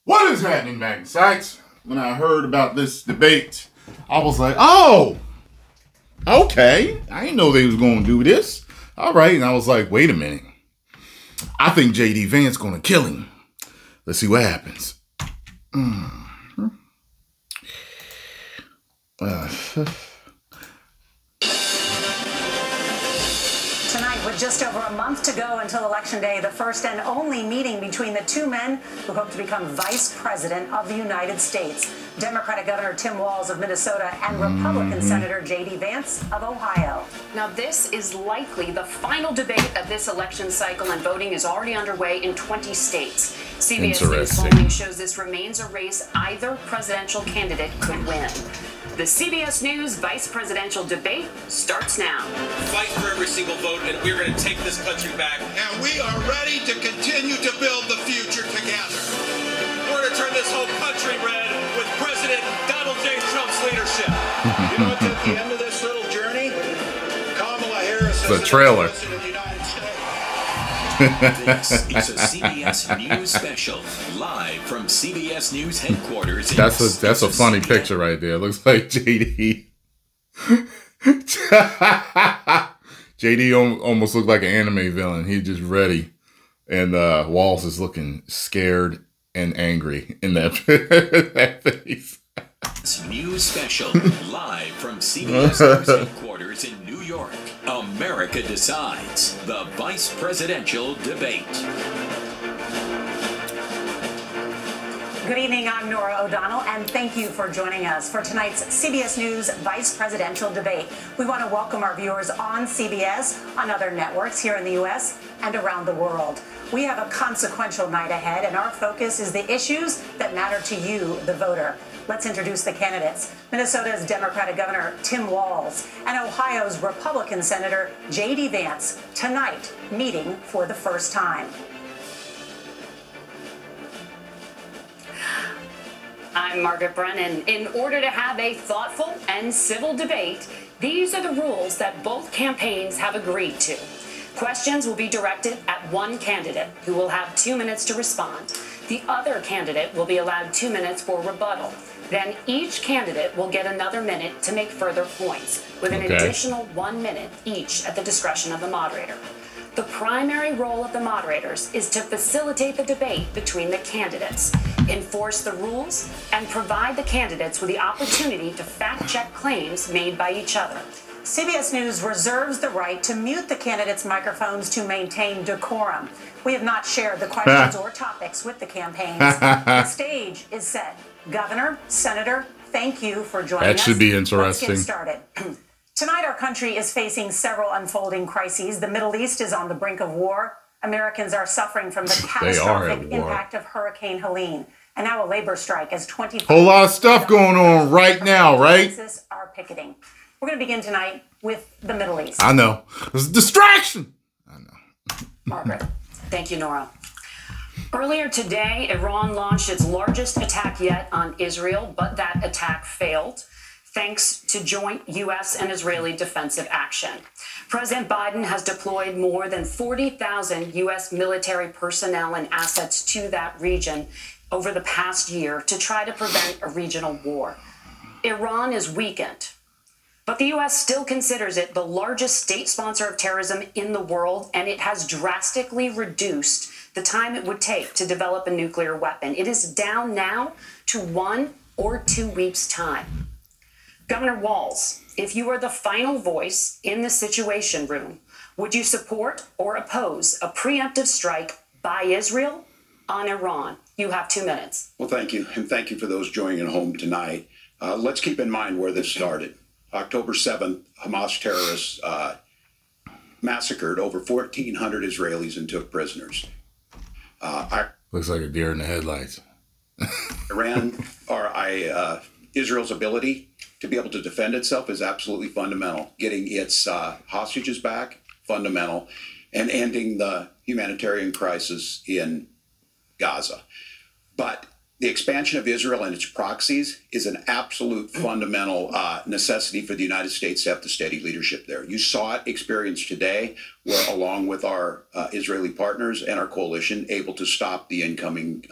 What is happening, Magnus? When I heard about this debate, I was like, oh, okay. I didn't know they was going to do this. All right. And I was like, wait a minute. I think J.D. Vance going to kill him. Let's see what happens. Tonight, with just over a month to go until Election Day, the first and only meeting between the two men who hope to become Vice President of the United States, Democratic Governor Tim Walz of Minnesota and Republican Senator J.D. Vance of Ohio. Now, this is likely the final debate of this election cycle, and voting is already underway in 20 states. CBS News polling shows this remains a race either presidential candidate could win. The CBS News vice presidential debate starts now. Fight for every single vote, and we're going to take this country back. And we are ready to continue to build the future together. We're going to turn this whole country red with President Donald J. Trump's leadership. You know what's at the end of this little journey? Kamala Harris is the trailer. This is a CBS News special, live from CBS News headquarters. That's a funny picture right there. It looks like JD. JD almost looked like an anime villain. He's just ready, and Walz is looking scared and angry in that that face. News special, live from CBS News headquarters in New York. America decides the vice presidential debate. Good evening, I'm Nora O'Donnell, and thank you for joining us for tonight's CBS News Vice Presidential Debate. We want to welcome our viewers on CBS, on other networks here in the U.S. and around the world. We have a consequential night ahead, and our focus is the issues that matter to you, the voter. Let's introduce the candidates. Minnesota's Democratic Governor Tim Walz and Ohio's Republican Senator J.D. Vance, tonight meeting for the first time. I'm Margaret Brennan. In order to have a thoughtful and civil debate, these are the rules that both campaigns have agreed to. Questions will be directed at one candidate, who will have 2 minutes to respond. The other candidate will be allowed 2 minutes for rebuttal. Then each candidate will get another minute to make further points, with an additional 1 minute each at the discretion of the moderator. The primary role of the moderators is to facilitate the debate between the candidates, enforce the rules, and provide the candidates with the opportunity to fact-check claims made by each other. CBS News reserves the right to mute the candidates' microphones to maintain decorum. We have not shared the questions or topics with the campaigns. The stage is set. Governor, Senator, thank you for joining us. That should be interesting. Let's get started. Tonight, our country is facing several unfolding crises. The Middle East is on the brink of war. Americans are suffering from the catastrophic impact of Hurricane Helene. And now a labor strike as 25 whole lot of stuff going on right now, right? Are picketing. We're going to begin tonight with the Middle East. I know. It's a distraction. I know. Margaret. Thank you, Nora. Earlier today, Iran launched its largest attack yet on Israel, but that attack failed, thanks to joint U.S. and Israeli defensive action. President Biden has deployed more than 40,000 U.S. military personnel and assets to that region over the past year to try to prevent a regional war. Iran is weakened, but the U.S. still considers it the largest state sponsor of terrorism in the world, and it has drastically reduced the time it would take to develop a nuclear weapon. It is down now to 1 or 2 weeks' time. Governor Walz, if you were the final voice in the Situation Room, would you support or oppose a preemptive strike by Israel on Iran? You have 2 minutes. Well, thank you. And thank you for those joining at home tonight. Let's keep in mind where this started. October 7th, Hamas terrorists massacred over 1,400 Israelis and took prisoners. Looks like a deer in the headlights. Israel's ability to be able to defend itself is absolutely fundamental. Getting its hostages back, fundamental, and ending the humanitarian crisis in Gaza. But the expansion of Israel and its proxies is an absolute fundamental necessity for the United States to have the steady leadership there. You saw it experienced today, where along with our Israeli partners and our coalition, able to stop the incoming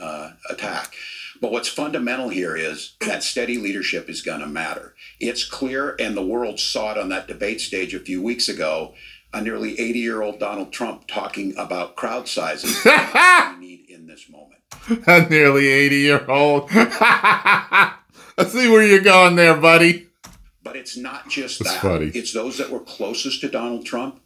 attack. But what's fundamental here is that steady leadership is going to matter. It's clear, and the world saw it on that debate stage a few weeks ago, a nearly 80-year-old Donald Trump talking about crowd sizes that we need in this moment. A nearly 80-year-old. I see where you're going there, buddy. But it's not just That's that. funny. It's those that were closest to Donald Trump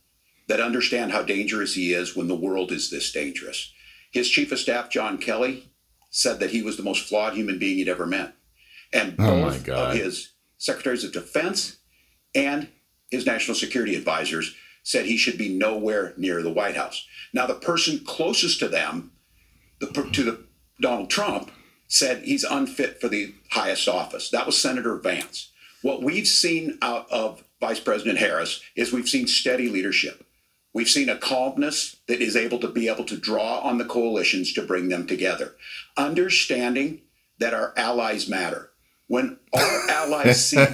that understand how dangerous he is when the world is this dangerous. His chief of staff, John Kelly, said that he was the most flawed human being he'd ever met. And both of his secretaries of defense and his national security advisors said he should be nowhere near the White House. Now, the person closest to them, Donald Trump, said he's unfit for the highest office. That was Senator Vance. What we've seen out of Vice President Harris is we've seen steady leadership. We've seen a calmness that is able to draw on the coalitions to bring them together, understanding that our allies matter. When our allies see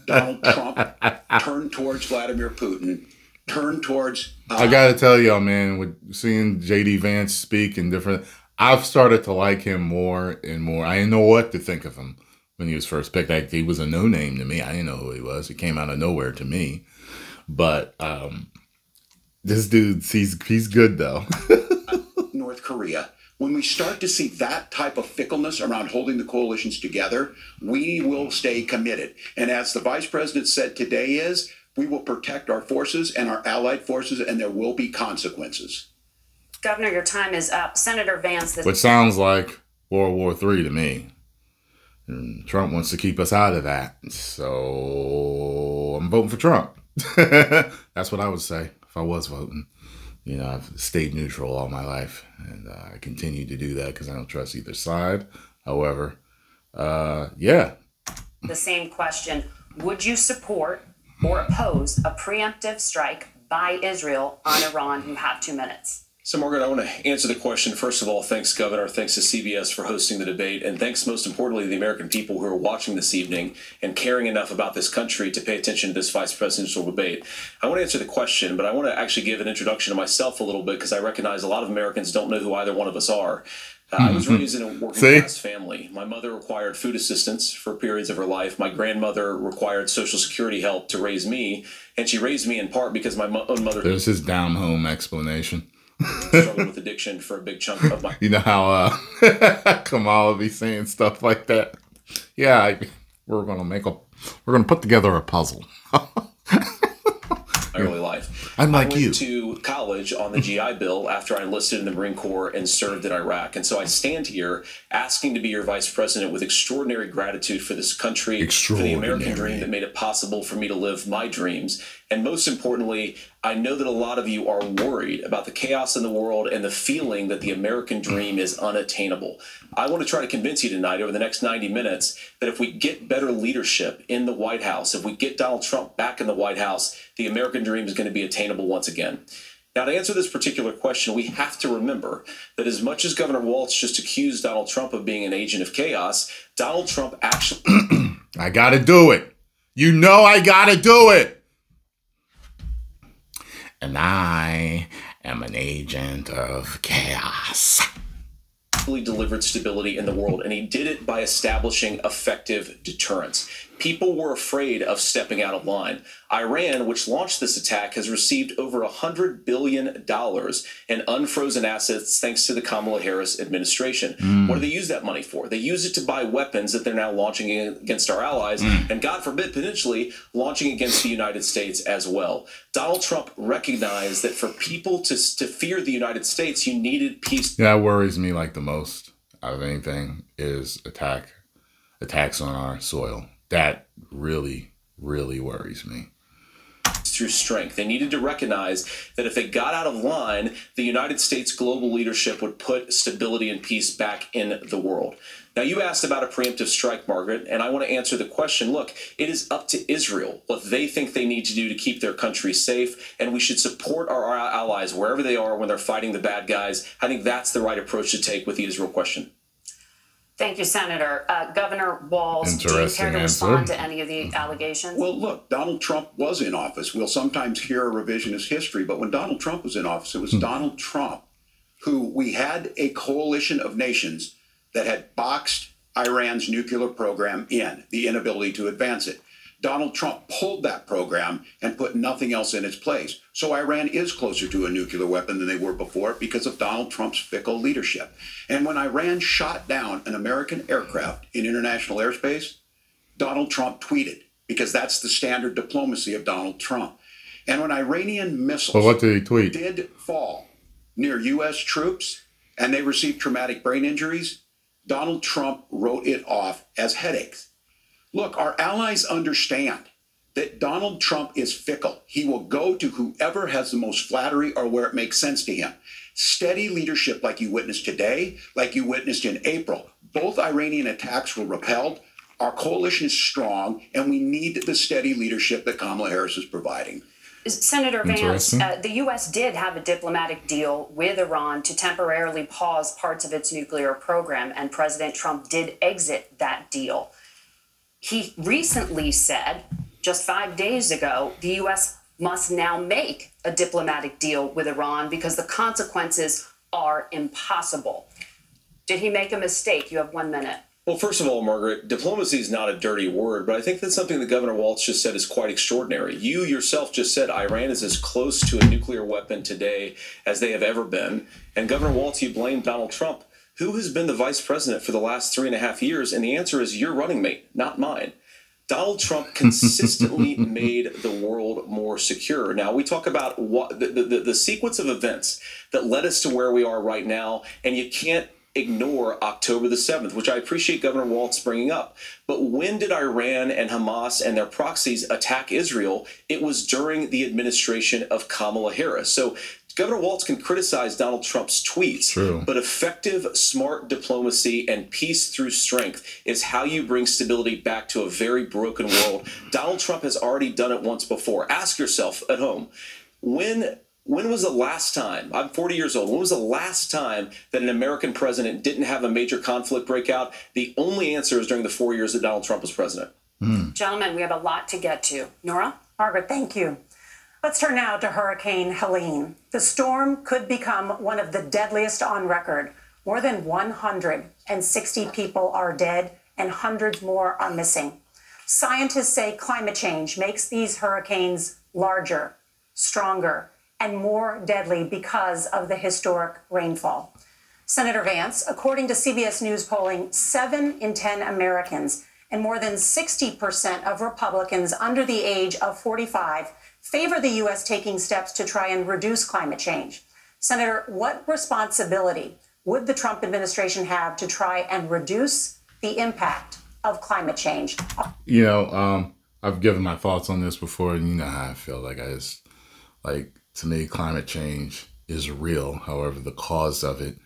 Donald Trump turn towards Vladimir Putin, turn towards... I got to tell y'all, man, with seeing J.D. Vance speak and different, I've started to like him more and more. I didn't know what to think of him when he was first picked. He was a no-name to me. I didn't know who he was. He came out of nowhere to me. But this dude, he's good, though. North Korea. When we start to see that type of fickleness around holding the coalitions together, we will stay committed. And as the vice president said today we will protect our forces and our allied forces, and there will be consequences. Governor, your time is up. Senator Vance. Which sounds like World War III to me. And Trump wants to keep us out of that. So I'm voting for Trump. That's what I would say if I was voting. You know, I've stayed neutral all my life, and I continue to do that because I don't trust either side. However, yeah. The same question. Would you support or oppose a preemptive strike by Israel on Iran? You have 2 minutes. So, Margaret, I want to answer the question. First of all, thanks, Governor. Thanks to CBS for hosting the debate. And thanks, most importantly, to the American people who are watching this evening and caring enough about this country to pay attention to this vice presidential debate. I want to answer the question, but I want to actually give an introduction to myself a little bit because I recognize a lot of Americans don't know who either one of us are. I was raised in a working-class family. My mother required food assistance for periods of her life. My grandmother required Social Security help to raise me, and she raised me in part because my own mother... There's his down-home explanation. Struggled with addiction for a big chunk of my... You know how Kamala be saying stuff like that? Yeah, we're gonna put together a puzzle. My early life. I'm like you. I went to college on the GI Bill after I enlisted in the Marine Corps and served in Iraq. And so I stand here asking to be your vice president with extraordinary gratitude for this country, for the American dream that made it possible for me to live my dreams. And most importantly, I know that a lot of you are worried about the chaos in the world and the feeling that the American dream is unattainable. I want to try to convince you tonight over the next 90 minutes that if we get better leadership in the White House, if we get Donald Trump back in the White House, the American dream is going to be attainable once again. Now, to answer this particular question, we have to remember that as much as Governor Walz just accused Donald Trump of being an agent of chaos, Donald Trump actually... I got to do it. You know I got to do it. And I am an agent of chaos. Delivered stability in the world, and he did it by establishing effective deterrence. People were afraid of stepping out of line. Iran, which launched this attack, has received over $100 billion in unfrozen assets thanks to the Kamala Harris administration. What do they use that money for? They use it to buy weapons that they're now launching against our allies, and God forbid, potentially launching against the United States as well. Donald Trump recognized that for people to fear the United States, you needed peace. Yeah, that worries me like the most out of anything is attacks on our soil. That really, really worries me. Through strength. They needed to recognize that if they got out of line, the United States global leadership would put stability and peace back in the world. Now, you asked about a preemptive strike, Margaret, and I want to answer the question. Look, it is up to Israel what they think they need to do to keep their country safe, and we should support our allies wherever they are when they're fighting the bad guys. I think that's the right approach to take with the Israel question. Thank you, Senator. Governor Walz, do you care to respond to any of the allegations? Well, look, Donald Trump was in office. We'll sometimes hear a revisionist history, but when Donald Trump was in office, it was Donald Trump who we had a coalition of nations that had boxed Iran's nuclear program in, the inability to advance it. Donald Trump pulled that program and put nothing else in its place. So Iran is closer to a nuclear weapon than they were before because of Donald Trump's fickle leadership. And when Iran shot down an American aircraft in international airspace, Donald Trump tweeted, because that's the standard diplomacy of Donald Trump. And when Iranian missiles what did he tweet? Did fall near U.S. troops and they received traumatic brain injuries, Donald Trump wrote it off as headaches. Look, our allies understand that Donald Trump is fickle. He will go to whoever has the most flattery or where it makes sense to him. Steady leadership like you witnessed today, like you witnessed in April. Both Iranian attacks were repelled. Our coalition is strong, and we need the steady leadership that Kamala Harris is providing. Senator Vance, the U.S. did have a diplomatic deal with Iran to temporarily pause parts of its nuclear program, and President Trump did exit that deal. He recently said, just 5 days ago, the U.S. must now make a diplomatic deal with Iran because the consequences are impossible. Did he make a mistake? You have 1 minute. Well, first of all, Margaret, diplomacy is not a dirty word, but I think that's something that Governor Walz just said is quite extraordinary. You yourself just said Iran is as close to a nuclear weapon today as they have ever been. And Governor Walz, you blame Donald Trump. Who has been the vice president for the last 3.5 years? And the answer is your running mate, not mine. Donald Trump consistently made the world more secure. Now, we talk about what the sequence of events that led us to where we are right now, and you can't ignore October the 7th, which I appreciate Governor Walz bringing up. But when did Iran and Hamas and their proxies attack Israel? It was during the administration of Kamala Harris. So Governor Walz can criticize Donald Trump's tweets, but effective, smart diplomacy and peace through strength is how you bring stability back to a very broken world. Donald Trump has already done it once before. Ask yourself at home, when was the last time, I'm 40 years old, when was the last time that an American president didn't have a major conflict break out? The only answer is during the 4 years that Donald Trump was president. Gentlemen, we have a lot to get to. Nora? Margaret, thank you. Let's turn now to Hurricane Helene. The storm could become one of the deadliest on record. More than 160 people are dead and hundreds more are missing. Scientists say climate change makes these hurricanes larger, stronger, and more deadly because of the historic rainfall. Senator Vance, according to CBS News polling, 7 in 10 Americans and more than 60% of Republicans under the age of 45 favor the U.S. taking steps to try and reduce climate change. Senator, what responsibility would the Trump administration have to try and reduce the impact of climate change? You know, I've given my thoughts on this before, and you know how I feel. To me, climate change is real. However, the cause of it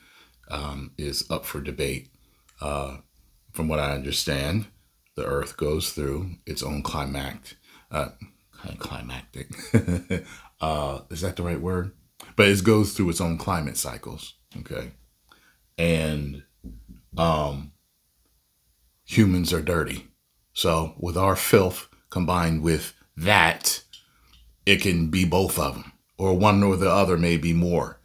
is up for debate. From what I understand, the Earth goes through its own climactic. Is that the right word? But it goes through its own climate cycles. Okay. And humans are dirty. So with our filth combined with that, it can be both of them, or one or the other, maybe more.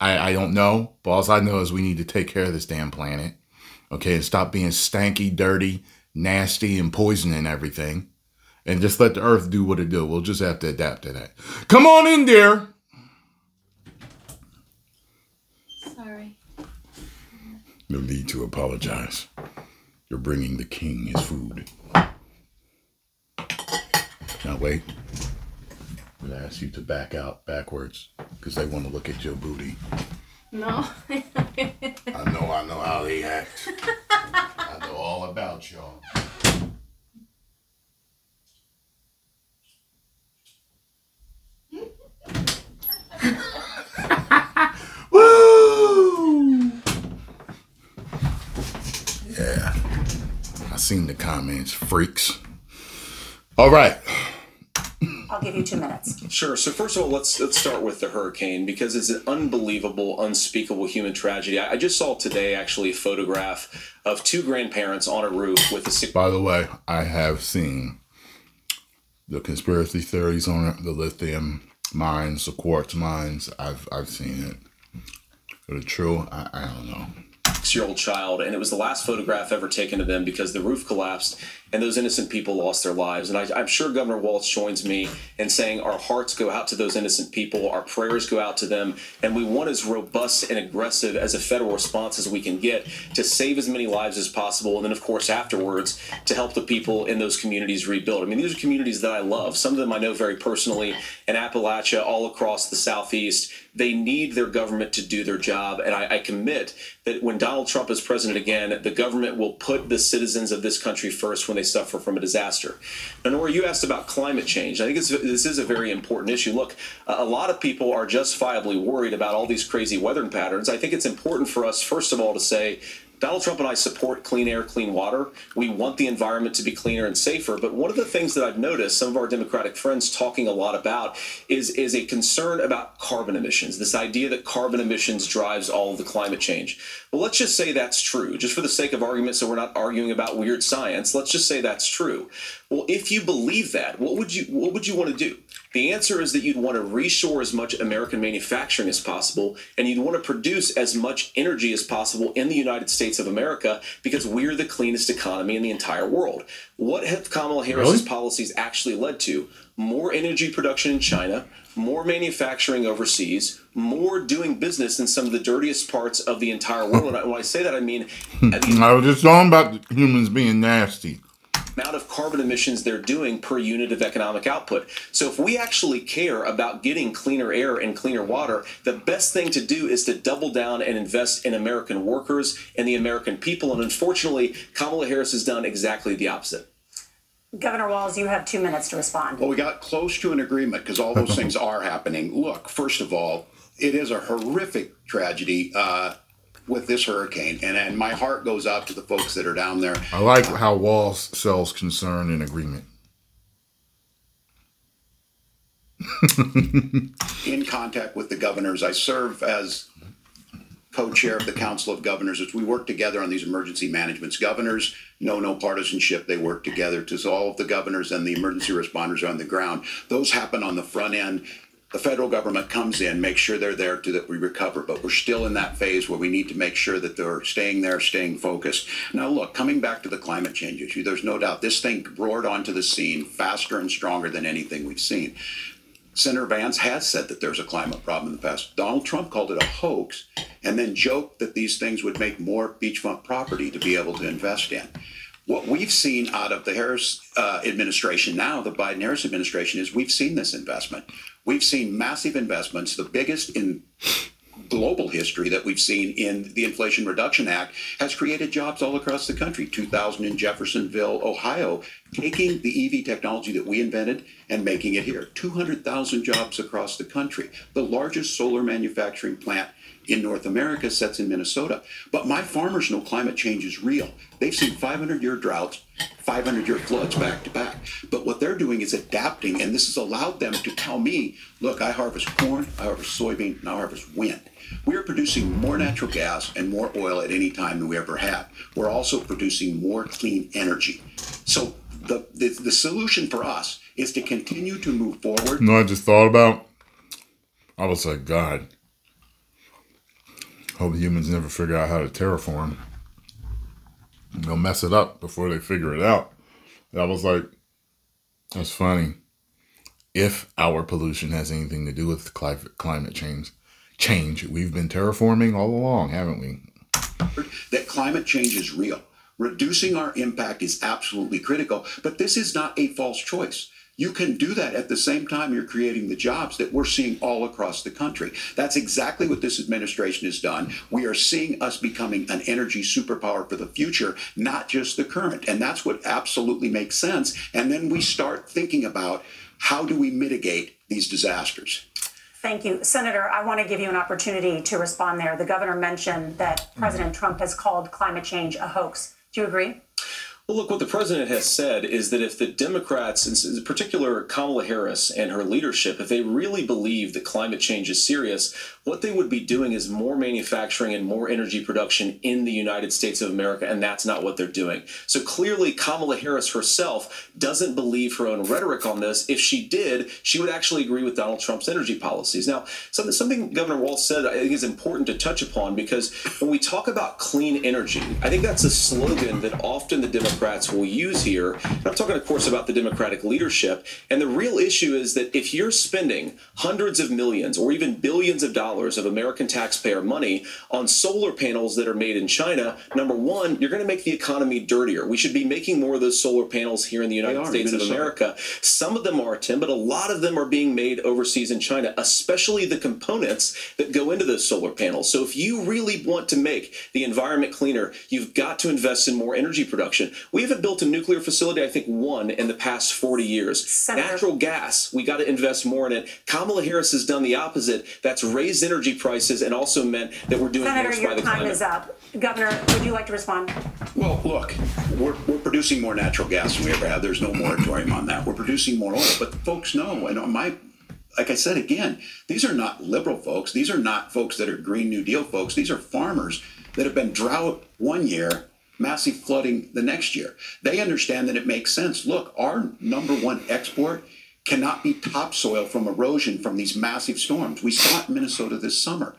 I don't know. But all I know is we need to take care of this damn planet. Okay. And stop being stanky, dirty, nasty, and poisoning everything. And just let the earth do what it do. We'll just have to adapt to that. Come on in there. Sorry. No need to apologize. You're bringing the king his food. Now wait. I'm going to ask you to back out backwards because they want to look at your booty. No. I know how they act. I know all about y'all. Woo! Yeah. I seen the comments, freaks. All right. I'll give you 2 minutes. Sure. So first of all, let's start with the hurricane because it's an unbelievable, unspeakable human tragedy. I just saw today actually a photograph of 2 grandparents on a roof with a sick. By the way, I have seen the conspiracy theories on the lithium mines, the quartz mines. I've seen it. Is it true? I don't know. 6-year-old child, and it was the last photograph ever taken of them because the roof collapsed and those innocent people lost their lives. And I'm sure Governor Walz joins me in saying our hearts go out to those innocent people, our prayers go out to them, and we want as robust and aggressive as a federal response as we can get to save as many lives as possible, and then, of course, afterwards, to help the people in those communities rebuild. I mean, these are communities that I love. Some of them I know very personally in Appalachia, all across the Southeast. They need their government to do their job, and I commit that when Donald Trump is president again, the government will put the citizens of this country first when they suffer from a disaster. Now, Nora, you asked about climate change. I think this is a very important issue. Look, a lot of people are justifiably worried about all these crazy weather patterns. I think it's important for us, first of all, to say Donald Trump and I support clean air, clean water. We want the environment to be cleaner and safer. But one of the things that I've noticed some of our Democratic friends talking a lot about is a concern about carbon emissions, this idea that carbon emissions drives all of the climate change. Well, let's just say that's true, just for the sake of argument, so we're not arguing about weird science. Let's just say that's true. Well, if you believe that, what would you want to do? The answer is that you'd want to reshore as much American manufacturing as possible, and you'd want to produce as much energy as possible in the United States of America because we're the cleanest economy in the entire world. What have Kamala Harris's policies actually led to? More energy production in China, more manufacturing overseas, more doing business in some of the dirtiest parts of the entire world. And when I say that, I mean I was just talking about humans being nasty. Amount of carbon emissions they're doing per unit of economic output. So if we actually care about getting cleaner air and cleaner water, the best thing to do is to double down and invest in American workers and the American people. And unfortunately, Kamala Harris has done exactly the opposite. Governor Walz, you have 2 minutes to respond. Well, we got close to an agreement because all those things are happening. Look, first of all, it is a horrific tragedy with this hurricane, and my heart goes out to the folks that are down there. I like how Walz sells concern and agreement. In contact with the governors, I serve as co-chair of the Council of Governors as we work together on these emergency managements. Governors know no partisanship. They work together to all of the governors and the emergency responders are on the ground. Those happen on the front end. The federal government comes in, makes sure they're there to that we recover, but we're still in that phase where we need to make sure that they're staying there, staying focused. Now, look, coming back to the climate change issue, there's no doubt this thing roared onto the scene faster and stronger than anything we've seen. Senator Vance has said that there's a climate problem in the past. Donald Trump called it a hoax and then joked that these things would make more beachfront property to be able to invest in. What we've seen out of the Harris administration now, the Biden-Harris administration, is we've seen this investment. We've seen massive investments, the biggest in global history that we've seen in the Inflation Reduction Act, has created jobs all across the country. 2,000 in Jeffersonville, Ohio, taking the EV technology that we invented and making it here. 200,000 jobs across the country. The largest solar manufacturing plant in North America sits in Minnesota. But my farmers know climate change is real. They've seen 500-year droughts, 500-year floods back to back. But what they're doing is adapting, and this has allowed them to tell me, look, I harvest corn, I harvest soybean, and I harvest wind. We are producing more natural gas and more oil at any time than we ever have. We're also producing more clean energy. So the solution for us is to continue to move forward. You know what I just thought about? I was like, God, hope the humans never figure out how to terraform. They'll mess it up before they figure it out. And I was like, that's funny. If our pollution has anything to do with climate change, we've been terraforming all along, haven't we? That climate change is real. Reducing our impact is absolutely critical, but this is not a false choice. You can do that at the same time you're creating the jobs that we're seeing all across the country. That's exactly what this administration has done. We are seeing us becoming an energy superpower for the future, not just the current. And that's what absolutely makes sense. And then we start thinking about how do we mitigate these disasters. Thank you. Senator, I want to give you an opportunity to respond there. The governor mentioned that President Trump has called climate change a hoax. Do you agree? Well, look, what the president has said is that if the Democrats, in particular Kamala Harris and her leadership, if they really believe that climate change is serious, what they would be doing is more manufacturing and more energy production in the United States of America, and that's not what they're doing. So clearly, Kamala Harris herself doesn't believe her own rhetoric on this. If she did, she would actually agree with Donald Trump's energy policies. Now, something Governor Walz said I think is important to touch upon, because when we talk about clean energy, I think that's a slogan that often the Democrats will use here. And I'm talking, of course, about the Democratic leadership. And the real issue is that if you're spending hundreds of millions or even billions of dollars of American taxpayer money on solar panels that are made in China, number one, you're going to make the economy dirtier. We should be making more of those solar panels here in the United States of America. Some of them are, Tim, but a lot of them are being made overseas in China, especially the components that go into those solar panels. So if you really want to make the environment cleaner, you've got to invest in more energy production. We haven't built a nuclear facility, I think, one in the past 40 years. Senator. Natural gas, we got to invest more in it. Kamala Harris has done the opposite. That's raised energy prices and also meant that we're doing Senator, worse your by the time climate. is up. Governor, would you like to respond? Well, look, we're producing more natural gas than we ever have. There's no moratorium on that. We're producing more oil, but folks know, and like I said again, these are not liberal folks. These are not folks that are Green New Deal folks. These are farmers that have been drought one year, massive flooding the next year. They understand that it makes sense. Look, our number one export cannot be topsoil from erosion from these massive storms. We saw it in Minnesota this summer.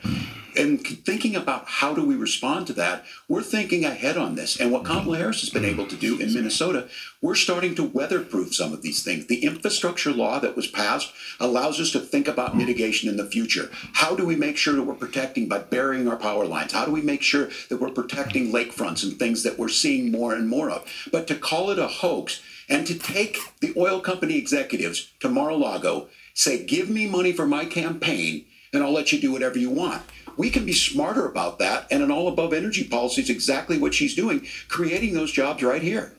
And thinking about how do we respond to that, we're thinking ahead on this. And what Kamala Harris has been able to do in Minnesota, we're starting to weatherproof some of these things. The infrastructure law that was passed allows us to think about mitigation in the future. How do we make sure that we're protecting by burying our power lines? How do we make sure that we're protecting lakefronts and things that we're seeing more and more of? But to call it a hoax and to take the oil company executives to Mar-a-Lago, say, give me money for my campaign and I'll let you do whatever you want. We can be smarter about that, and an all-above energy policy is exactly what she's doing, creating those jobs right here.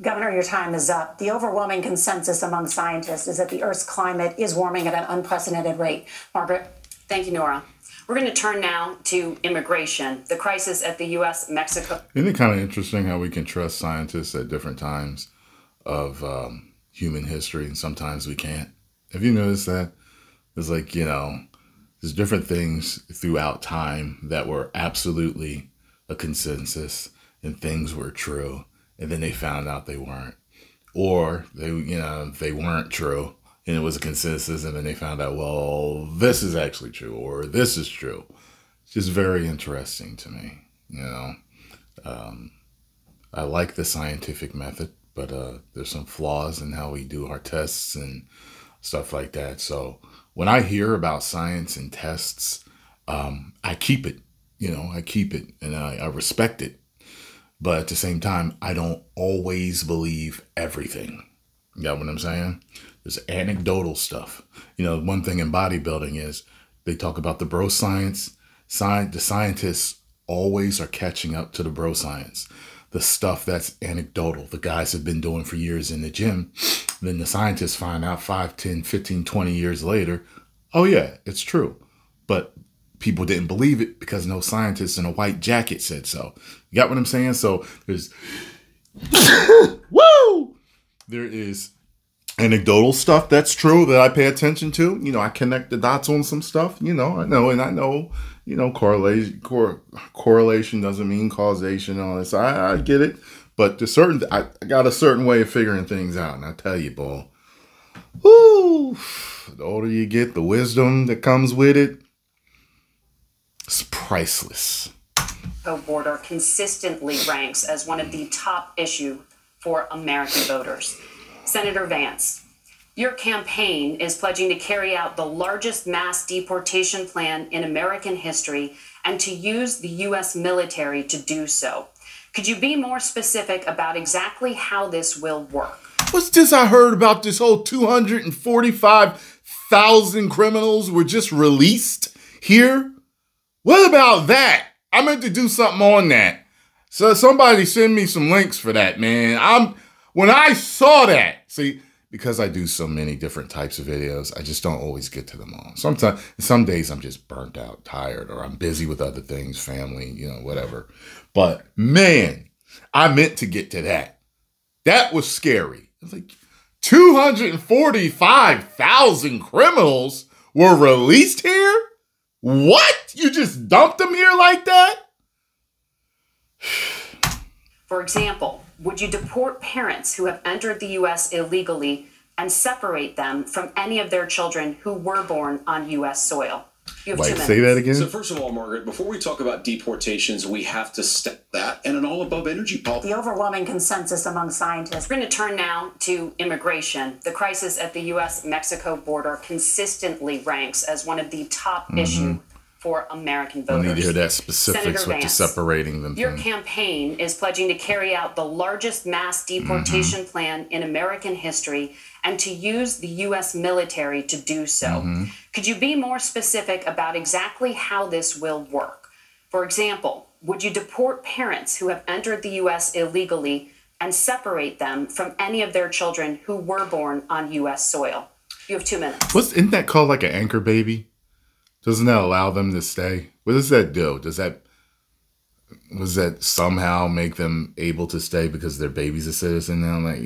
Governor, your time is up. The overwhelming consensus among scientists is that the Earth's climate is warming at an unprecedented rate. Margaret? Thank you, Nora. We're going to turn now to immigration, the crisis at the U.S.-Mexico. Isn't it kind of interesting how we can trust scientists at different times of human history, and sometimes we can't? Have you noticed that? It's like, there's different things throughout time that were absolutely a consensus and things were true, and then they found out they weren't. Or they weren't true and it was a consensus, and then they found out, well, this is actually true, or this is true. It's just very interesting to me, I like the scientific method, but there's some flaws in how we do our tests and stuff like that. So when I hear about science and tests, I keep it, I keep it and I respect it. But at the same time, I don't always believe everything. You got what I'm saying? There's anecdotal stuff. One thing in bodybuilding is they talk about the bro science. The scientists always are catching up to the bro science. The stuff that's anecdotal, the guys have been doing for years in the gym. Then the scientists find out 5, 10, 15, 20 years later, oh yeah, it's true. But people didn't believe it because no scientist in a white jacket said so. You got what I'm saying? So there's, woo! There is anecdotal stuff that's true that I pay attention to. I connect the dots on some stuff. I know, correlation doesn't mean causation and all this. I get it. But I got a certain way of figuring things out. And I tell you, boy, whoo, the older you get, the wisdom that comes with it, it's priceless. Border consistently ranks as one of the top issues for American voters. Senator Vance, your campaign is pledging to carry out the largest mass deportation plan in American history and to use the U.S. military to do so. Could you be more specific about exactly how this will work? What's this I heard about this whole 245,000 criminals were just released here? What about that? I meant to do something on that. So somebody send me some links for that, man. When I saw that, see, because I do so many different types of videos, I just don't always get to them all. Some days I'm just burnt out, tired, or I'm busy with other things, family, whatever. But man, I meant to get to that. That was scary. It's like 245,000 criminals were released here? What? You just dumped them here like that? For example, would you deport parents who have entered the U.S. illegally and separate them from any of their children who were born on U.S. soil? You have 2 minutes. Say that again? So first of all, Margaret, before we talk about deportations, we have to step that and an all-above energy policy. The overwhelming consensus among scientists. We're going to turn now to immigration. The crisis at the U.S.-Mexico border consistently ranks as one of the top issues for American voters. I need to hear that specifics with the separating them. Your campaign is pledging to carry out the largest mass deportation plan in American history and to use the U.S. military to do so. Could you be more specific about exactly how this will work? For example, would you deport parents who have entered the U.S. illegally and separate them from any of their children who were born on U.S. soil? You have 2 minutes. Isn't that called like an anchor baby? Doesn't that allow them to stay? What does that do? Does that somehow make them able to stay because their baby's a citizen now? Like,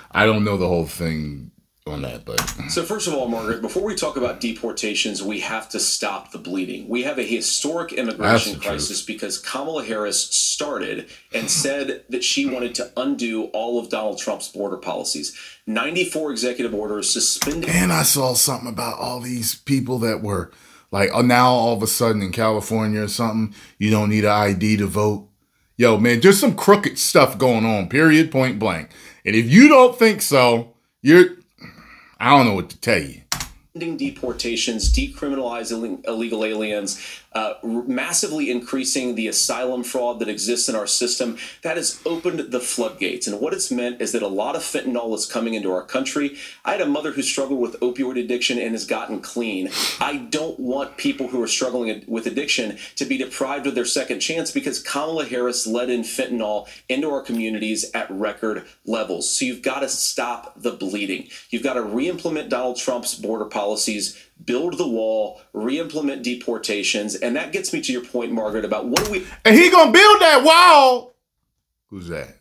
I don't know the whole thing on that, but so first of all, Margaret, before we talk about deportations, we have to stop the bleeding. We have a historic immigration crisis because Kamala Harris started and said that she wanted to undo all of Donald Trump's border policies. 94 executive orders suspending. And I saw something about all these people that were like, now all of a sudden in California or something, you don't need an ID to vote. Yo, man, there's some crooked stuff going on, period, point blank. And if you don't think so, I don't know what to tell you. Deportations, decriminalizing illegal aliens, massively increasing the asylum fraud that exists in our system, that has opened the floodgates. And what it's meant is that a lot of fentanyl is coming into our country. I had a mother who struggled with opioid addiction and has gotten clean. I don't want people who are struggling with addiction to be deprived of their second chance because Kamala Harris let in fentanyl into our communities at record levels. So you've got to stop the bleeding. You've got to re-implement Donald Trump's border policies, build the wall, re-implement deportations, and that gets me to your point, Margaret, about what do we... And he gonna build that wall! Who's that?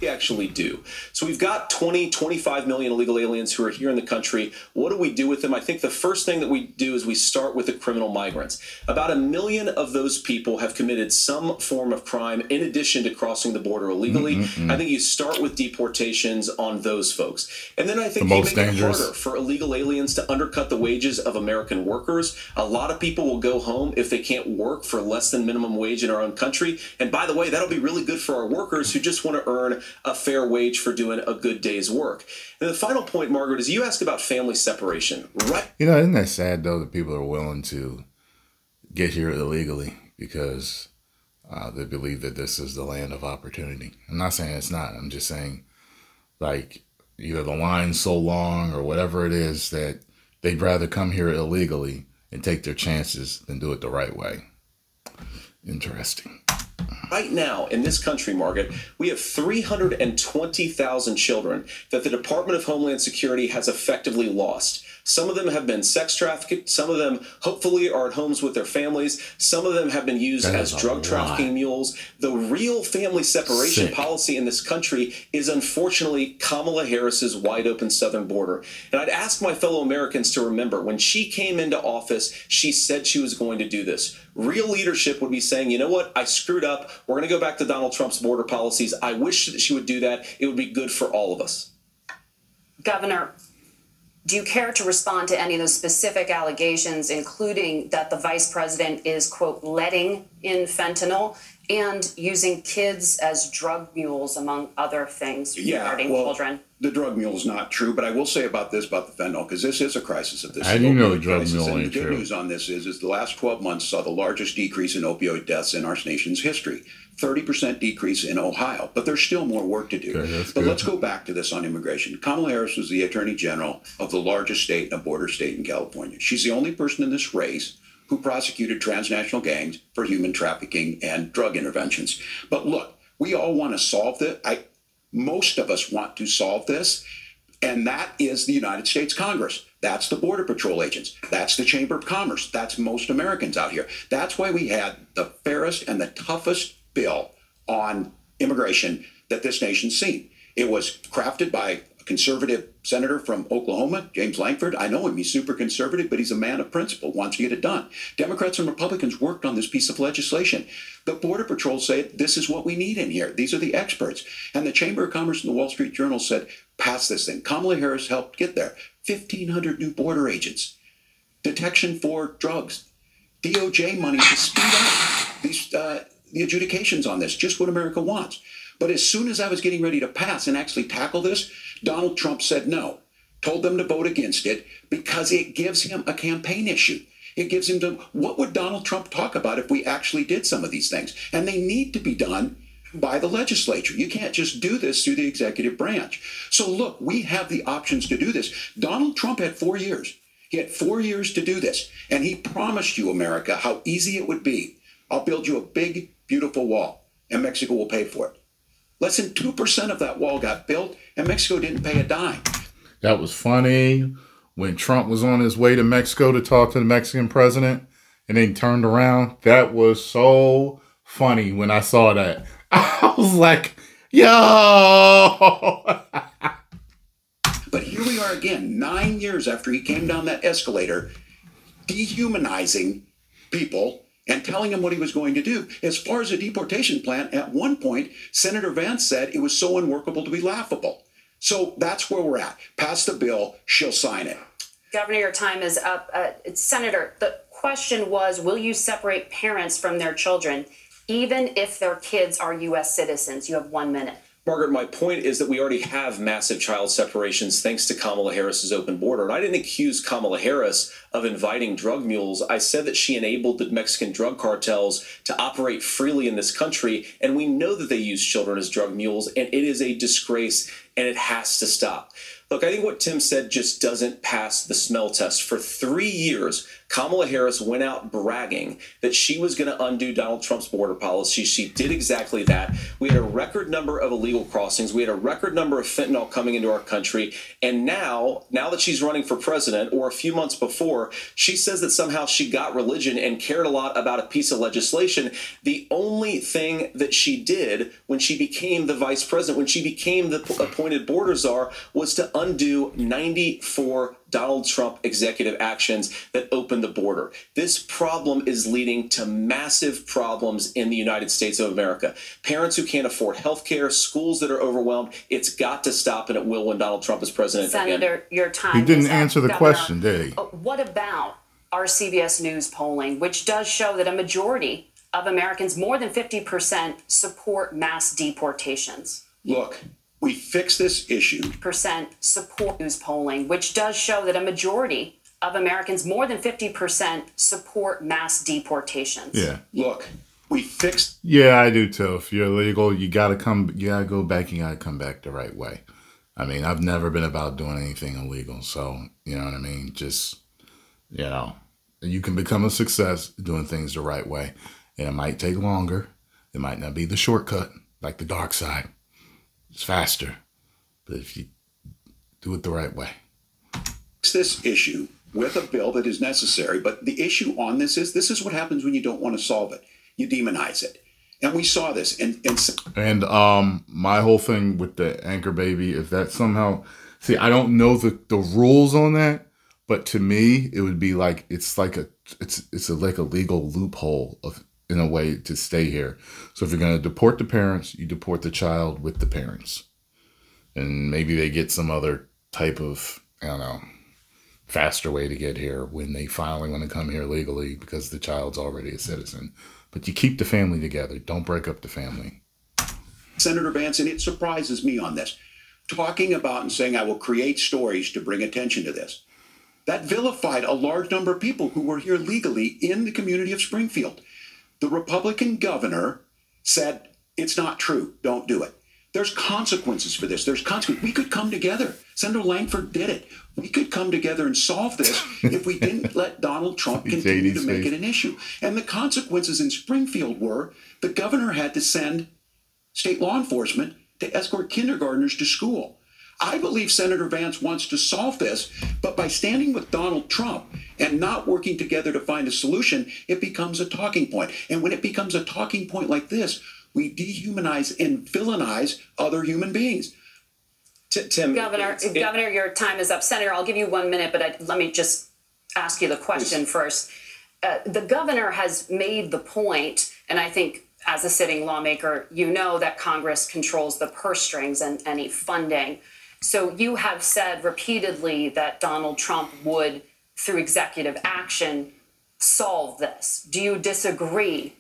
We actually do. So we've got 25 million illegal aliens who are here in the country. What do we do with them? I think the first thing that we do is we start with the criminal migrants. About 1 million of those people have committed some form of crime in addition to crossing the border illegally. I think you start with deportations on those folks. And then I think you make it harder for illegal aliens to undercut the wages of American workers. A lot of people will go home if they can't work for less than minimum wage in our own country. And by the way, that'll be really good for our workers who just want to earn a fair wage for doing a good day's work. And the final point, Margaret, is you asked about family separation, right? You know, isn't that sad, though, that people are willing to get here illegally because they believe that this is the land of opportunity? I'm not saying it's not. I'm just saying, like, either the line's so long or whatever it is that they'd rather come here illegally and take their chances than do it the right way. Interesting. Right now, in this country, Margaret, we have 320,000 children that the Department of Homeland Security has effectively lost. Some of them have been sex trafficked. Some of them, hopefully, are at homes with their families. Some of them have been used as drug trafficking mules. The real family separation policy in this country is, unfortunately, Kamala Harris's wide open southern border. And I'd ask my fellow Americans to remember, when she came into office, she said she was going to do this. Real leadership would be saying, you know what, I screwed up. We're going to go back to Donald Trump's border policies. I wish that she would do that. It would be good for all of us. Governor, do you care to respond to any of those specific allegations, including that the vice president is, quote, letting in fentanyl and using kids as drug mules, among other things regarding children? The drug mule is not true, but I will say about this, about the fentanyl, because this is a crisis at this. I do know the drug mule ain't true. The good news on this is the last 12 months saw the largest decrease in opioid deaths in our nation's history. 30% decrease in Ohio, but there's still more work to do. But let's go back to this on immigration. Kamala Harris was the Attorney General of the largest state, a border state in California. She's the only person in this race who prosecuted transnational gangs for human trafficking and drug interventions. But look, we all want to solve this. Most of us want to solve this, and that is the United States Congress. That's the Border Patrol agents. That's the Chamber of Commerce. That's most Americans out here. That's why we had the fairest and the toughest bill on immigration that this nation's seen. It was crafted by a conservative senator from Oklahoma, James Langford. I know him. He's super conservative, but he's a man of principle, wants to get it done. Democrats and Republicans worked on this piece of legislation. The Border Patrol said, this is what we need in here. These are the experts. And the Chamber of Commerce and the Wall Street Journal said, pass this thing. Kamala Harris helped get there. 1,500 new border agents. Detection for drugs. DOJ money to speed up these, the adjudications on this. Just what America wants. But as soon as I was getting ready to pass and actually tackle this, Donald Trump said no, told them to vote against it because it gives him a campaign issue. It gives him to, what would Donald Trump talk about if we actually did some of these things? And they need to be done by the legislature. You can't just do this through the executive branch. So look, we have the options to do this. Donald Trump had 4 years. He had 4 years to do this. And he promised you, America, how easy it would be. I'll build you a big, beautiful wall, and Mexico will pay for it. Less than 2% of that wall got built, and Mexico didn't pay a dime. That was funny when Trump was on his way to Mexico to talk to the Mexican president and then turned around. That was so funny when I saw that. I was like, yo! But here we are again, 9 years after he came down that escalator, dehumanizing people and telling him what he was going to do. As far as the deportation plan, at one point, Senator Vance said it was so unworkable to be laughable. So that's where we're at. Pass the bill, she'll sign it. Governor, your time is up. Senator, the question was, will you separate parents from their children, even if their kids are U.S. citizens? You have 1 minute. Margaret, my point is that we already have massive child separations thanks to Kamala Harris's open border. And I didn't accuse Kamala Harris of inviting drug mules. I said that she enabled the Mexican drug cartels to operate freely in this country. And we know that they use children as drug mules, and it is a disgrace, and it has to stop. Look, I think what Tim said just doesn't pass the smell test. For 3 years, Kamala Harris went out bragging that she was going to undo Donald Trump's border policy. She did exactly that. We had a record number of illegal crossings. We had a record number of fentanyl coming into our country. And now that she's running for president, or a few months before, she says that somehow she got religion and cared a lot about a piece of legislation. The only thing that she did when she became the vice president, when she became the appointed border czar, was to undo 94 Donald Trump executive actions that opened the border. This problem is leading to massive problems in the United States of America. Parents who can't afford health care, schools that are overwhelmed. It's got to stop, and it will when Donald Trump is president Senator, again. your time He didn't is up. answer the Governor, question, did he? What about our CBS News polling, which does show that a majority of Americans, more than 50%, support mass deportations? Look, we fix this issue. Percent support news polling, which does show that a majority of Americans, more than 50%, support mass deportations. Yeah. Look, we fixed. Yeah, I do too. If you're illegal, you gotta go back. You gotta come back the right way. I mean, I've never been about doing anything illegal, so you know what I mean. Just you can become a success doing things the right way, and it might take longer. It might not be the shortcut, like the dark side. It's faster, but if you do it the right way. Fix this issue with a bill that is necessary, but the issue on this is what happens when you don't want to solve it. You demonize it. And we saw this. And my whole thing with the anchor baby, if that somehow, see, I don't know the rules on that, but to me, it would be like, it's like a legal loophole in a way to stay here. So if you're going to deport the parents, you deport the child with the parents. And maybe they get some other type of, I don't know, faster way to get here when they finally want to come here legally because the child's already a citizen. But you keep the family together. Don't break up the family. Senator Vance, and it surprises me on this, talking about and saying, I will create stories to bring attention to this. That vilified a large number of people who were here legally in the community of Springfield. The Republican governor said, it's not true. Don't do it. There's consequences for this. There's consequences. We could come together. Senator Langford did it. We could come together and solve this if we didn't let Donald Trump continue to make it an issue. And the consequences in Springfield were the governor had to send state law enforcement to escort kindergartners to school. I believe Senator Vance wants to solve this, but by standing with Donald Trump and not working together to find a solution, it becomes a talking point. And when it becomes a talking point like this, we dehumanize and villainize other human beings. Tim, Governor, your time is up. Senator, I'll give you 1 minute, but let me just ask you the question first. The governor has made the point, and I think as a sitting lawmaker, you know that Congress controls the purse strings and any funding. So you have said repeatedly that Donald Trump would, through executive action, solve this. Do you disagree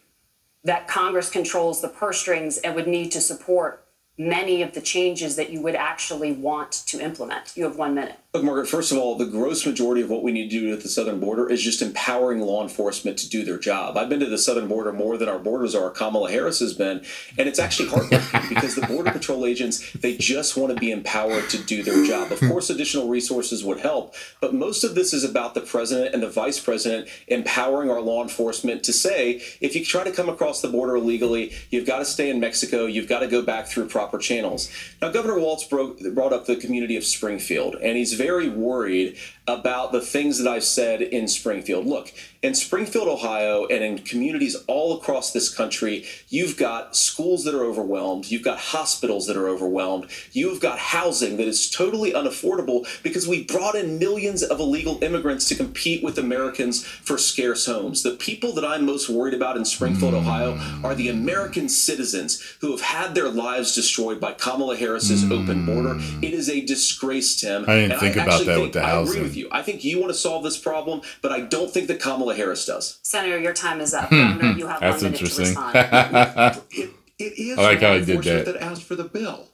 that Congress controls the purse strings and would need to support many of the changes that you would actually want to implement? You have 1 minute. Look, Margaret, first of all, the gross majority of what we need to do at the southern border is just empowering law enforcement to do their job. I've been to the southern border more than our borders are. Kamala Harris has been, and it's actually heartbreaking because the Border Patrol agents, they just want to be empowered to do their job. Of course, additional resources would help, but most of this is about the president and the vice president empowering our law enforcement to say, if you try to come across the border illegally, you've got to stay in Mexico, you've got to go back through proper channels. Now, Governor Walz brought up the community of Springfield, and he's very worried about the things that I've said in Springfield. Look, in Springfield, Ohio, and in communities all across this country, you've got schools that are overwhelmed, you've got hospitals that are overwhelmed, you've got housing that is totally unaffordable because we brought in millions of illegal immigrants to compete with Americans for scarce homes. The people that I'm most worried about in Springfield, Ohio, are the American citizens who have had their lives destroyed by Kamala Harris's open border. It is a disgrace, Tim. I didn't think about that with the housing. I agree with you. I think you want to solve this problem, but I don't think that Kamala Harris does. Senator, your time is up. Governor, you have 1 minute to respond. It is I like how he did that asked for the bill.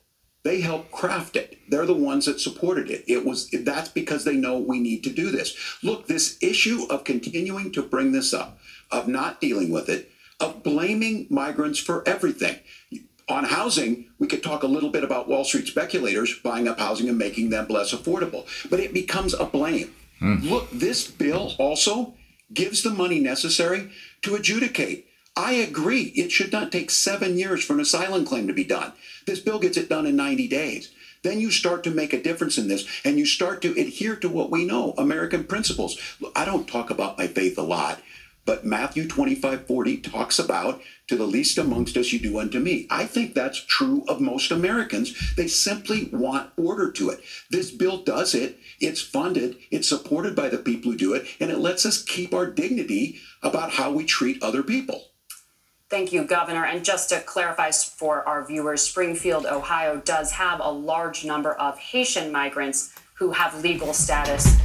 They helped craft it. They're the ones that supported it. That's because they know we need to do this. Look, this issue of continuing to bring this up, of not dealing with it, of blaming migrants for everything. On housing, we could talk a little bit about Wall Street speculators buying up housing and making them less affordable, but it becomes a blame. Look, this bill also gives the money necessary to adjudicate. I agree. It should not take 7 years for an asylum claim to be done. This bill gets it done in 90 days. Then you start to make a difference in this, and you start to adhere to what we know, American principles. Look, I don't talk about my faith a lot, but Matthew 25:40 talks about, to the least amongst us you do unto me. I think that's true of most Americans. They simply want order to it. This bill does it. It's funded. It's supported by the people who do it. And it lets us keep our dignity about how we treat other people. Thank you, Governor. And just to clarify for our viewers, Springfield, Ohio does have a large number of Haitian migrants who have legal status,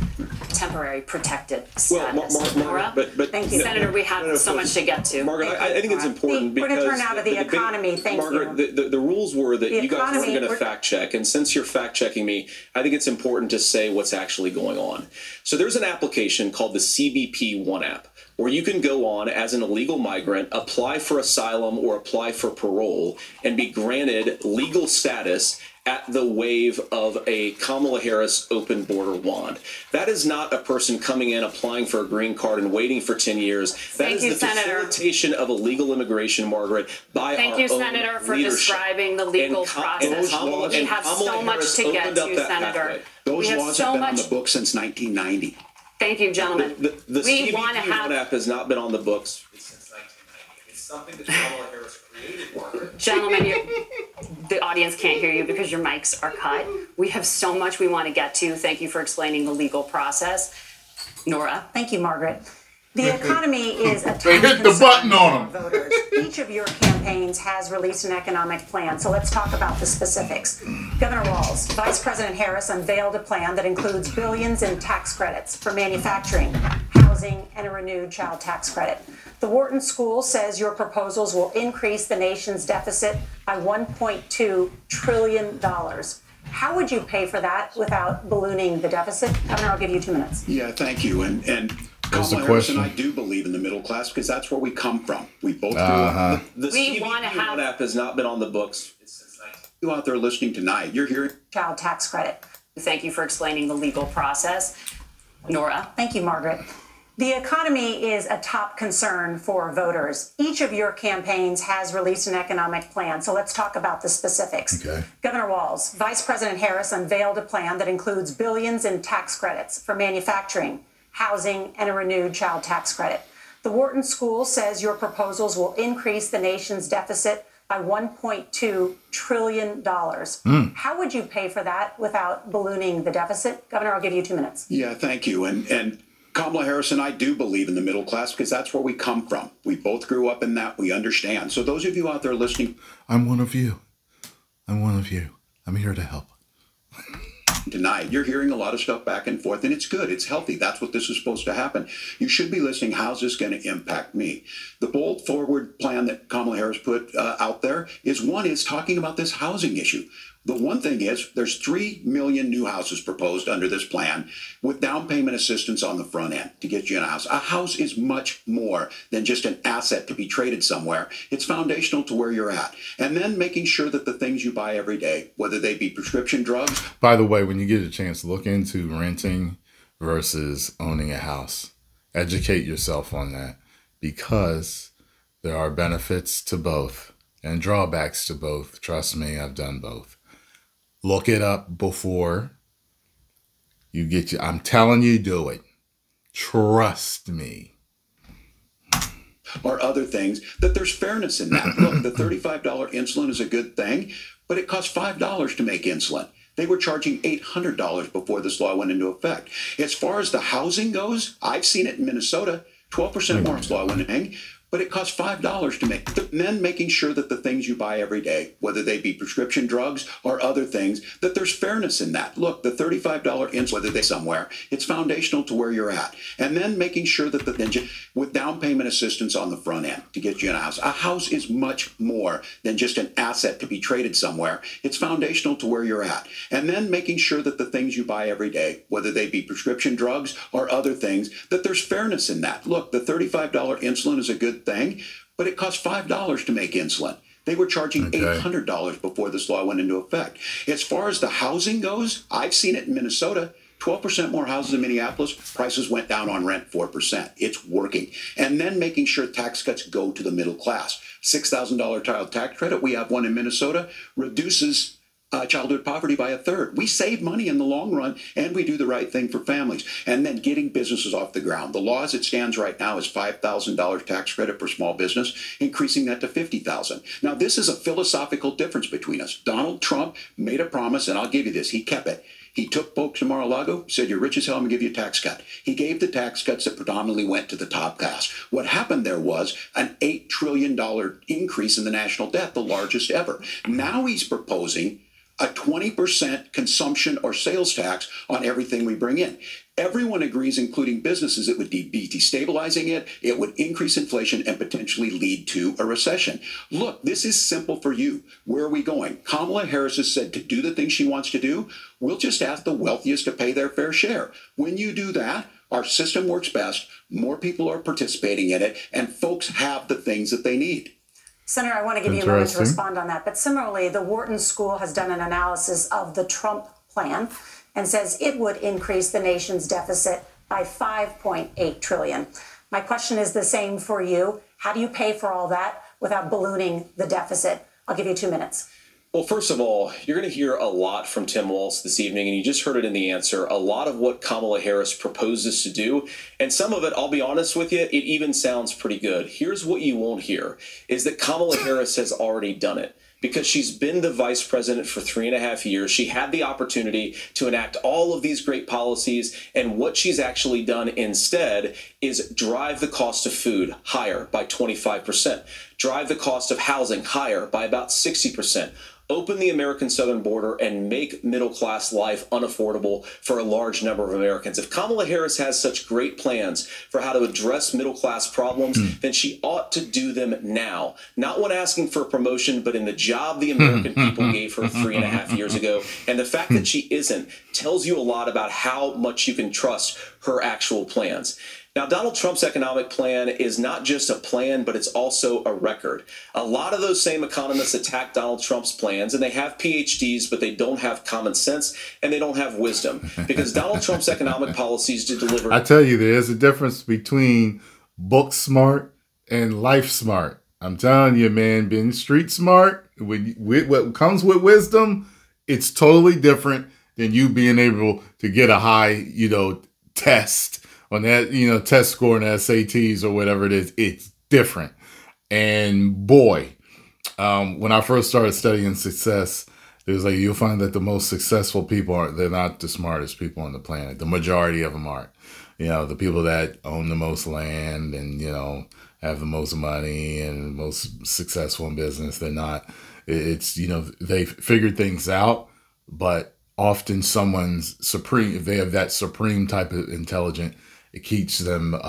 temporary protected status. Margaret, but thank you, Senator. We have so much to get to. Margaret, I think it's important because we're going to turn out of the economy. Thank Margaret, you. The rules were that you guys weren't going to fact check, and since you're fact checking me, I think it's important to say what's actually going on. So there's an application called the CBP One app, where you can go on as an illegal migrant, apply for asylum or apply for parole, and be granted legal status at the wave of a Kamala Harris open border wand. That is not a person coming in, applying for a green card and waiting for 10 years. That is the facilitation of illegal immigration, Margaret, by our own leadership. Thank you, Senator, for describing the legal process. We have so much to get to, Senator. Those laws have been on the books since 1990. Thank you, gentlemen. The CBP One app has not been on the books since 1990. It's something that Kamala Harris created, Margaret. Gentlemen, the audience can't hear you because your mics are cut. We have so much we want to get to. Thank you for explaining the legal process. Nora. Thank you, Margaret. The economy is a They hit the button on them. Voters. Each of your campaigns has released an economic plan, so let's talk about the specifics. Governor Walz, Vice President Harris unveiled a plan that includes billions in tax credits for manufacturing, housing, and a renewed child tax credit. The Wharton School says your proposals will increase the nation's deficit by $1.2 trillion. How would you pay for that without ballooning the deficit? Governor, I'll give you 2 minutes. Yeah, thank you. And Kamala Harris and I do believe in the middle class because that's where we come from. We both grew up. The CBP One app has not been on the books since 1990. You out there listening tonight, you're hearing Child tax credit. Thank you for explaining the legal process. Nora. Thank you, Margaret. The economy is a top concern for voters. Each of your campaigns has released an economic plan, so let's talk about the specifics. Okay. Governor Walz, Vice President Harris unveiled a plan that includes billions in tax credits for manufacturing, housing, and a renewed child tax credit. The Wharton School says your proposals will increase the nation's deficit by $1.2 trillion. How would you pay for that without ballooning the deficit? Governor, I'll give you 2 minutes. Yeah, thank you. And Kamala Harris and I do believe in the middle class because that's where we come from. We both grew up in that. We understand. So those of you out there listening, I'm one of you. I'm one of you. I'm here to help. Tonight, you're hearing a lot of stuff back and forth, and it's good. It's healthy. That's what this is supposed to happen. You should be listening. How's this going to impact me? The bold forward plan that Kamala Harris put out there is talking about this housing issue. The one thing is there's 3 million new houses proposed under this plan with down payment assistance on the front end to get you in a house. A house is much more than just an asset to be traded somewhere. It's foundational to where you're at. And then making sure that the things you buy every day, whether they be prescription drugs. By the way, when you get a chance, look into renting versus owning a house. Educate yourself on that because there are benefits to both and drawbacks to both. Trust me, I've done both. Look it up before you get you. I'm telling you, do it. Trust me. Or other things, that there's fairness in that. Look, the $35 insulin is a good thing, but it costs $5 to make insulin. They were charging $800 before this law went into effect. As far as the housing goes, I've seen it in Minnesota, 12% more law went in. But it costs $5 to make. Then making sure that the things you buy every day, whether they be prescription drugs or other things, that there's fairness in that. Look, the $35 insulin, whether they somewhere, it's foundational to where you're at. And then making sure that with down payment assistance on the front end to get you in a house. A house is much more than just an asset to be traded somewhere. It's foundational to where you're at. And then making sure that the things you buy every day, whether they be prescription drugs or other things, that there's fairness in that. Look, the $35 insulin is a good thing, but it costs $5 to make insulin. They were charging $800 before this law went into effect. As far as the housing goes, I've seen it in Minnesota. 12% more houses in Minneapolis, prices went down on rent 4%. It's working. And then making sure tax cuts go to the middle class. $6,000 child tax credit, we have one in Minnesota, reduces childhood poverty by 1/3. We save money in the long run, and we do the right thing for families. And then getting businesses off the ground. The law as it stands right now is $5,000 tax credit for small business, increasing that to $50,000. Now, this is a philosophical difference between us. Donald Trump made a promise, and I'll give you this. He kept it. He took folks to Mar-a-Lago, said, you're rich as hell, I'm going to give you a tax cut. He gave the tax cuts that predominantly went to the top class. What happened there was an $8 trillion increase in the national debt, the largest ever. Now he's proposing a 20% consumption or sales tax on everything we bring in. Everyone agrees, including businesses, it would be destabilizing it, it would increase inflation and potentially lead to a recession. Look, this is simple for you. Where are we going? Kamala Harris has said to do the things she wants to do, we'll just ask the wealthiest to pay their fair share. When you do that, our system works best, more people are participating in it, and folks have the things that they need. Senator, I want to give you a moment to respond on that. But similarly, the Wharton School has done an analysis of the Trump plan and says it would increase the nation's deficit by $5.8 trillion. My question is the same for you. How do you pay for all that without ballooning the deficit? I'll give you 2 minutes. Well, first of all, you're going to hear a lot from Tim Walz this evening, and you just heard it in the answer, a lot of what Kamala Harris proposes to do, and some of it, I'll be honest with you, it even sounds pretty good. Here's what you won't hear, is that Kamala Harris has already done it. Because she's been the vice president for 3.5 years. She had the opportunity to enact all of these great policies, and what she's actually done instead is drive the cost of food higher by 25%, drive the cost of housing higher by about 60%, open the American southern border and make middle-class life unaffordable for a large number of Americans. If Kamala Harris has such great plans for how to address middle-class problems, then she ought to do them now. Not when asking for a promotion, but in the job the American people gave her 3.5 years ago. And the fact that she isn't tells you a lot about how much you can trust her actual plans. Now, Donald Trump's economic plan is not just a plan, but it's also a record. A lot of those same economists attack Donald Trump's plans, and they have PhDs, but they don't have common sense, and they don't have wisdom. Because Donald Trump's economic policies to deliver... I tell you, there's a difference between book smart and life smart. I'm telling you, man, being street smart, with what comes with wisdom, it's totally different than you being able to get a high, test on that, test score in the SATs or whatever it is. It's different. And boy, when I first started studying success, it was like, you'll find that the most successful people they're not the smartest people on the planet. The majority of them aren't. You know, the people that own the most land and, you know, have the most money and most successful in business, they're not. It's, you know, they've figured things out, but often someone's supreme, if they have that supreme type of intelligence, it keeps them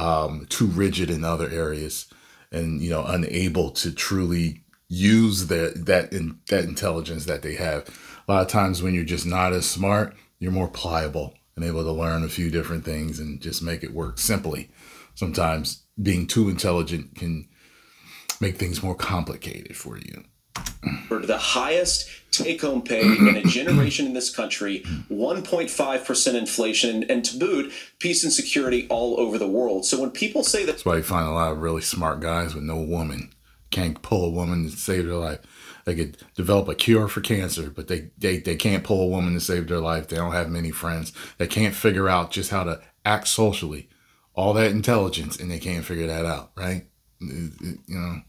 too rigid in other areas and, you know, unable to truly use that intelligence that they have. A lot of times when you're just not as smart, you're more pliable and able to learn a few different things and just make it work simply. Sometimes being too intelligent can make things more complicated for you. The highest take-home pay in a generation in this country, 1.5% inflation, and to boot, peace and security all over the world. So when people say that... That's why you find a lot of really smart guys with no woman. Can't pull a woman to save their life. They could develop a cure for cancer, but they can't pull a woman to save their life. They don't have many friends. They can't figure out just how to act socially. All that intelligence, and they can't figure that out, right? You know...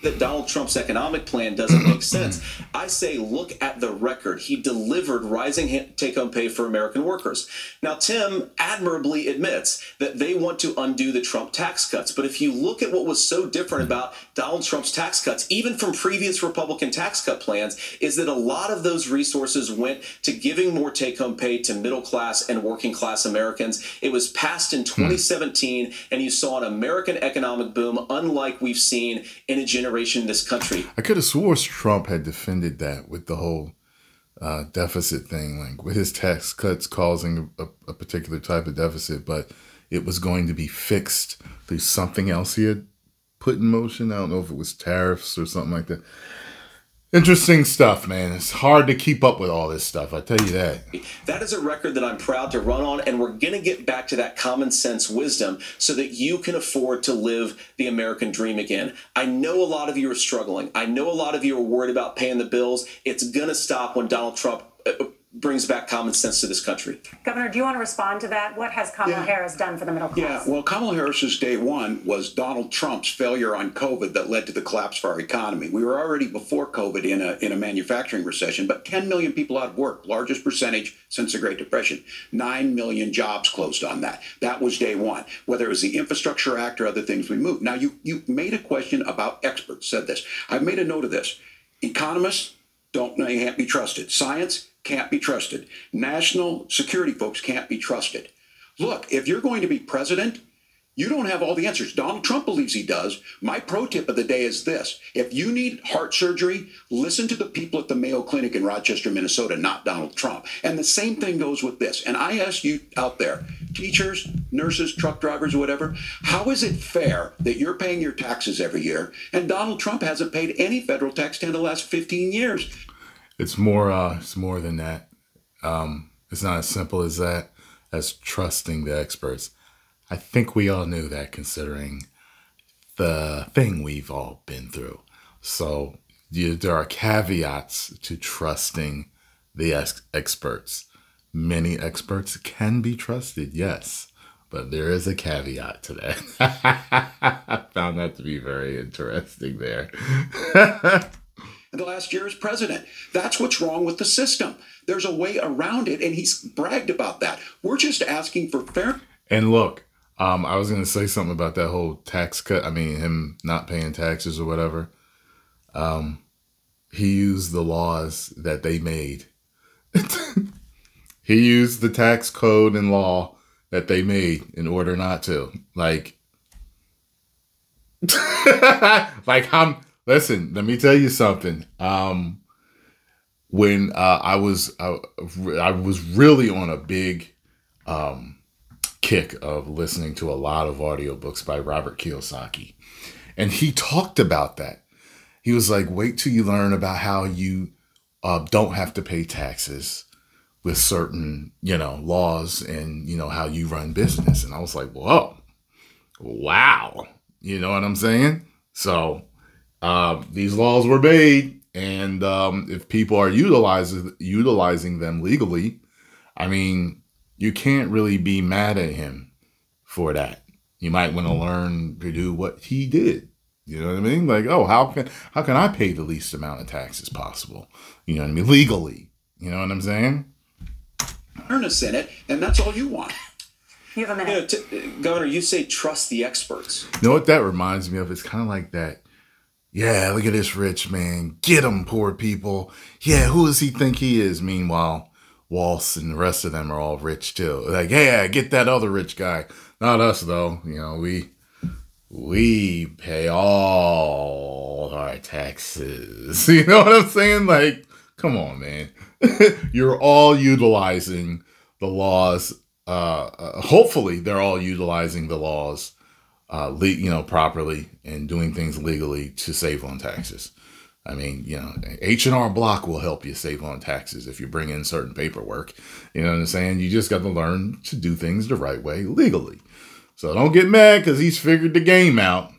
that Donald Trump's economic plan doesn't make sense. I say, look at the record. He delivered rising take-home pay for American workers. Now, Tim admirably admits that they want to undo the Trump tax cuts. But if you look at what was so different about Donald Trump's tax cuts, even from previous Republican tax cut plans, is that a lot of those resources went to giving more take-home pay to middle-class and working-class Americans. It was passed in 2017, and you saw an American economic boom unlike we've seen in a generation in this country. I could have swore Trump had defended that with the whole deficit thing, like with his tax cuts causing a particular type of deficit, but it was going to be fixed through something else he had put in motion. I don't know if it was tariffs or something like that. Interesting stuff, man. It's hard to keep up with all this stuff, I tell you that. That is a record that I'm proud to run on, and we're going to get back to that common sense wisdom so that you can afford to live the American dream again. I know a lot of you are struggling. I know a lot of you are worried about paying the bills. It's going to stop when Donald Trump brings back common sense to this country. Governor, do you want to respond to that? What has Kamala Harris done for the middle class? Yeah, well, Kamala Harris's day one was Donald Trump's failure on COVID that led to the collapse of our economy. We were already before COVID in a manufacturing recession, but 10 million people out of work, largest percentage since the Great Depression. 9 million jobs closed on that. That was day one. Whether it was the Infrastructure Act or other things we moved. Now, you made a question about experts, said this. I've made a note of this. Economists can't be trusted. Science can't be trusted. National security folks can't be trusted. Look, if you're going to be president, you don't have all the answers. Donald Trump believes he does. My pro tip of the day is this. If you need heart surgery, listen to the people at the Mayo Clinic in Rochester, Minnesota, not Donald Trump. And the same thing goes with this. And I ask you out there, teachers, nurses, truck drivers, whatever, how is it fair that you're paying your taxes every year and Donald Trump hasn't paid any federal tax in the last 15 years? It's more than that. It's not as simple as that, as trusting the experts. I think we all knew that, considering the thing we've all been through. So there are caveats to trusting the experts. Many experts can be trusted, yes, but there is a caveat to that. I found that to be very interesting there. In the last year as president. That's what's wrong with the system. There's a way around it, and he's bragged about that. We're just asking for fair. And look, I was going to say something about that whole tax cut. I mean, him not paying taxes or whatever. He used the laws that they made. He used the tax code and law that they made in order not to. Listen, let me tell you something. When I was really on a big kick of listening to a lot of audiobooks by Robert Kiyosaki, and he talked about that. He was like, wait till you learn about how you don't have to pay taxes with certain, laws and, how you run business. And I was like, whoa, wow. You know what I'm saying? So these laws were made, and if people are utilizing them legally, I mean, you can't really be mad at him for that. You might want to learn to do what he did. You know what I mean? Like, oh, how can I pay the least amount of taxes possible? You know what I mean? Legally. You know what I'm saying? Earn a Senate, and that's all you want. You have a minute. Governor, you say trust the experts. You know what that reminds me of? It's kind of like that. Yeah, look at this rich man. Get him, poor people. Yeah, who does he think he is? Meanwhile, Walz and the rest of them are all rich too. Like, yeah, get that other rich guy. Not us, though. You know, we pay all our taxes. You know what I'm saying? Like, come on, man. You're all utilizing the laws. Hopefully, they're all utilizing the laws, properly and doing things legally to save on taxes. I mean, you know, H&R Block will help you save on taxes if you bring in certain paperwork. You know what I'm saying? You just got to learn to do things the right way legally. So don't get mad because he's figured the game out.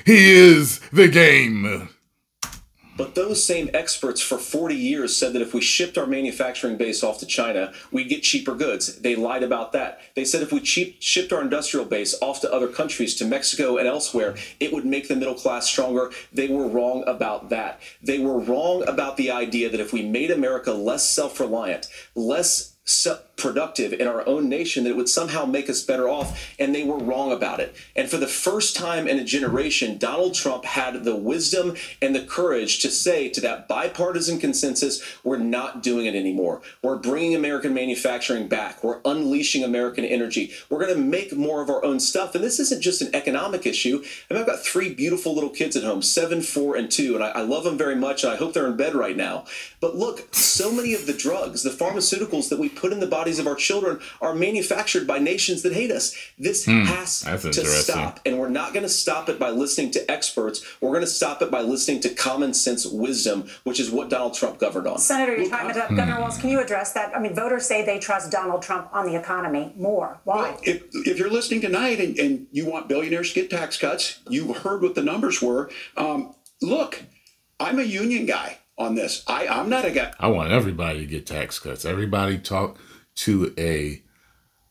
He is the game. But those same experts for 40 years said that if we shipped our manufacturing base off to China, we'd get cheaper goods. They lied about that. They said if we shipped our industrial base off to other countries, to Mexico and elsewhere, it would make the middle class stronger. They were wrong about that. They were wrong about the idea that if we made America less self-reliant, less productive in our own nation, that it would somehow make us better off, and they were wrong about it. And for the first time in a generation, Donald Trump had the wisdom and the courage to say to that bipartisan consensus, we're not doing it anymore. We're bringing American manufacturing back. We're unleashing American energy. We're going to make more of our own stuff. And this isn't just an economic issue. I mean, I've got 3 beautiful little kids at home, 7, 4, and 2, and I love them very much, and I hope they're in bed right now. But look, so many of the drugs, the pharmaceuticals that we put in the bodies of our children are manufactured by nations that hate us. This has to stop. And we're not going to stop it by listening to experts. We're going to stop it by listening to common sense wisdom, which is what Donald Trump governed on. Senator, your time is up. Governor Walz, can you address that? I mean, voters say they trust Donald Trump on the economy more. Why? Well, if you're listening tonight and you want billionaires to get tax cuts, you heard what the numbers were. Look, I'm a union guy on this. I'm not a guy. I want everybody to get tax cuts. Everybody talk to a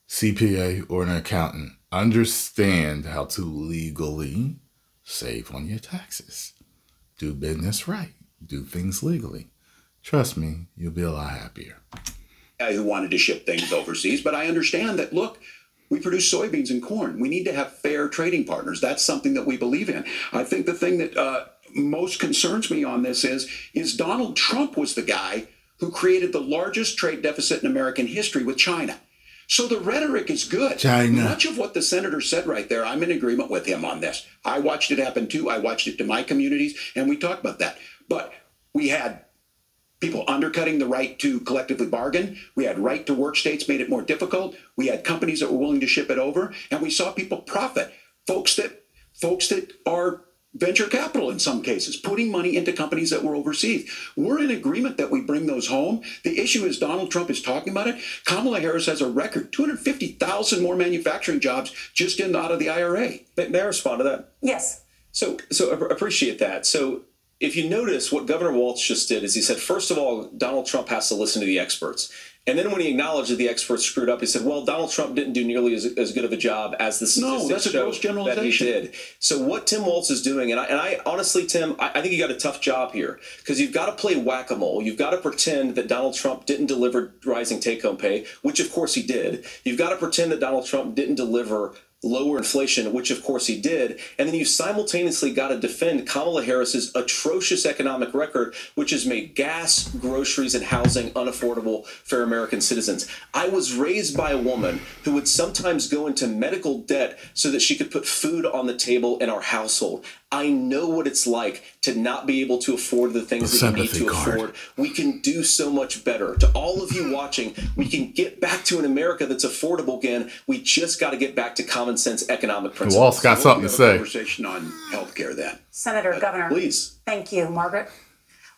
CPA or an accountant. Understand how to legally save on your taxes. Do business right. Do things legally. Trust me, you'll be a lot happier. Who wanted to ship things overseas, but I understand that, look, we produce soybeans and corn. We need to have fair trading partners. That's something that we believe in. I think the thing that most concerns me on this is Donald Trump was the guy who created the largest trade deficit in American history with China. So the rhetoric is good. China. Much of what the senator said right there, I'm in agreement with him on this. I watched it happen too. I watched it to my communities, and we talked about that. But we had people undercutting the right to collectively bargain. We had right to work states made it more difficult. We had companies that were willing to ship it over, and we saw people profit. Folks that are venture capital in some cases, putting money into companies that were overseas. We're in agreement that we bring those home. The issue is Donald Trump is talking about it. Kamala Harris has a record, 250,000 more manufacturing jobs just in out of the IRA. May I respond to that? Yes. So appreciate that. So if you notice, what Governor Walz just did is he said, first of all, Donald Trump has to listen to the experts. And then when he acknowledged that the experts screwed up, he said, well, Donald Trump didn't do nearly as good of a job as the statistics show that he did. So what Tim Walz is doing, and I honestly, Tim, I think you got a tough job here because you've got to play whack-a-mole. You've got to pretend that Donald Trump didn't deliver rising take-home pay, which of course he did. You've got to pretend that Donald Trump didn't deliver lower inflation, which of course he did, and then you simultaneously got to defend Kamala Harris's atrocious economic record, which has made gas, groceries, and housing unaffordable for American citizens. I was raised by a woman who would sometimes go into medical debt so that she could put food on the table in our household. I know what it's like to not be able to afford the things that you need to afford. We can do so much better. To all of you watching, we can get back to an America that's affordable again. We just got to get back to common sense economic principles. Walz got something to say. Conversation on healthcare then. Senator, Governor. Please. Thank you. Margaret?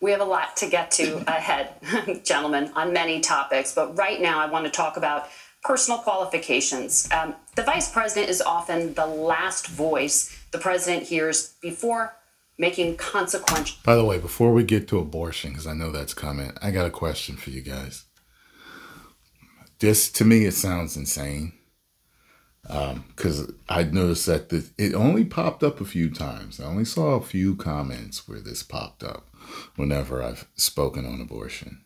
We have a lot to get to ahead, gentlemen, on many topics. But right now, I want to talk about personal qualifications. The vice president is often the last voice the president hears before making consequential. By the way, before we get to abortion, because I know that's coming, I got a question for you guys. This, to me, it sounds insane. Because I noticed that it only popped up a few times. I only saw a few comments where this popped up whenever I've spoken on abortion.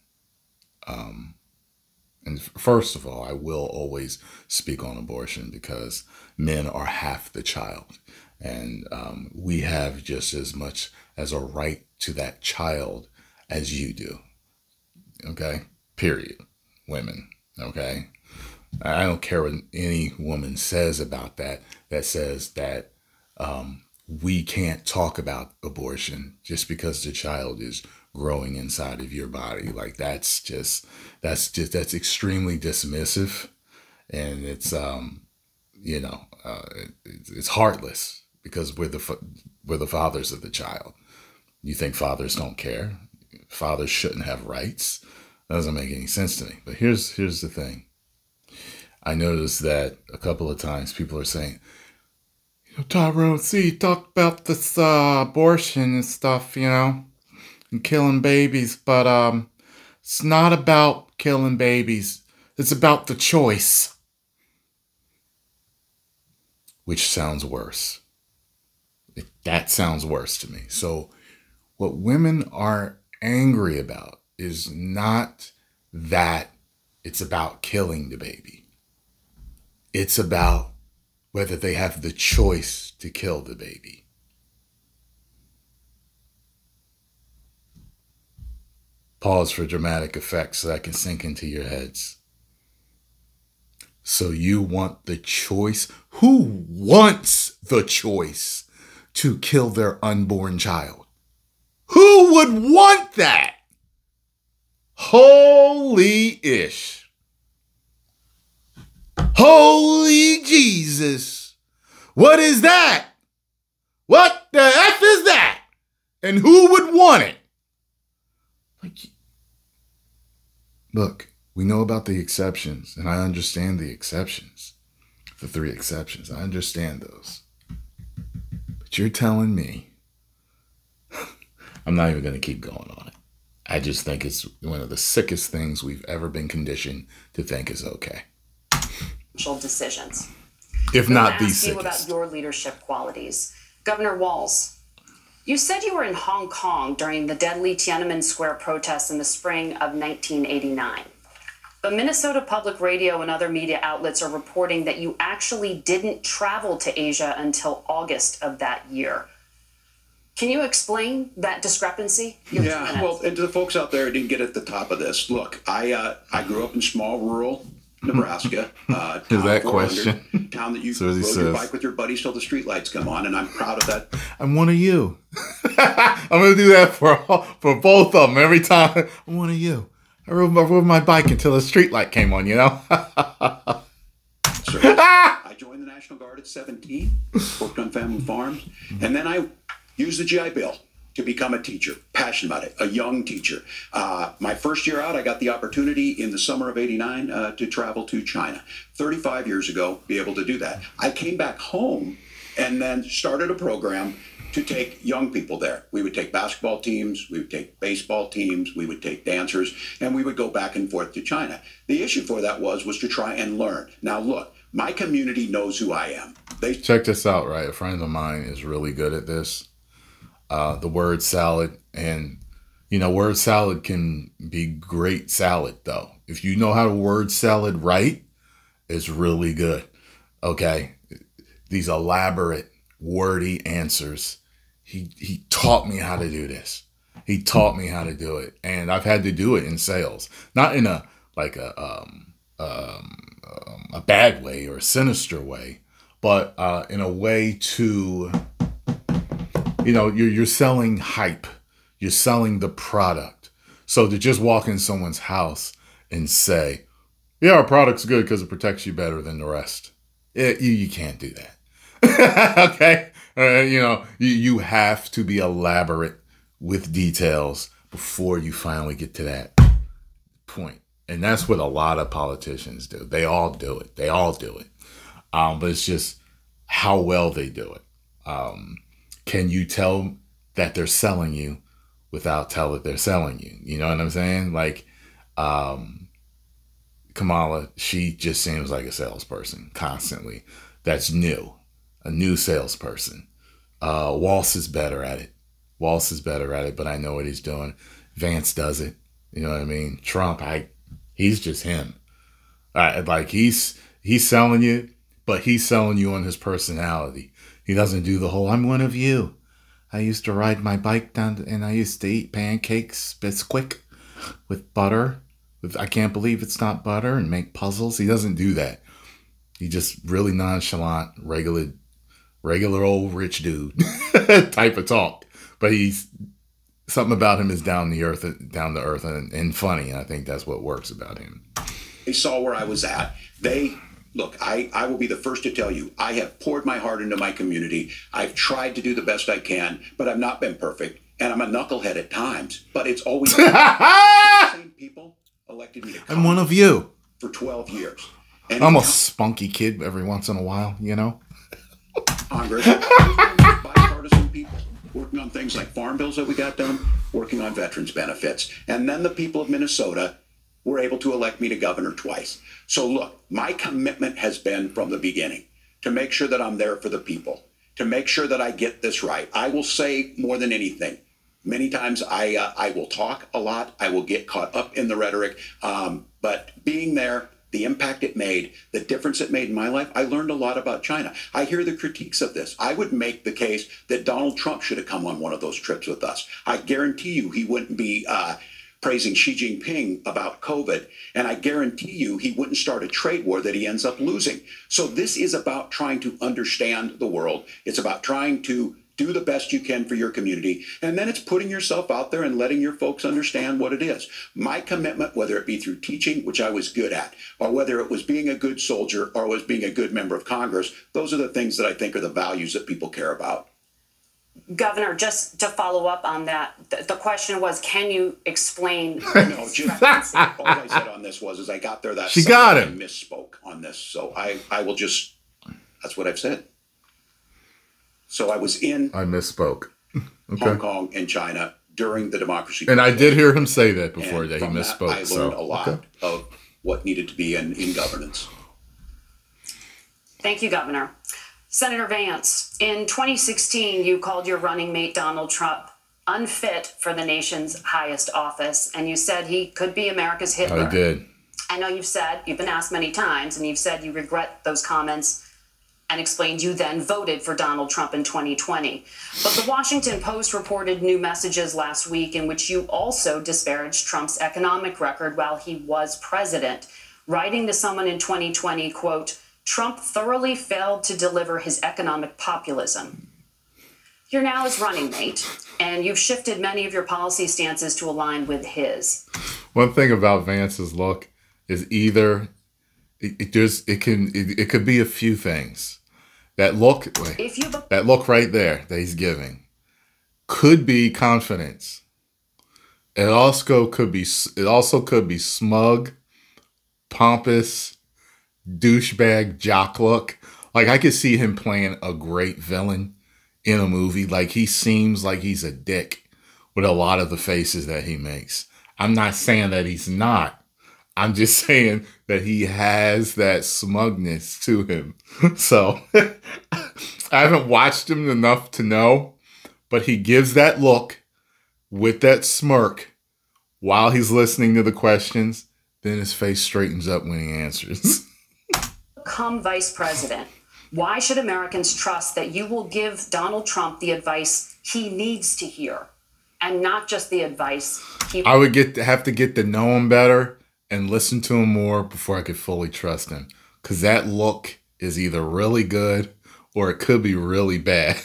And first of all, I will always speak on abortion because men are half the child. And we have just as much as a right to that child as you do. Okay? Period. Women. Okay? I don't care what any woman says about that says that we can't talk about abortion just because the child is growing inside of your body. Like that's extremely dismissive, and it's it's heartless because we're the fathers of the child. You think fathers don't care? Fathers shouldn't have rights? That doesn't make any sense to me. But here's the thing. I noticed that a couple of times people are saying, Tyrone, see, you talk about this abortion and stuff, and killing babies, but it's not about killing babies. It's about the choice. Which sounds worse. That sounds worse to me. So what women are angry about is not that it's about killing the baby. It's about whether they have the choice to kill the baby. Pause for dramatic effect so that can sink into your heads. So you want the choice? Who wants the choice to kill their unborn child? Who would want that? Holy ish. Holy Jesus. What is that? What the F is that? And who would want it? Look, we know about the exceptions, and I understand the exceptions. The 3 exceptions. I understand those. But you're telling me, I'm not even going to keep going on it. I just think it's one of the sickest things we've ever been conditioned to think is okay. Decisions. If not the sickest. I want to ask you about your leadership qualities. Governor Walz, you said you were in Hong Kong during the deadly Tiananmen Square protests in the spring of 1989. But Minnesota Public Radio and other media outlets are reporting that you actually didn't travel to Asia until August of that year. Can you explain that discrepancy? Yeah, well, and to the folks out there who didn't get at the top of this, look, I grew up in small rural Nebraska. Is that question? Town that you rode your bike with your buddies till the streetlights come on, and I'm proud of that. I'm one of you. I'm going to do that for both of them every time. I'm one of you. I rode my bike until the streetlight came on, I joined the National Guard at 17, worked on family farms, and then I used the GI Bill to become a teacher, passionate about it, a young teacher. My first year out, I got the opportunity in the summer of '89 to travel to China. 35 years ago, be able to do that. I came back home and then started a program to take young people there. We would take basketball teams, we would take baseball teams, we would take dancers, and we would go back and forth to China. The issue for that was to try and learn. Now look, my community knows who I am. Check this out, right? A friend of mine is really good at this. The word salad, and word salad can be great salad though. If you know how to word salad right, it's really good. Okay. These elaborate, wordy answers. He taught me how to do this. He taught me how to do it. And I've had to do it in sales, not in a bad way or a sinister way, but in a way to, you're selling hype. You're selling the product. So to just walk in someone's house and say, yeah, our product's good because it protects you better than the rest. You can't do that. Okay? You have to be elaborate with details before you finally get to that point. And that's what a lot of politicians do. They all do it. But it's just how well they do it. Can you tell that they're selling you without tell that they're selling you? You know what I'm saying? Like, Kamala, she just seems like a salesperson constantly. That's new. A new salesperson. Walz is better at it. Walz is better at it, but I know what he's doing. Vance does it. You know what I mean? Trump, he's just him. Like he's selling you, but he's selling you on his personality. He doesn't do the whole, I'm one of you. I used to ride my bike down and I used to eat pancakes, Bisquick, with butter. I can't believe it's not butter, and make puzzles. He doesn't do that. He just really nonchalant, regular old rich dude type of talk. But something about him is down to earth and funny. And I think that's what works about him. They saw where I was at. Look, I will be the first to tell you, I have poured my heart into my community. I've tried to do the best I can, but I've not been perfect. And I'm a knucklehead at times, but it's always the same people elected me to come. I'm one of you. For 12 years. And I'm a spunky kid every once in a while, you know? Congress, bipartisan people, working on things like farm bills that we got done, working on veterans benefits. And then the people of Minnesota were able to elect me to governor twice. So look, my commitment has been from the beginning to make sure that I'm there for the people, to make sure that I get this right. I will say more than anything. Many times I will talk a lot. I will get caught up in the rhetoric. But being there, the impact it made, the difference it made in my life, I learned a lot about China. I hear the critiques of this. I would make the case that Donald Trump should have come on one of those trips with us. I guarantee you he wouldn't be praising Xi Jinping about COVID. And I guarantee you he wouldn't start a trade war that he ends up losing. So this is about trying to understand the world. It's about trying to do the best you can for your community. And then it's putting yourself out there and letting your folks understand what it is. My commitment, whether it be through teaching, which I was good at, or whether it was being a good soldier or was being a good member of Congress, those are the things that I think are the values that people care about. Governor, just to follow up on that, the question was, can you explain? No, Jim, all I said on this was, I got there that she got him. I misspoke on this. So I will just, that's what I've said. So I was in I misspoke. Okay. Hong Kong and China during the democracy. And I did hear him say that before, and that he misspoke. I learned a lot of what needed to be in governance. Thank you, Governor. Senator Vance, in 2016, you called your running mate Donald Trump unfit for the nation's highest office, and you said he could be America's Hitler. I did. I know you've been asked many times, and you've said you regret those comments and explained you then voted for Donald Trump in 2020. But the Washington Post reported new messages last week in which you also disparaged Trump's economic record while he was president, writing to someone in 2020, quote, Trump thoroughly failed to deliver his economic populism. You're now his running mate, and you've shifted many of your policy stances to align with his. One thing about Vance's look is either it could be a few things. That look right there that he's giving could be confidence. It also could be smug, pompous, douchebag jock look. Like I could see him playing a great villain in a movie. Like he seems like he's a dick with a lot of the faces that he makes. I'm not saying that he's not. I'm just saying that he has that smugness to him. So I haven't watched him enough to know, but he gives that look with that smirk while he's listening to the questions. Then his face straightens up when he answers. Become vice president. Why should Americans trust that you will give Donald Trump the advice he needs to hear and not just the advice I would have to get to know him better and listen to him more before I could fully trust him. Because that look is either really good or it could be really bad.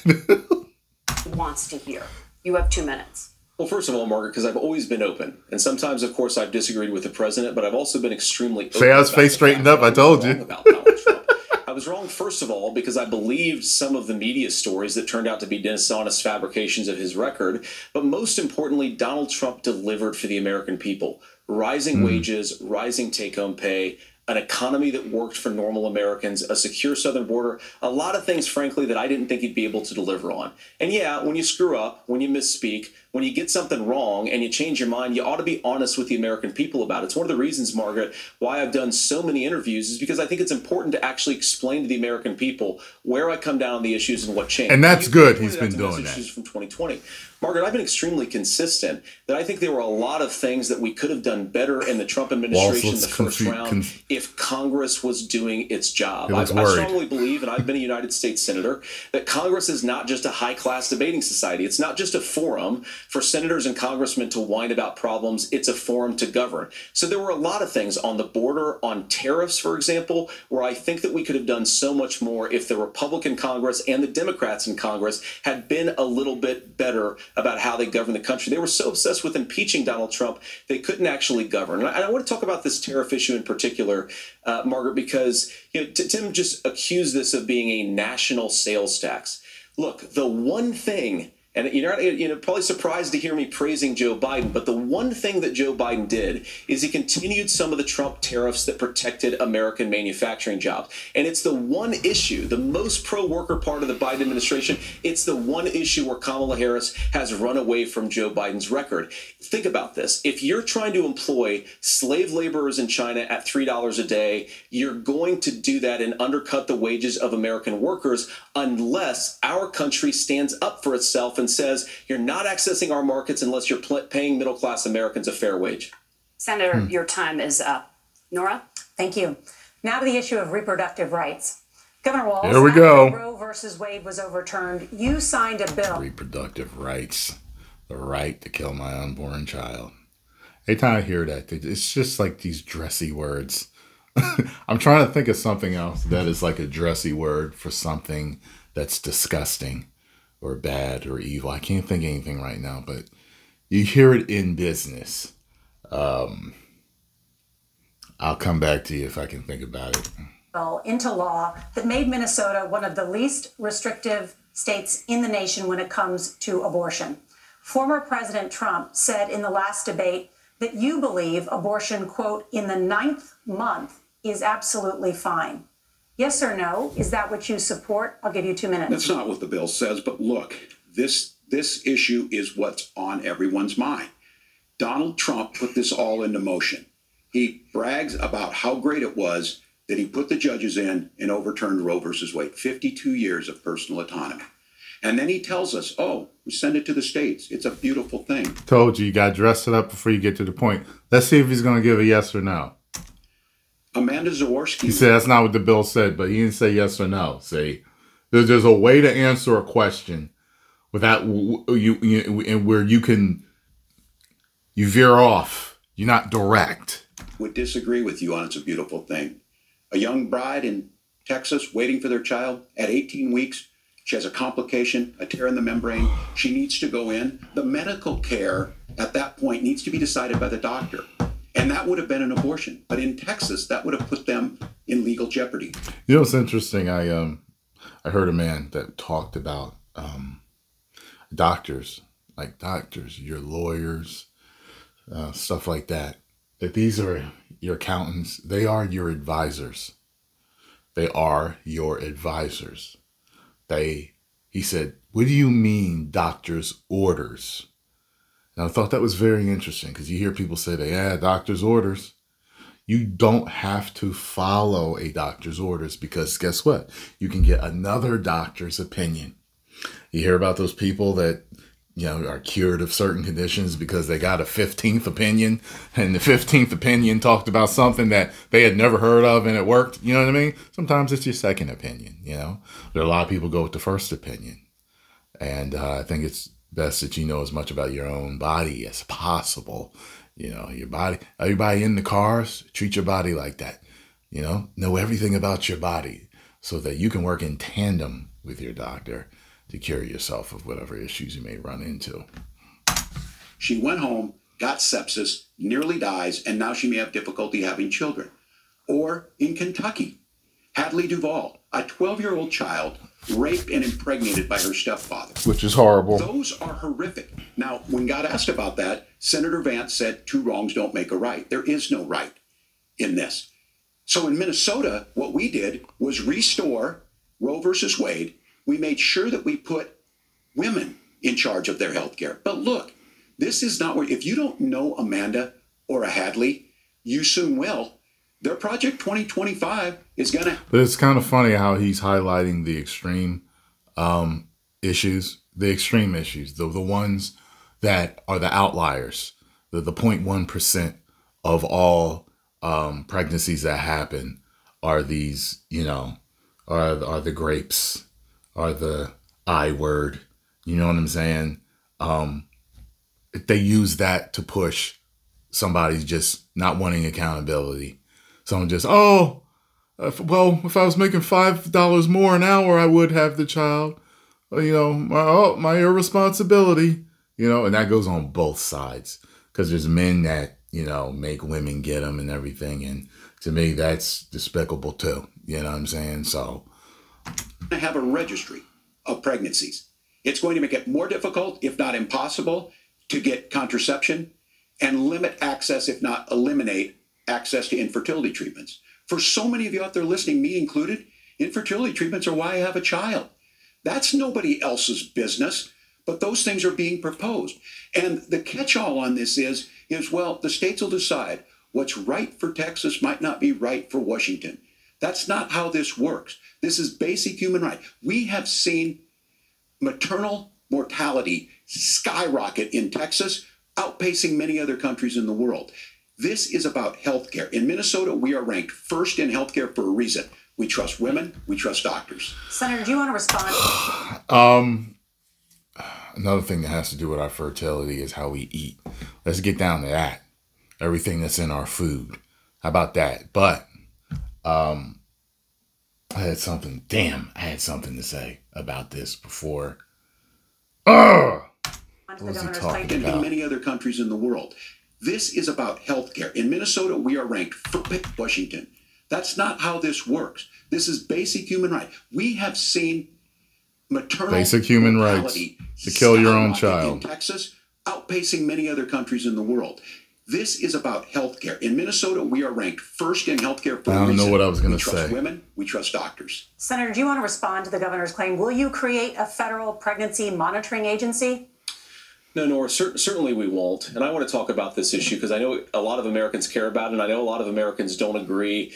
wants to hear. You have 2 minutes. Well, first of all, Margaret, because I've always been open. And sometimes, of course, I've disagreed with the president, but I've also been extremely open. Say, I was face straightened up. I told you. About Donald Trump. I was wrong, first of all, because I believed some of the media stories that turned out to be dishonest fabrications of his record. But most importantly, Donald Trump delivered for the American people. Rising wages, rising take-home pay, an economy that worked for normal Americans, a secure southern border, a lot of things, frankly, that I didn't think he'd be able to deliver on. And yeah, when you screw up, when you misspeak, when you get something wrong and you change your mind, you ought to be honest with the American people about it. It's one of the reasons, Margaret, why I've done so many interviews, is because I think it's important to actually explain to the American people where I come down on the issues and what changed. And that's good. He's been doing that. Issues from 2020. Margaret, I've been extremely consistent that I think there were a lot of things that we could have done better in the Trump administration in the first round if Congress was doing its job. I strongly believe, and I've been a United States Senator, that Congress is not just a high-class debating society. It's not just a forum for senators and congressmen to whine about problems. It's a forum to govern. So there were a lot of things on the border, on tariffs, for example, where I think that we could have done so much more if the Republican Congress and the Democrats in Congress had been a little bit better about how they govern the country. They were so obsessed with impeaching Donald Trump, they couldn't actually govern. And I want to talk about this tariff issue in particular, Margaret, because Tim just accused this of being a national sales tax. Look, the one thing, and you're probably surprised to hear me praising Joe Biden, but the one thing that Joe Biden did is he continued some of the Trump tariffs that protected American manufacturing jobs. And it's the one issue, the most pro-worker part of the Biden administration, it's the one issue where Kamala Harris has run away from Joe Biden's record. Think about this. If you're trying to employ slave laborers in China at $3 a day, you're going to do that and undercut the wages of American workers unless our country stands up for itself and says you're not accessing our markets unless you're paying middle-class Americans a fair wage. Senator, your time is up. Nora? Thank you. Now to the issue of reproductive rights. Governor Walz, here we go. Roe versus Wade was overturned. You signed a bill. Reproductive rights. The right to kill my unborn child. Every time I hear that, it's just like these dressy words. I'm trying to think of something else that is like a dressy word for something that's disgusting or bad or evil. I can't think of anything right now, but you hear it in business. I'll come back to you if I can think about it. Into law that made Minnesota one of the least restrictive states in the nation when it comes to abortion. Former President Trump said in the last debate that you believe abortion, quote, in the 9th month is absolutely fine. Yes or no? Is that what you support? I'll give you 2 minutes. That's not what the bill says, but look, this issue is what's on everyone's mind. Donald Trump put this all into motion. He brags about how great it was that he put the judges in and overturned Roe versus Wade, 52 years of personal autonomy. And then he tells us, oh, we send it to the states. It's a beautiful thing. Told you, you got to dress it up before you get to the point. Let's see if he's going to give a yes or no. Amanda Zaworski. He said that's not what the bill said, but he didn't say yes or no. See, there's a way to answer a question without and where you veer off. You're not direct. Would disagree with you on it's a beautiful thing. A young bride in Texas waiting for their child at 18 weeks. She has a complication, a tear in the membrane. She needs to go in. The medical care at that point needs to be decided by the doctor. And that would have been an abortion. But in Texas, that would have put them in legal jeopardy. You know what's interesting? I heard a man that talked about doctors, your lawyers, stuff like that. That these are your accountants. They are your advisors. They are your advisors. He said, what do you mean doctor's orders? And I thought that was very interesting because you hear people say doctor's orders. You don't have to follow a doctor's orders because guess what? You can get another doctor's opinion. You hear about those people that, are cured of certain conditions because they got a 15th opinion and the 15th opinion talked about something that they had never heard of and it worked. You know what I mean? Sometimes it's your second opinion, There are a lot of people go with the first opinion. And I think it's best that you know as much about your own body as possible. Your body, everybody in the cars, treat your body like that. Know everything about your body so that you can work in tandem with your doctor to cure yourself of whatever issues you may run into. She went home, got sepsis, nearly dies, and now she may have difficulty having children. Or in Kentucky, Hadley Duvall, a 12-year-old child raped and impregnated by her stepfather. Which is horrible. Those are horrific. Now, when God asked about that, Senator Vance said 2 wrongs don't make a right. There is no right in this. So in Minnesota, what we did was restore Roe versus Wade. We made sure that we put women in charge of their health care. But look, This is not where, if you don't know Amanda or a Hadley, you soon will. Their Project 2025 is going to. But it's kind of funny how he's highlighting the extreme issues, the ones that are the outliers, the 0.1% of all pregnancies that happen are these, are the grapes, are the I word. You know what I'm saying? They use that to push somebody just not wanting accountability. Someone just, well, if I was making $5 more an hour, I would have the child. My irresponsibility. And that goes on both sides, because there's men that, make women get them and everything. And to me, that's despicable too. You know what I'm saying? So I have a registry of pregnancies. It's going to make it more difficult, if not impossible, to get contraception and limit access, if not eliminate access to infertility treatments. For so many of you out there listening, me included, infertility treatments are why I have a child. That's nobody else's business, but those things are being proposed. And the catch-all on this is, well, the states will decide what's right for Texas might not be right for Washington. That's not how this works. This is basic human right. We have seen maternal mortality skyrocket in Texas, outpacing many other countries in the world. This is about healthcare. In Minnesota, we are ranked first in healthcare for a reason. We trust women. We trust doctors. Senator, do you want to respond? Another thing that has to do with our fertility is how we eat. Let's get down to that. Everything that's in our food. How about that? But I had something to say about this before. What was he talking about? In many other countries in the world. This is about healthcare. In Minnesota, we are ranked first. Washington. That's not how this works. This is basic human right. We have seen maternal basic human rights to kill your own child in Texas, outpacing many other countries in the world. This is about healthcare. In Minnesota, we are ranked first in healthcare for a reason. I don't know what I was going to say. We trust women. We trust doctors. Senator, do you want to respond to the governor's claim? Will you create a federal pregnancy monitoring agency? No, Nora, certainly we won't. And I want to talk about this issue because I know a lot of Americans care about it, and I know a lot of Americans don't agree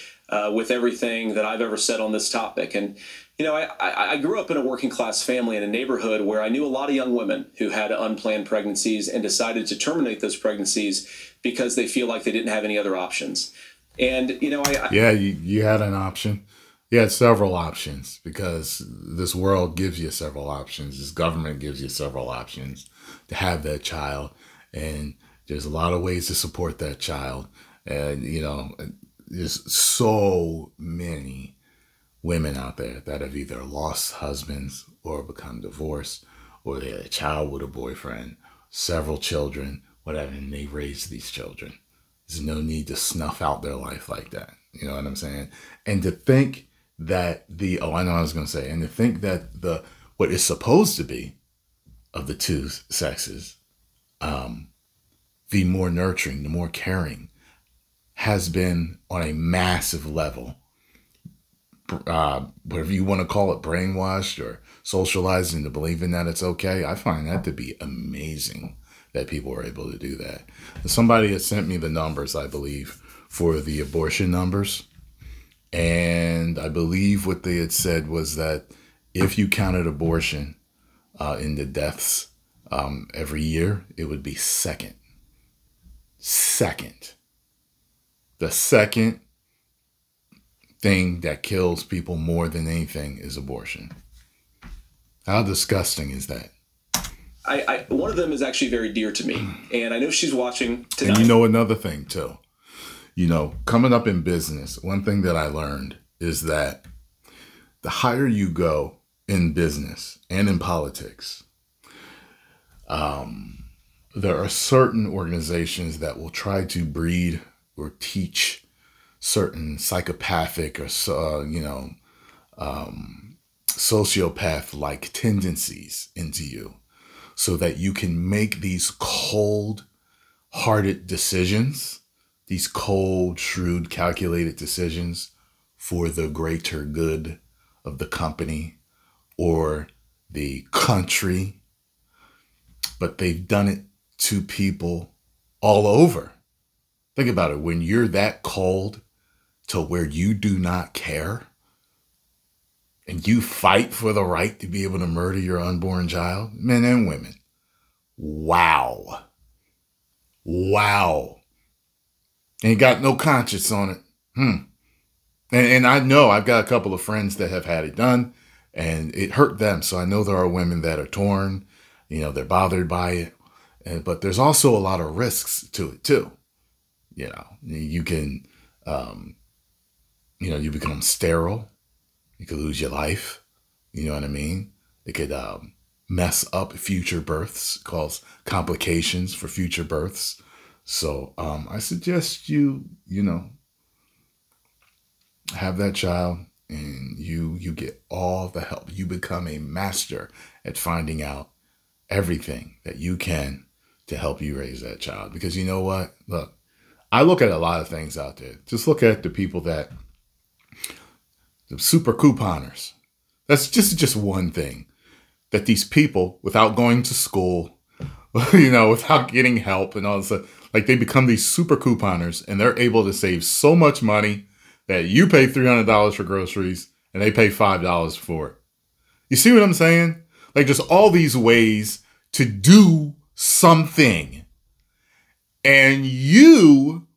with everything that I've ever said on this topic. And, I grew up in a working class family in a neighborhood where I knew a lot of young women who had unplanned pregnancies and decided to terminate those pregnancies because they feel like they didn't have any other options. And, Yeah, you had an option. You had several options, because this world gives you several options. This government gives you several options to have that child. And there's a lot of ways to support that child. And, there's so many women out there that have either lost husbands or become divorced, or they had a child with a boyfriend, several children, whatever, and they raised these children. There's no need to snuff out their life like that. You know what I'm saying? And to think that and to think that what is supposed to be of the two sexes, the more nurturing, the more caring, has been on a massive level, whatever you want to call it, brainwashed or socialized into believing that it's okay. I find that to be amazing that people are able to do that. Somebody had sent me the numbers, I believe, for the abortion numbers. And I believe what they had said was that if you counted abortion in the deaths every year, it would be second. The second thing that kills people more than anything is abortion. How disgusting is that? One of them is actually very dear to me, and I know she's watching tonight. And another thing too, coming up in business, one thing that I learned is that the higher you go in business and in politics, there are certain organizations that will try to breed or teach certain psychopathic or sociopath-like tendencies into you, so that you can make these cold-hearted decisions, these cold, shrewd, calculated decisions for the greater good of the company or the country. But they've done it to people all over. Think about it. When you're that cold to where you do not care and you fight for the right to be able to murder your unborn child, men and women. Wow. Wow. Ain't got no conscience on it. And I know I've got a couple of friends that have had it done and it hurt them. So I know there are women that are torn, they're bothered by it. But there's also a lot of risks to it too. You can, you become sterile. You could lose your life. You know what I mean? It could mess up future births, cause complications for future births. So I suggest you have that child and you get all the help. You become a master at finding out everything that you can to help you raise that child. Because you know what? Look, I look at a lot of things out there. Just look at the people the super couponers. That's just one thing. That these people, without going to school, without getting help and all this stuff, like they become these super couponers and they're able to save so much money that you pay $300 for groceries and they pay $5 for it. You see what I'm saying? Like just all these ways to do something. And you,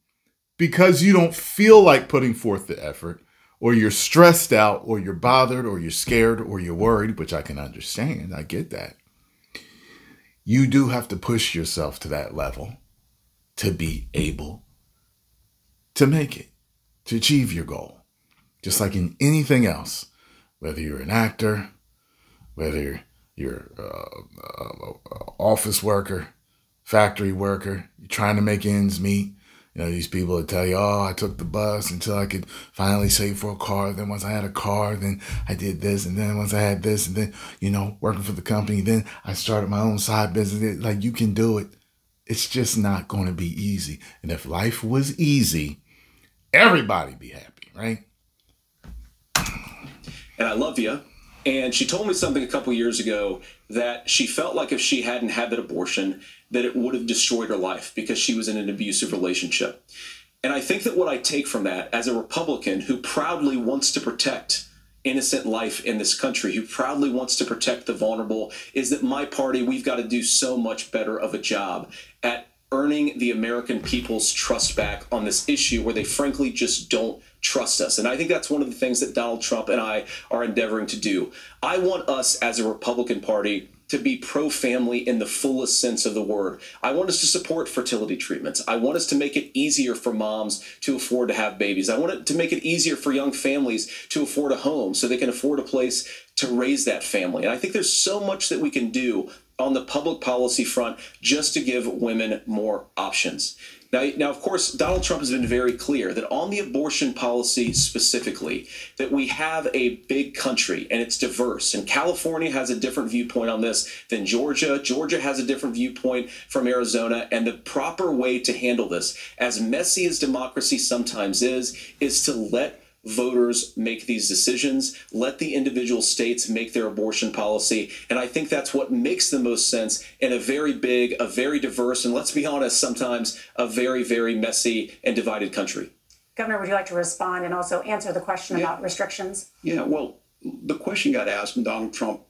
because you don't feel like putting forth the effort, or you're stressed out, or you're bothered, or you're scared, or you're worried, which I can understand. I get that. You do have to push yourself to that level to be able to make it, to achieve your goal. Just like in anything else, whether you're an actor, whether you're an office worker, factory worker, you're trying to make ends meet. These people that tell you, oh, I took the bus until I could finally save for a car. Then once I had a car, then I did this. And then once I had this, and then, working for the company, then I started my own side business. Like, you can do it. It's just not going to be easy. And if life was easy, everybody be happy, right? And I love you. And she told me something a couple years ago that she felt like if she hadn't had that abortion, that it would have destroyed her life because she was in an abusive relationship. And I think that what I take from that as a Republican who proudly wants to protect innocent life in this country, who proudly wants to protect the vulnerable, is that my party, we've got to do so much better of a job at earning the American people's trust back on this issue where they frankly just don't trust us. And I think that's one of the things that Donald Trump and I are endeavoring to do. I want us as a Republican Party to be pro-family in the fullest sense of the word. I want us to support fertility treatments. I want us to make it easier for moms to afford to have babies. I want it to make it easier for young families to afford a home so they can afford a place to raise that family. And I think there's so much that we can do on the public policy front just to give women more options. Now, of course, Donald Trump has been very clear that on the abortion policy specifically, that we have a big country and it's diverse. And California has a different viewpoint on this than Georgia. Georgia has a different viewpoint from Arizona. And the proper way to handle this, as messy as democracy sometimes is to let voters make these decisions, let the individual states make their abortion policy. And I think that's what makes the most sense in a very big, a very diverse, and let's be honest, sometimes a very, very messy and divided country. Governor, would you like to respond and also answer the question about restrictions? Yeah, well, the question got asked and Donald Trump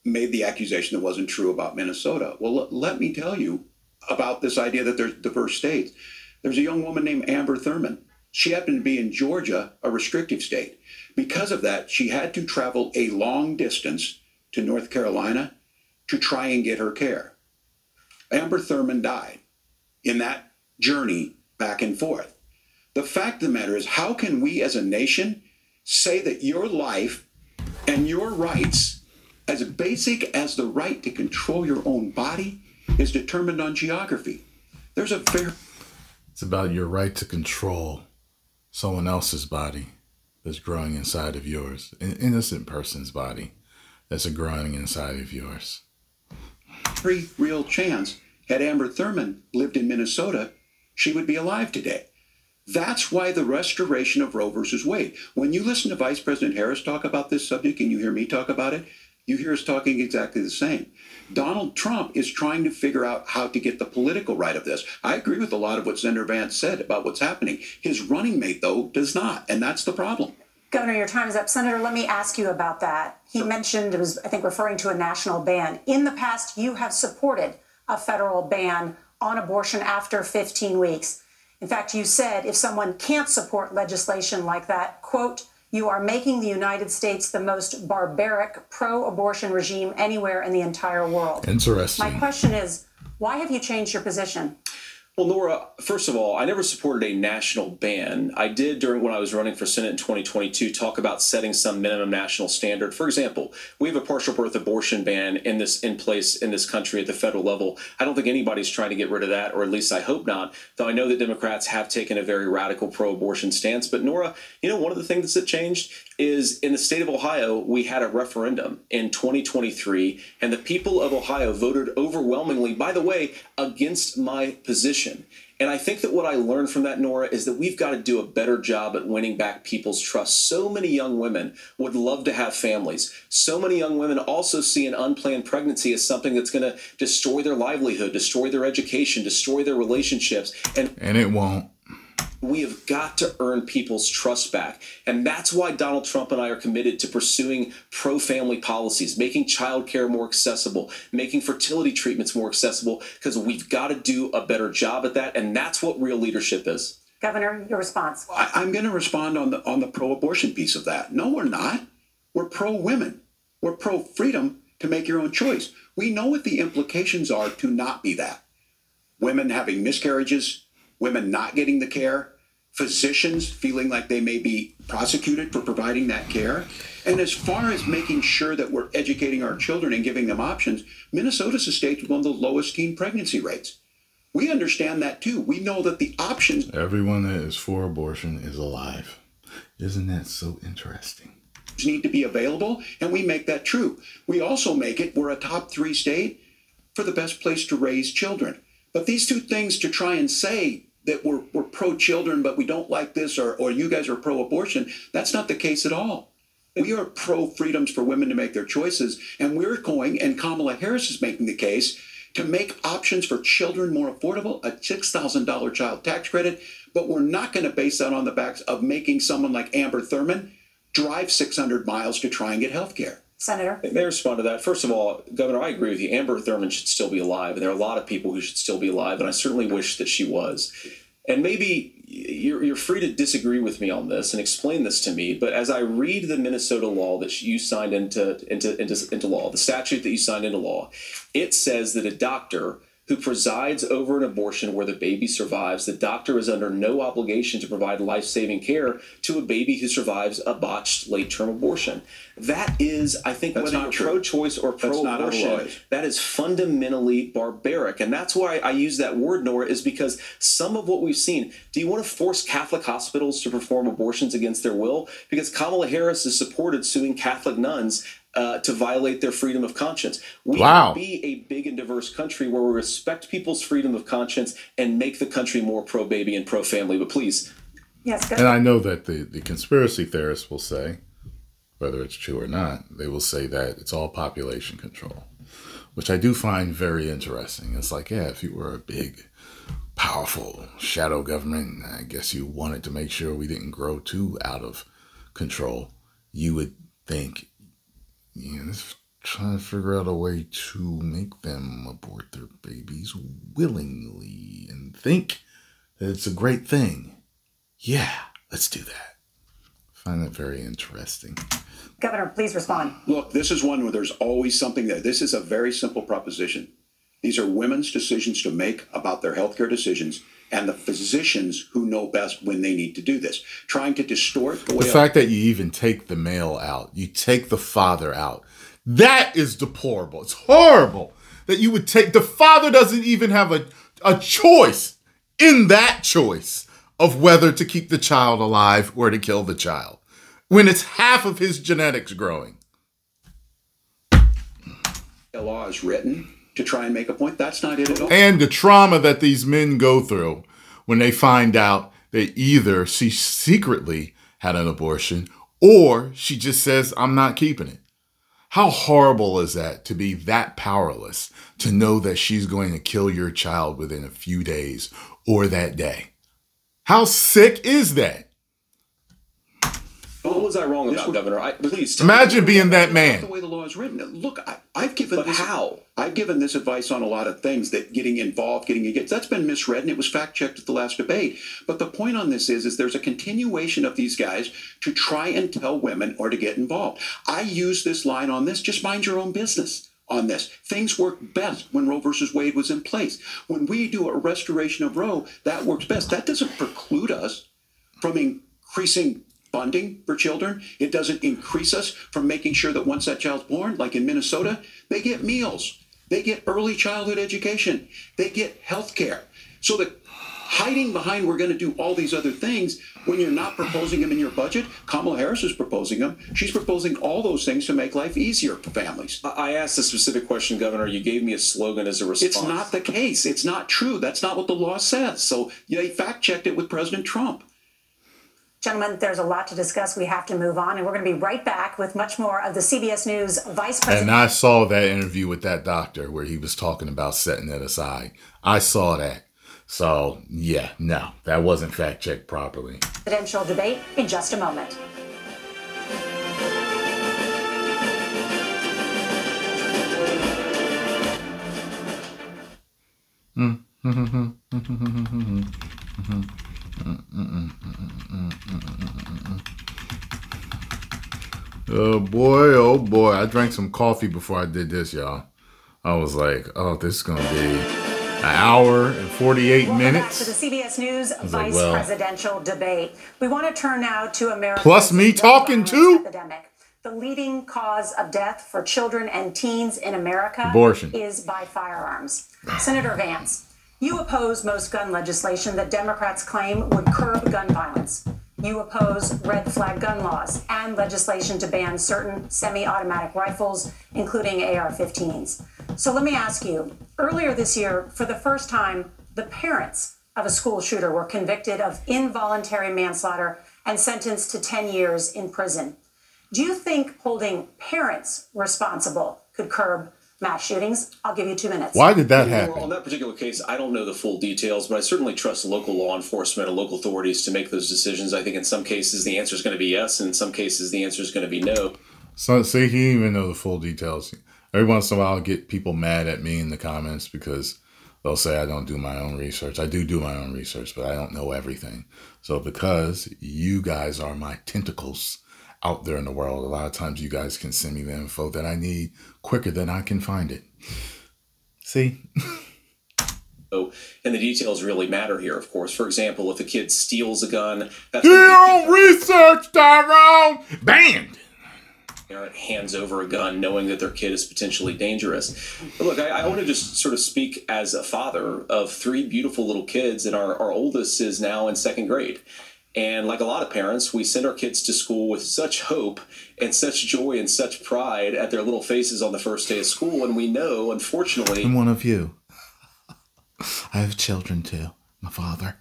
made the accusation that wasn't true about Minnesota. Well, let me tell you about this idea that there's diverse states. There's a young woman named Amber Thurman. She happened to be in Georgia, a restrictive state. Because of that, she had to travel a long distance to North Carolina to try and get her care. Amber Thurman died in that journey back and forth. The fact of the matter is, how can we as a nation say that your life and your rights, as basic as the right to control your own body, is determined on geography? There's a fair... It's about your right to control someone else's body that's growing inside of yours, an innocent person's body that's growing inside of yours. Very real chance, had Amber Thurman lived in Minnesota, she would be alive today. That's why the restoration of Roe versus Wade. When you listen to Vice President Harris talk about this subject and you hear me talk about it, you hear us talking exactly the same. Donald Trump is trying to figure out how to get the political right of this. I agree with a lot of what Senator Vance said about what's happening. His running mate, though, does not, and that's the problem. Governor, your time is up. Senator, let me ask you about that. He mentioned, it was, I think, referring to a national ban. In the past, you have supported a federal ban on abortion after 15 weeks. In fact, you said if someone can't support legislation like that, quote, you are making the United States the most barbaric pro-abortion regime anywhere in the entire world. Interesting. My question is, why have you changed your position? Well, Nora, first of all, I never supported a national ban. I did when I was running for Senate in 2022 talk about setting some minimum national standard. For example, we have a partial birth abortion ban in place in this country at the federal level. I don't think anybody's trying to get rid of that, or at least I hope not, though I know that Democrats have taken a very radical pro-abortion stance. But Nora, you know, one of the things that changed is in the state of Ohio, we had a referendum in 2023, and the people of Ohio voted overwhelmingly, by the way, against my position. And I think that what I learned from that, Nora, is that we've got to do a better job at winning back people's trust. So many young women would love to have families. So many young women also see an unplanned pregnancy as something that's going to destroy their livelihood, destroy their education, destroy their relationships. And it won't. We have got to earn people's trust back. And that's why Donald Trump and I are committed to pursuing pro-family policies, making childcare more accessible, making fertility treatments more accessible, because we've got to do a better job at that. And that's what real leadership is. Governor, your response. I'm going to respond on the pro-abortion piece of that. No, we're not. We're pro-women. We're pro-freedom to make your own choice. We know what the implications are to not be that. Women having miscarriages, women not getting the care, physicians feeling like they may be prosecuted for providing that care. And as far as making sure that we're educating our children and giving them options, Minnesota's a state with one of the lowest teen pregnancy rates. We understand that too. We know that the options... Everyone that is for abortion is alive. Isn't that so interesting? ...need to be available, and we make that true. We also make it, we're a top 3 state for the best place to raise children. But these two things to try and say that we're pro-children, but we don't like this, or you guys are pro-abortion, that's not the case at all. We are pro-freedoms for women to make their choices, and we're going, and Kamala Harris is making the case, to make options for children more affordable, a $6,000 child tax credit, but we're not going to base that on the backs of making someone like Amber Thurman drive 600 miles to try and get health care. Senator? May I respond to that? First of all, Governor, I agree with you. Amber Thurman should still be alive, and there are a lot of people who should still be alive, and I certainly wish that she was. And maybe you're free to disagree with me on this and explain this to me, but as I read the Minnesota law that you signed into law, the statute that you signed into law, it says that a doctor who presides over an abortion where the baby survives, the doctor is under no obligation to provide life-saving care to a baby who survives a botched late-term abortion. That is, I think, whether you're pro-choice or pro-abortion, that is fundamentally barbaric. And that's why I use that word, Nora, is because some of what we've seen, do you want to force Catholic hospitals to perform abortions against their will? Because Kamala Harris has supported suing Catholic nuns to violate their freedom of conscience. We can be a big and diverse country where we respect people's freedom of conscience and make the country more pro-baby and pro-family. But please. Yes, and I know that the conspiracy theorists will say, whether it's true or not, they will say that it's all population control, which I do find very interesting. It's like, yeah, if you were a big, powerful shadow government, I guess you wanted to make sure we didn't grow too out of control. You would think, let's try to figure out a way to make them abort their babies willingly and think that it's a great thing. Yeah, let's do that. I find that very interesting. Governor, please respond. Look, this is one where there's always something there. This is a very simple proposition. These are women's decisions to make about their healthcare decisions, and the physicians who know best when they need to do this. Trying to distort the way... The fact that you even take the male out, you take the father out, that is deplorable. It's horrible that you would take... The father doesn't even have a choice in that choice of whether to keep the child alive or to kill the child, when it's half of his genetics growing. The law is written to try and make a point. That's not it at all. And the trauma that these men go through when they find out that either she secretly had an abortion or she just says, I'm not keeping it. How horrible is that, to be that powerless, to know that she's going to kill your child within a few days or that day? How sick is that? What was I wrong about, Governor? Please imagine being that man. The way the law is written. Look, I've given this advice on a lot of things, that getting involved, getting engaged, that's been misread, and it was fact checked at the last debate. But the point on this is there's a continuation of these guys to try and tell women or to get involved. I use this line on this: just mind your own business. On this, things work best when Roe versus Wade was in place. When we do a restoration of Roe, that works best. That doesn't preclude us from increasing funding for children. It doesn't increase us from making sure that once that child's born, like in Minnesota, they get meals, they get early childhood education, they get health care. So that hiding behind we're going to do all these other things when you're not proposing them in your budget. Kamala Harris is proposing them. She's proposing all those things to make life easier for families. I asked a specific question, Governor. You gave me a slogan as a response. It's not the case. It's not true. That's not what the law says. So they fact-checked it with President Trump. Gentlemen, there's a lot to discuss. We have to move on, and we're going to be right back with much more of the CBS News Vice President. And I saw that interview with that doctor where he was talking about setting it aside. I saw that. So, yeah, no, that wasn't fact-checked properly. Presidential debate in just a moment. Oh boy, I drank some coffee before I did this, y'all. I was like, oh, this is going to be an hour and 48 minutes. Back to the CBS News Vice Presidential Debate. We want to turn now to America's plus me talking too. Epidemic. The leading cause of death for children and teens in America Abortion. Is by firearms. Senator Vance, you oppose most gun legislation that Democrats claim would curb gun violence. You oppose red flag gun laws and legislation to ban certain semi-automatic rifles, including AR-15s. So let me ask you, earlier this year, for the first time, the parents of a school shooter were convicted of involuntary manslaughter and sentenced to 10 years in prison. Do you think holding parents responsible could curb mass shootings? I'll give you 2 minutes. Why did that happen? On that particular case, I don't know the full details, but I certainly trust local law enforcement and local authorities to make those decisions. I think in some cases the answer is going to be yes, and in some cases the answer is going to be no. So, see, he didn't even know the full details. Every once in a while I'll get people mad at me in the comments because they'll say I don't do my own research. I do my own research, but I don't know everything. So because you guys are my tentacles out there in the world, a lot of times you guys can send me the info that I need quicker than I can find it. See? And the details really matter here, of course. For example, if a kid steals a gun, that's do your own research, Tyrone! Banned! Parent hands over a gun knowing that their kid is potentially dangerous. But look, I want to just sort of speak as a father of 3 beautiful little kids, and our oldest is now in 2nd grade. And like a lot of parents, we send our kids to school with such hope and such joy and such pride at their little faces on the first day of school. And we know, unfortunately... I'm one of you. I have children too, my father.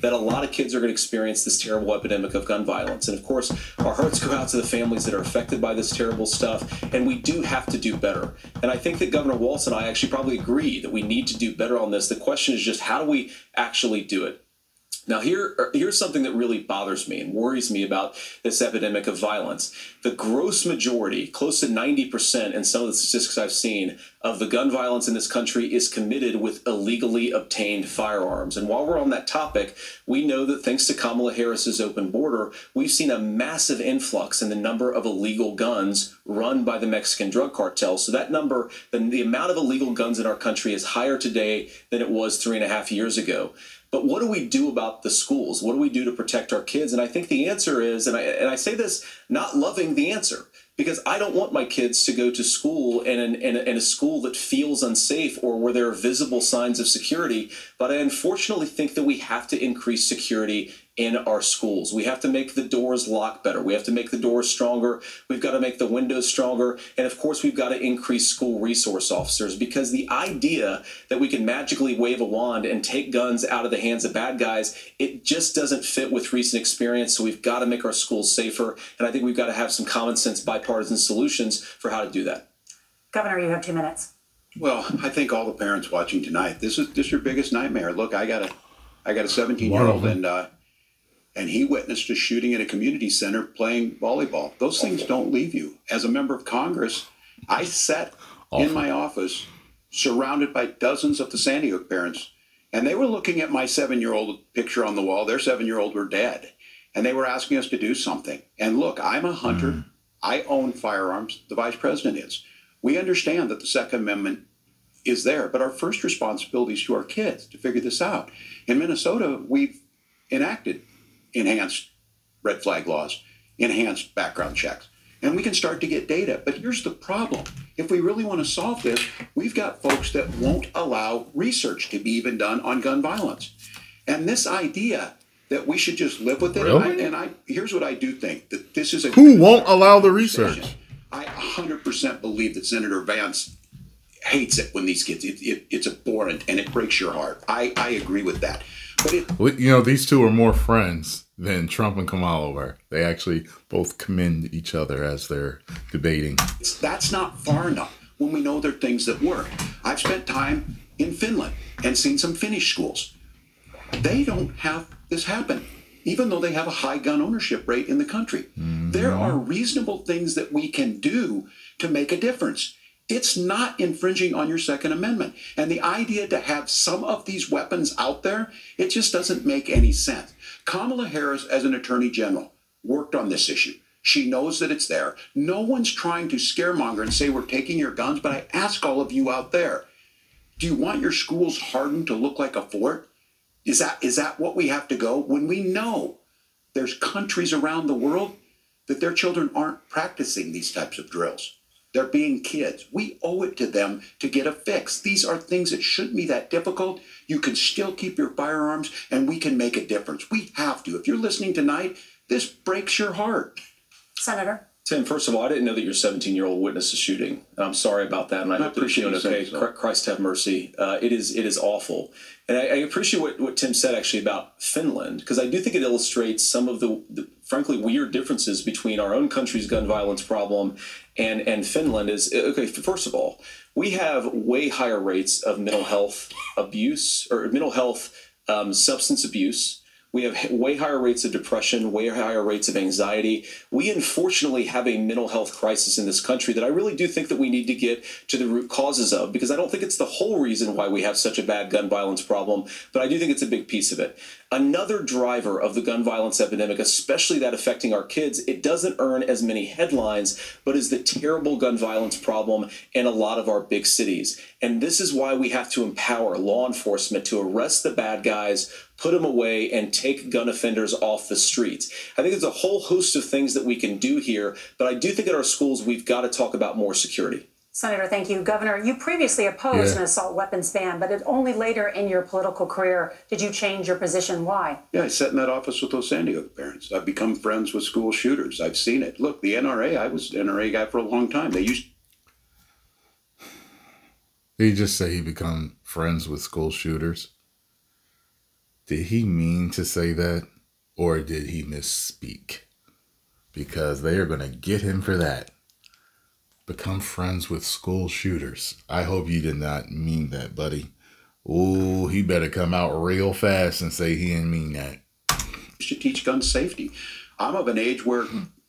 That a lot of kids are going to experience this terrible epidemic of gun violence. And of course, our hearts go out to the families that are affected by this terrible stuff. And we do have to do better. And I think that Governor Walz and I actually probably agree that we need to do better on this. The question is just, how do we actually do it? Now, here's something that really bothers me and worries me about this epidemic of violence. The gross majority, close to 90% in some of the statistics I've seen, of the gun violence in this country is committed with illegally obtained firearms. And while we're on that topic, we know that thanks to Kamala Harris's open border, we've seen a massive influx in the number of illegal guns run by the Mexican drug cartel. So that number, the amount of illegal guns in our country is higher today than it was 3.5 years ago. But what do we do about the schools? What do we do to protect our kids? And I think the answer is, and I say this not loving the answer, because I don't want my kids to go to school in a school that feels unsafe or where there are visible signs of security. But I unfortunately think that we have to increase security in our schools. We have to make the doors lock better. We have to make the doors stronger. We've got to make the windows stronger. And of course, we've got to increase school resource officers, because the idea that we can magically wave a wand and take guns out of the hands of bad guys, it just doesn't fit with recent experience. So we've got to make our schools safer. And I think we've got to have some common sense bipartisan solutions for how to do that. Governor, you have 2 minutes. Well, I think all the parents watching tonight, this is your biggest nightmare. Look, I got a 17-year-old, and he witnessed a shooting at a community center playing volleyball. Those things don't leave you. As a member of Congress, I sat in my office surrounded by dozens of the Sandy Hook parents, and they were looking at my 7-year-old picture on the wall. Their 7-year-old were dead, and they were asking us to do something. And look, I'm a hunter. I own firearms. The vice president is. We understand that the Second Amendment is there, but our first responsibility is to our kids to figure this out. In Minnesota, we've enacted enhanced red flag laws, enhanced background checks, and we can start to get data. But here's the problem. If we really want to solve this, we've got folks that won't allow research to be even done on gun violence. And this idea that we should just live with it, Really? Here's what I do think, that this is a... Who won't allow the research? I 100% believe that Senator Vance hates it when these kids, it's abhorrent and it breaks your heart. I agree with that. But these two are more friends than Trump and Kamala were. They actually both commend each other as they're debating. That's not far enough when we know there are things that work. I've spent time in Finland and seen some Finnish schools. They don't have this happen, even though they have a high gun ownership rate in the country. There are reasonable things that we can do to make a difference. It's not infringing on your Second Amendment. And the idea to have some of these weapons out there, it just doesn't make any sense. Kamala Harris, as an attorney general, worked on this issue. She knows that it's there. No one's trying to scaremonger and say we're taking your guns, but I ask all of you out there, do you want your schools hardened to look like a fort? Is that what we have to go? When we know there's countries around the world that their children aren't practicing these types of drills. They're being kids. We owe it to them to get a fix. These are things that shouldn't be that difficult. You can still keep your firearms, and we can make a difference. We have to. If you're listening tonight, this breaks your heart. Senator? Tim, first of all, I didn't know that your 17-year-old witnessed a shooting. I'm sorry about that, and I hope that you're doing okay. Christ have mercy. It is awful. And I appreciate what Tim said, actually, about Finland, because I do think it illustrates some of the frankly weird differences between our own country's gun violence problem and Finland. Okay, first of all, we have way higher rates of mental health abuse, or mental health substance abuse. We have way higher rates of depression, way higher rates of anxiety. We unfortunately have a mental health crisis in this country that I really do think that we need to get to the root causes of, because I don't think it's the whole reason why we have such a bad gun violence problem, but I do think it's a big piece of it. Another driver of the gun violence epidemic, especially that affecting our kids, it doesn't earn as many headlines, but is the terrible gun violence problem in a lot of our big cities. And this is why we have to empower law enforcement to arrest the bad guys, put them away, and take gun offenders off the streets. I think there's a whole host of things that we can do here, but I do think at our schools we've got to talk about more security. Senator, thank you. Governor, you previously opposed an assault weapons ban, but only later in your political career did you change your position. Why? Yeah, I sat in that office with those Sandy Hook parents. I've become friends with school shooters. I've seen it. Look, the NRA, I was an NRA guy for a long time. Did he just say he become friends with school shooters? Did he mean to say that, or did he misspeak? Because they are going to get him for that. Become friends with school shooters. I hope you did not mean that, buddy. Oh, he better come out real fast and say he didn't mean that. should teach gun safety. I'm of an age where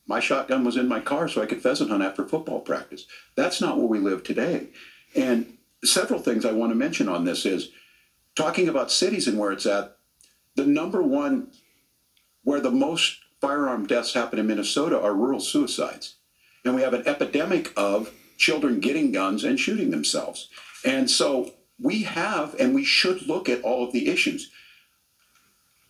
my shotgun was in my car so I could pheasant hunt after football practice. That's not where we live today. And several things I want to mention on this is talking about cities and where it's at. The number one where the most firearm deaths happen in Minnesota are rural suicides. And we have an epidemic of children getting guns and shooting themselves. And so we have, and we should look at all of the issues,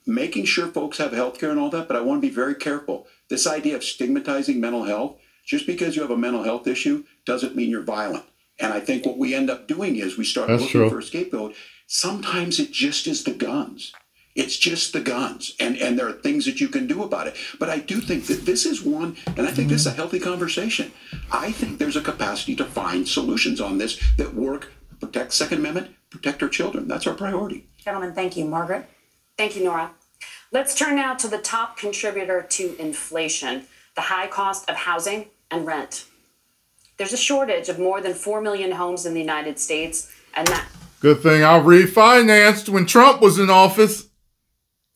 making sure folks have health care and all that. But I want to be very careful. This idea of stigmatizing mental health, just because you have a mental health issue doesn't mean you're violent. And I think what we end up doing is we start looking for a scapegoat. Sometimes it just is the guns. It's just the guns, and there are things that you can do about it. But I do think that this is one, and I think this is a healthy conversation. I think there's a capacity to find solutions on this that work, protect Second Amendment, protect our children. That's our priority. Gentlemen, thank you. Margaret? Thank you, Nora. Let's turn now to the top contributor to inflation, the high cost of housing and rent. There's a shortage of more than 4 million homes in the United States, and that... Good thing I refinanced when Trump was in office.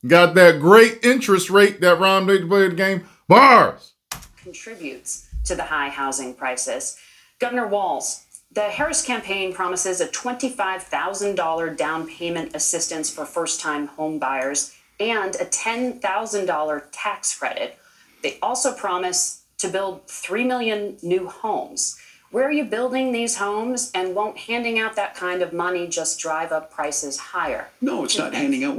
Got that great interest rate that Ron played the game. Bars! Contributes to the high housing prices. Governor Walz, the Harris campaign promises a $25,000 down payment assistance for first-time home buyers and a $10,000 tax credit. They also promise to build 3 million new homes. Where are you building these homes, and won't handing out that kind of money just drive up prices higher? No, it's not handing out.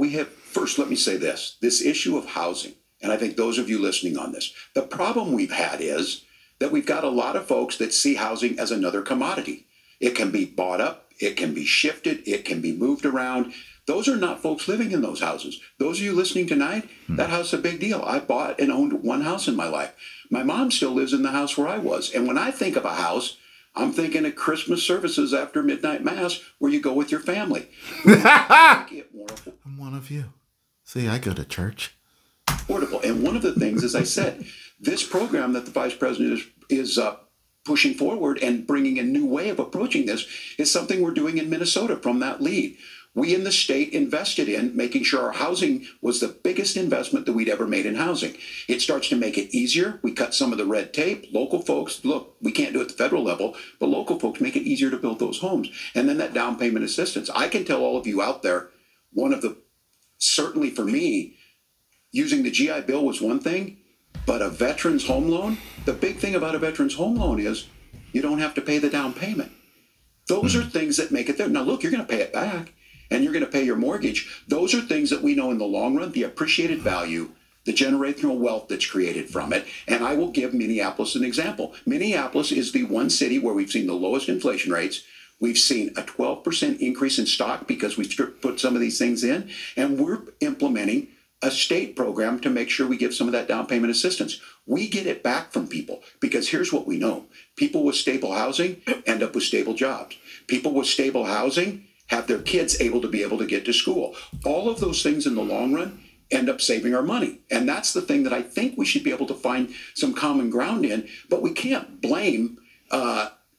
First, let me say this issue of housing, and I think those of you listening on this, the problem we've had is that we've got a lot of folks that see housing as another commodity. It can be bought up, it can be shifted, it can be moved around. Those are not folks living in those houses. Those of you listening tonight, that house is a big deal. I bought and owned one house in my life. My mom still lives in the house where I was. And when I think of a house, I'm thinking of Christmas services after midnight mass where you go with your family. I'm one of you. See, I go to church. Affordable. And one of the things, as I said, this program that the vice president is pushing forward and bringing a new way of approaching this is something we're doing in Minnesota from that lead. We in the state invested in making sure our housing was the biggest investment that we'd ever made in housing. It starts to make it easier. We cut some of the red tape. Local folks, look, we can't do it at the federal level, but local folks make it easier to build those homes. And then that down payment assistance. I can tell all of you out there, certainly for me, using the GI Bill was one thing, but a veteran's home loan, the big thing about a veteran's home loan is you don't have to pay the down payment. Those are things that make it there. Now, look, you're going to pay it back. And you're going to pay your mortgage. Those are things that we know in the long run, the appreciated value, the generational wealth that's created from it. And I will give Minneapolis an example. Minneapolis is the one city where we've seen the lowest inflation rates. We've seen a 12% increase in stock because we put some of these things in. And we're implementing a state program to make sure we give some of that down payment assistance. We get it back from people because here's what we know. People with stable housing end up with stable jobs. People with stable housing have their kids able to get to school. All of those things in the long run end up saving our money. And that's the thing that I think we should be able to find some common ground in, but we can't blame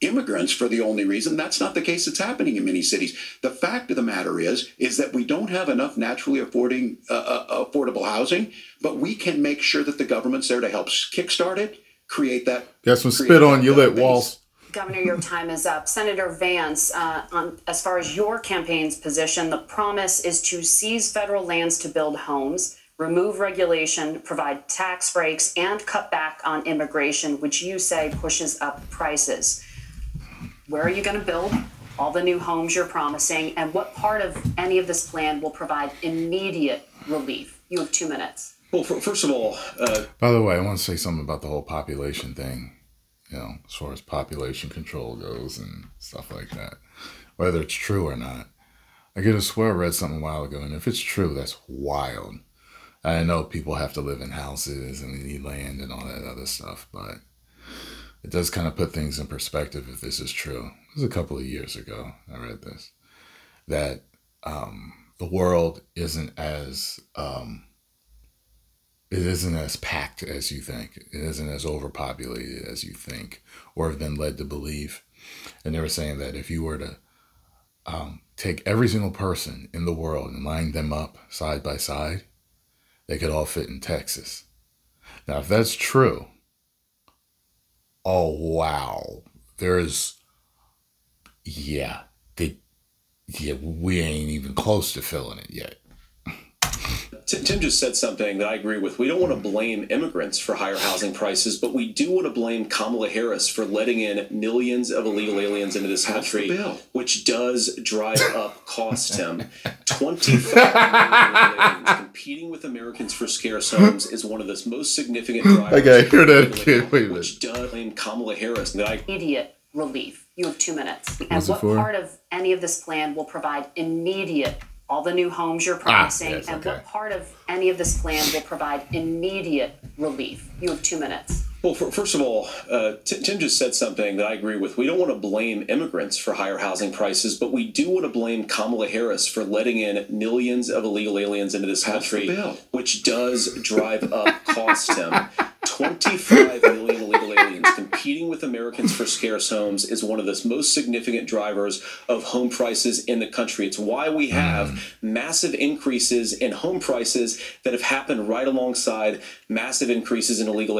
immigrants for the only reason. That's not the case that's happening in many cities. The fact of the matter is that we don't have enough naturally affordable housing, but we can make sure that the government's there to help kickstart it, create that. Got some spit on you lit, Walz. Governor, your time is up. Senator Vance, as far as your campaign's position, the promise is to seize federal lands to build homes, remove regulation, provide tax breaks, and cut back on immigration, which you say pushes up prices. Where are you going to build all the new homes you're promising, and what part of any of this plan will provide immediate relief? You have 2 minutes. Well, first of all... By the way, I want to say something about the whole population thing. You know, as far as population control goes and stuff like that, whether it's true or not. I could have swear I read something a while ago, and if it's true, that's wild. I know people have to live in houses and they need land and all that other stuff, but it does kind of put things in perspective if this is true. It was a couple of years ago I read this, that the world isn't as... it isn't as packed as you think. It isn't as overpopulated as you think or have been led to believe. And they were saying that if you were to take every single person in the world and line them up side by side, they could all fit in Texas. Now, if that's true, oh, wow. We ain't even close to filling it yet. Tim just said something that I agree with. We don't want to blame immigrants for higher housing prices, but we do want to blame Kamala Harris for letting in millions of illegal aliens into this country, which does drive up costs, Tim. 25 million aliens competing with Americans for scarce homes is one of the most significant drivers. Okay, hear that kid. Wait a minute. Which does blame Kamala Harris. Immediate relief. You have 2 minutes. And what part of any of this plan will provide immediate all the new homes you're promising, yes, and okay. what part of any of this plan will provide immediate relief? You have 2 minutes. Well, first of all, Tim just said something that I agree with. We don't want to blame immigrants for higher housing prices, but we do want to blame Kamala Harris for letting in millions of illegal aliens into this country, which does drive up costs, Tim. 25 million illegal aliens competing with Americans for scarce homes is one of the most significant drivers of home prices in the country. It's why we have massive increases in home prices that have happened right alongside massive increases in illegal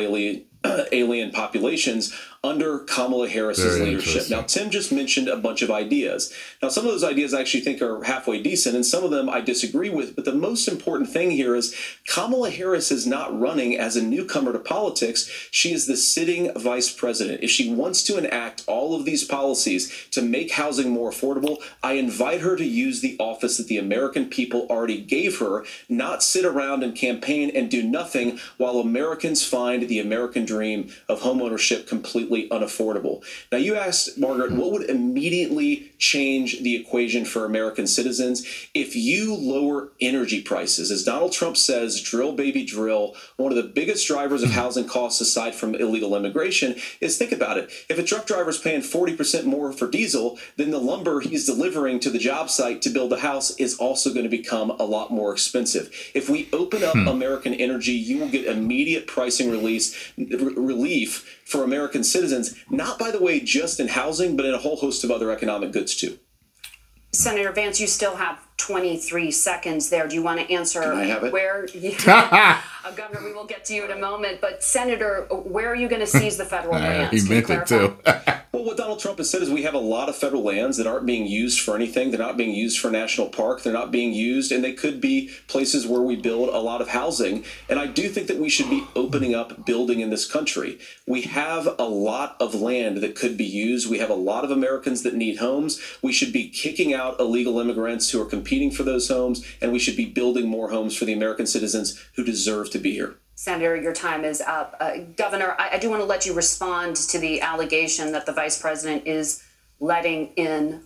alien populations under Kamala Harris's leadership. Now, Tim just mentioned a bunch of ideas. Now, some of those ideas I actually think are halfway decent, and some of them I disagree with. But the most important thing here is Kamala Harris is not running as a newcomer to politics. She is the sitting vice president. If she wants to enact all of these policies to make housing more affordable, I invite her to use the office that the American people already gave her, not sit around and campaign and do nothing while Americans find the American dream of homeownership completely unaffordable. Now, you asked, Margaret, what would immediately change the equation for American citizens? If you lower energy prices, as Donald Trump says, drill, baby, drill, one of the biggest drivers of housing costs aside from illegal immigration is, think about it, if a truck driver is paying 40% more for diesel, then the lumber he's delivering to the job site to build a house is also going to become a lot more expensive. If we open up American energy, you will get immediate pricing relief for American citizens, not, by the way, just in housing, but in a whole host of other economic goods, too. Senator Vance, you still have 23 seconds there. Do you want to answer Can I have it? where... Governor, we will get to you in a moment. But, Senator, where are you going to seize the federal lands? He meant it, too. Well, what Donald Trump has said is we have a lot of federal lands that aren't being used for anything. They're not being used for national park. They're not being used, and they could be places where we build a lot of housing. And I do think that we should be opening up building in this country. We have a lot of land that could be used. We have a lot of Americans that need homes. We should be kicking out illegal immigrants who are competing for those homes, and we should be building more homes for the American citizens who deserve to be here. Senator, your time is up. Governor, I do want to let you respond to the allegation that the vice president is letting in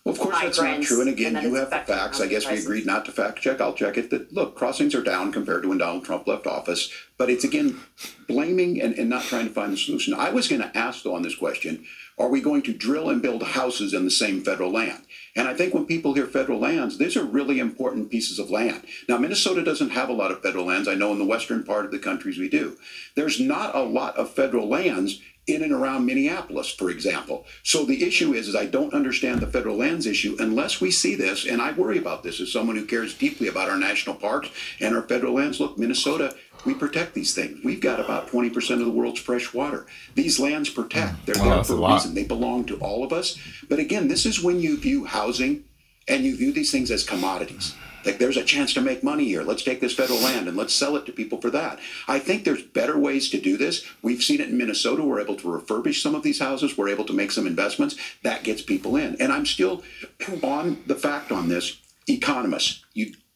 Well, of course, that's not true. And again, you have the facts. I guess we agreed not to fact check. I'll check it. That, look, crossings are down compared to when Donald Trump left office. But it's, again, blaming and not trying to find the solution. I was going to ask, though, on this question, are we going to drill and build houses in the same federal land? And I think when people hear federal lands, these are really important pieces of land. Now, Minnesota doesn't have a lot of federal lands. I know in the western part of the countries we do. There's not a lot of federal lands in and around Minneapolis, for example. So the issue is I don't understand the federal lands issue unless we see this, and I worry about this as someone who cares deeply about our national parks and our federal lands. Look, Minnesota, we protect these things. We've got about 20% of the world's fresh water. These lands protect. They're there for a reason. They belong to all of us. But again, this is when you view housing and you view these things as commodities. Like, there's a chance to make money here. Let's take this federal land and let's sell it to people for that. I think there's better ways to do this. We've seen it in Minnesota. We're able to refurbish some of these houses. We're able to make some investments. That gets people in. And I'm still on the fact on this. Economists,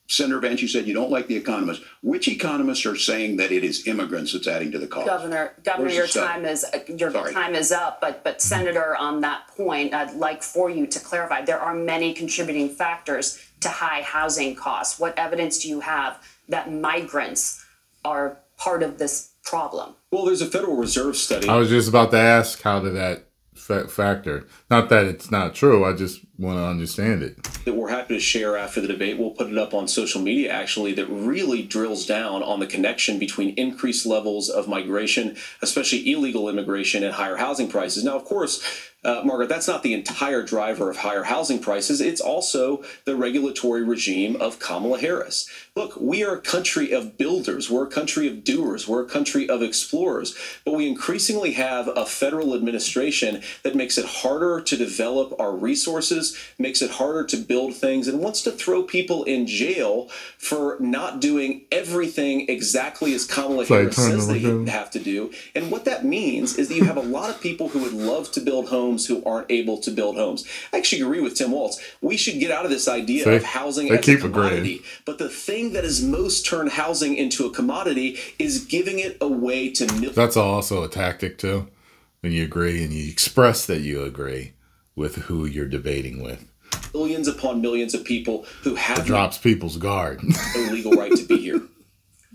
Senator Vance, you said you don't like the economists. Which economists are saying that it is immigrants that's adding to the cost? Governor, your time is up. But Senator, on that point, I'd like for you to clarify. There are many contributing factors to high housing costs. What evidence do you have that migrants are part of this problem? Well, there's a Federal Reserve study. I was just about to ask how did that factor. Not that it's not true. I just want to understand it. That we're happy to share after the debate. We'll put it up on social media, actually, that really drills down on the connection between increased levels of migration, especially illegal immigration, and higher housing prices. Now, of course, Margaret, that's not the entire driver of higher housing prices. It's also the regulatory regime of Kamala Harris. Look, we are a country of builders. We're a country of doers. We're a country of explorers. But we increasingly have a federal administration that makes it harder to develop our resources, makes it harder to build things, and wants to throw people in jail for not doing everything exactly as Kamala Harris says they have to do. And what that means is that you have a lot of people who would love to build homes who aren't able to build homes. I actually agree with Tim Walz. We should get out of this idea of housing as a commodity. But the thing that has most turned housing into a commodity is giving it away to... That's also a tactic, too. When you agree and you express that you agree with who you're debating with. millions upon millions of people who have drops people's guard. no legal right to be here.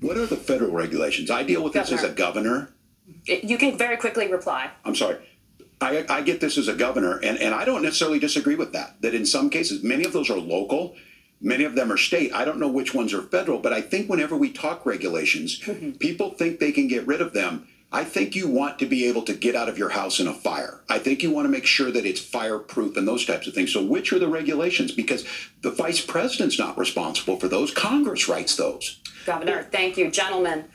What are the federal regulations? I deal with this as a governor. You can very quickly reply. I'm sorry. I get this as a governor, and I don't necessarily disagree with that. That in some cases, many of those are local, many of them are state. I don't know which ones are federal, but I think whenever we talk regulations, people think they can get rid of them. I think you want to be able to get out of your house in a fire. I think you want to make sure that it's fireproof and those types of things. So which are the regulations? Because the vice president's not responsible for those. Congress writes those. Governor, thank you. Gentlemen,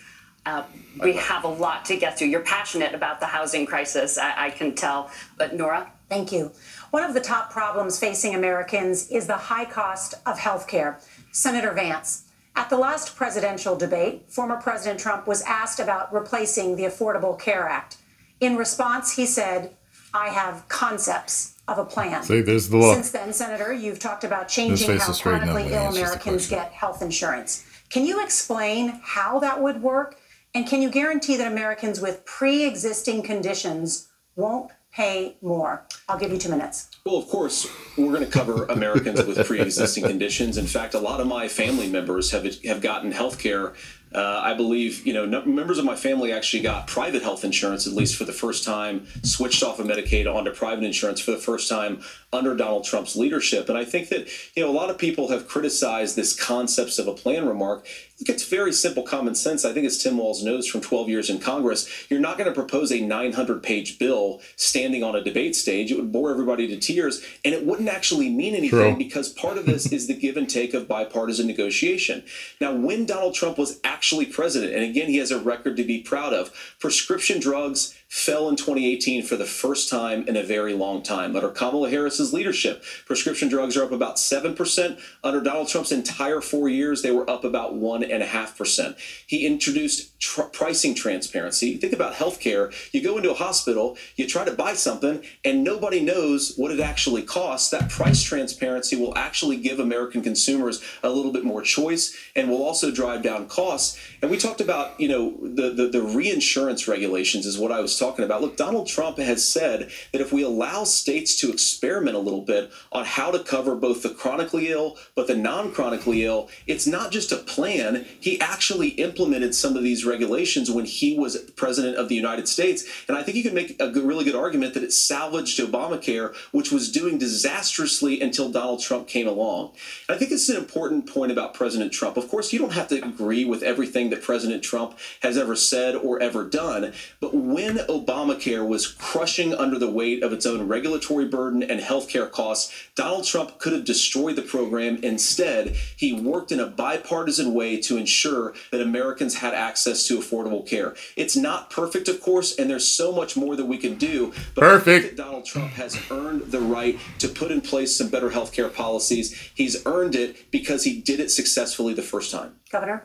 we have a lot to get to. You're passionate about the housing crisis, I can tell. But Nora? Thank you. One of the top problems facing Americans is the high cost of health care. Senator Vance, at the last presidential debate, former President Trump was asked about replacing the Affordable Care Act. In response, he said, I have concepts of a plan. See, there's the look. Since then, Senator, you've talked about changing how chronically ill Americans get health insurance. Can you explain how that would work? And can you guarantee that Americans with pre-existing conditions won't pay more? I'll give you 2 minutes. Well, of course, we're going to cover Americans with pre-existing conditions. In fact, a lot of my family members have gotten health care. I believe, members of my family actually got private health insurance, at least for the first time, switched off of Medicaid onto private insurance for the first time under Donald Trump's leadership. And I think that, a lot of people have criticized this concepts of a plan remark. It's very simple common sense. I think as Tim Walz knows from 12 years in Congress, you're not going to propose a 900-page bill standing on a debate stage. It would bore everybody to tears, and it wouldn't actually mean anything because part of this is the give and take of bipartisan negotiation. Now, when Donald Trump was actually president, and again, he has a record to be proud of, prescription drugs fell in 2018 for the first time in a very long time. Under Kamala Harris's leadership, prescription drugs are up about 7%. Under Donald Trump's entire 4 years, they were up about 1.5%. He introduced pricing transparency. Think about healthcare. You go into a hospital, you try to buy something, and nobody knows what it actually costs. That price transparency will actually give American consumers a little bit more choice and will also drive down costs. And we talked about, the reinsurance regulations is what I was talking about. Look, Donald Trump has said that if we allow states to experiment a little bit on how to cover both the chronically ill but the non-chronically ill, it's not just a plan. He actually implemented some of these regulations when he was president of the United States. And I think you can make a really good argument that it salvaged Obamacare, which was doing disastrously until Donald Trump came along. And I think this is an important point about President Trump. Of course, you don't have to agree with everything that President Trump has ever said or ever done, but when Obamacare was crushing under the weight of its own regulatory burden and healthcare costs, Donald Trump could have destroyed the program. Instead, he worked in a bipartisan way to ensure that Americans had access to affordable care. It's not perfect, of course, and there's so much more that we can do. But I think that Donald Trump has earned the right to put in place some better healthcare policies. He's earned it because he did it successfully the first time. Governor?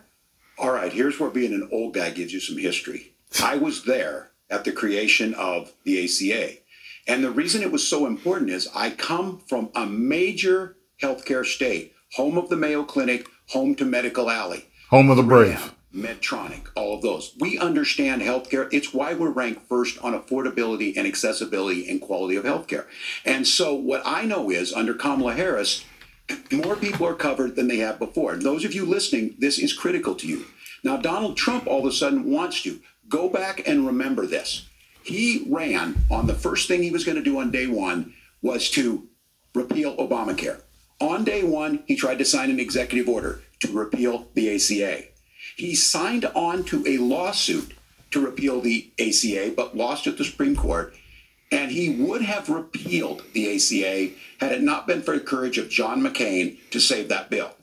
All right, here's where being an old guy gives you some history. I was there at the creation of the ACA. And the reason it was so important is I come from a major healthcare state, home of the Mayo Clinic, home to Medical Alley. Home of the brave. Medtronic, all of those. We understand healthcare. It's why we're ranked first on affordability and accessibility and quality of healthcare. And so what I know is under Kamala Harris, more people are covered than they have before. And those of you listening, this is critical to you. Now, Donald Trump all of a sudden wants to. Go back and remember this. He ran on the first thing he was going to do on day one was to repeal Obamacare. On day one, he tried to sign an executive order to repeal the ACA. He signed on to a lawsuit to repeal the ACA, but lost at the Supreme Court. And he would have repealed the ACA had it not been for the courage of John McCain to save that bill.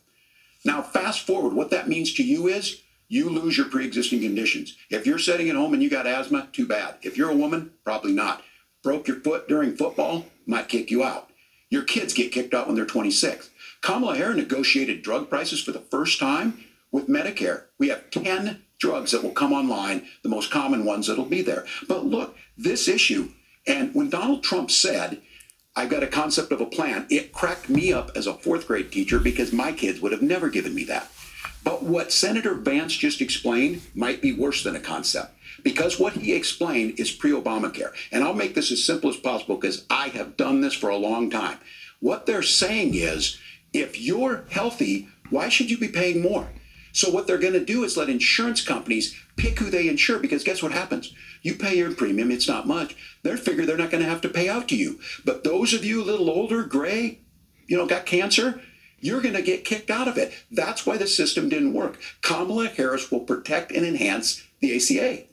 Now, fast forward, what that means to you is you lose your pre-existing conditions. If you're sitting at home and you got asthma, too bad. If you're a woman, probably not. Broke your foot during football, might kick you out. Your kids get kicked out when they're 26. Kamala Harris negotiated drug prices for the first time with Medicare. We have 10 drugs that will come online, the most common ones that'll be there. But look, this issue, and when Donald Trump said, I've got a concept of a plan, it cracked me up as a fourth grade teacher because my kids would have never given me that. But what Senator Vance just explained might be worse than a concept, because what he explained is pre-Obamacare. And I'll make this as simple as possible because I have done this for a long time. What they're saying is, if you're healthy, why should you be paying more? So what they're going to do is let insurance companies pick who they insure, because guess what happens? You pay your premium, it's not much. They figure they're not going to have to pay out to you. But those of you a little older, gray, got cancer, you're going to get kicked out of it. That's why the system didn't work. Kamala Harris will protect and enhance the ACA.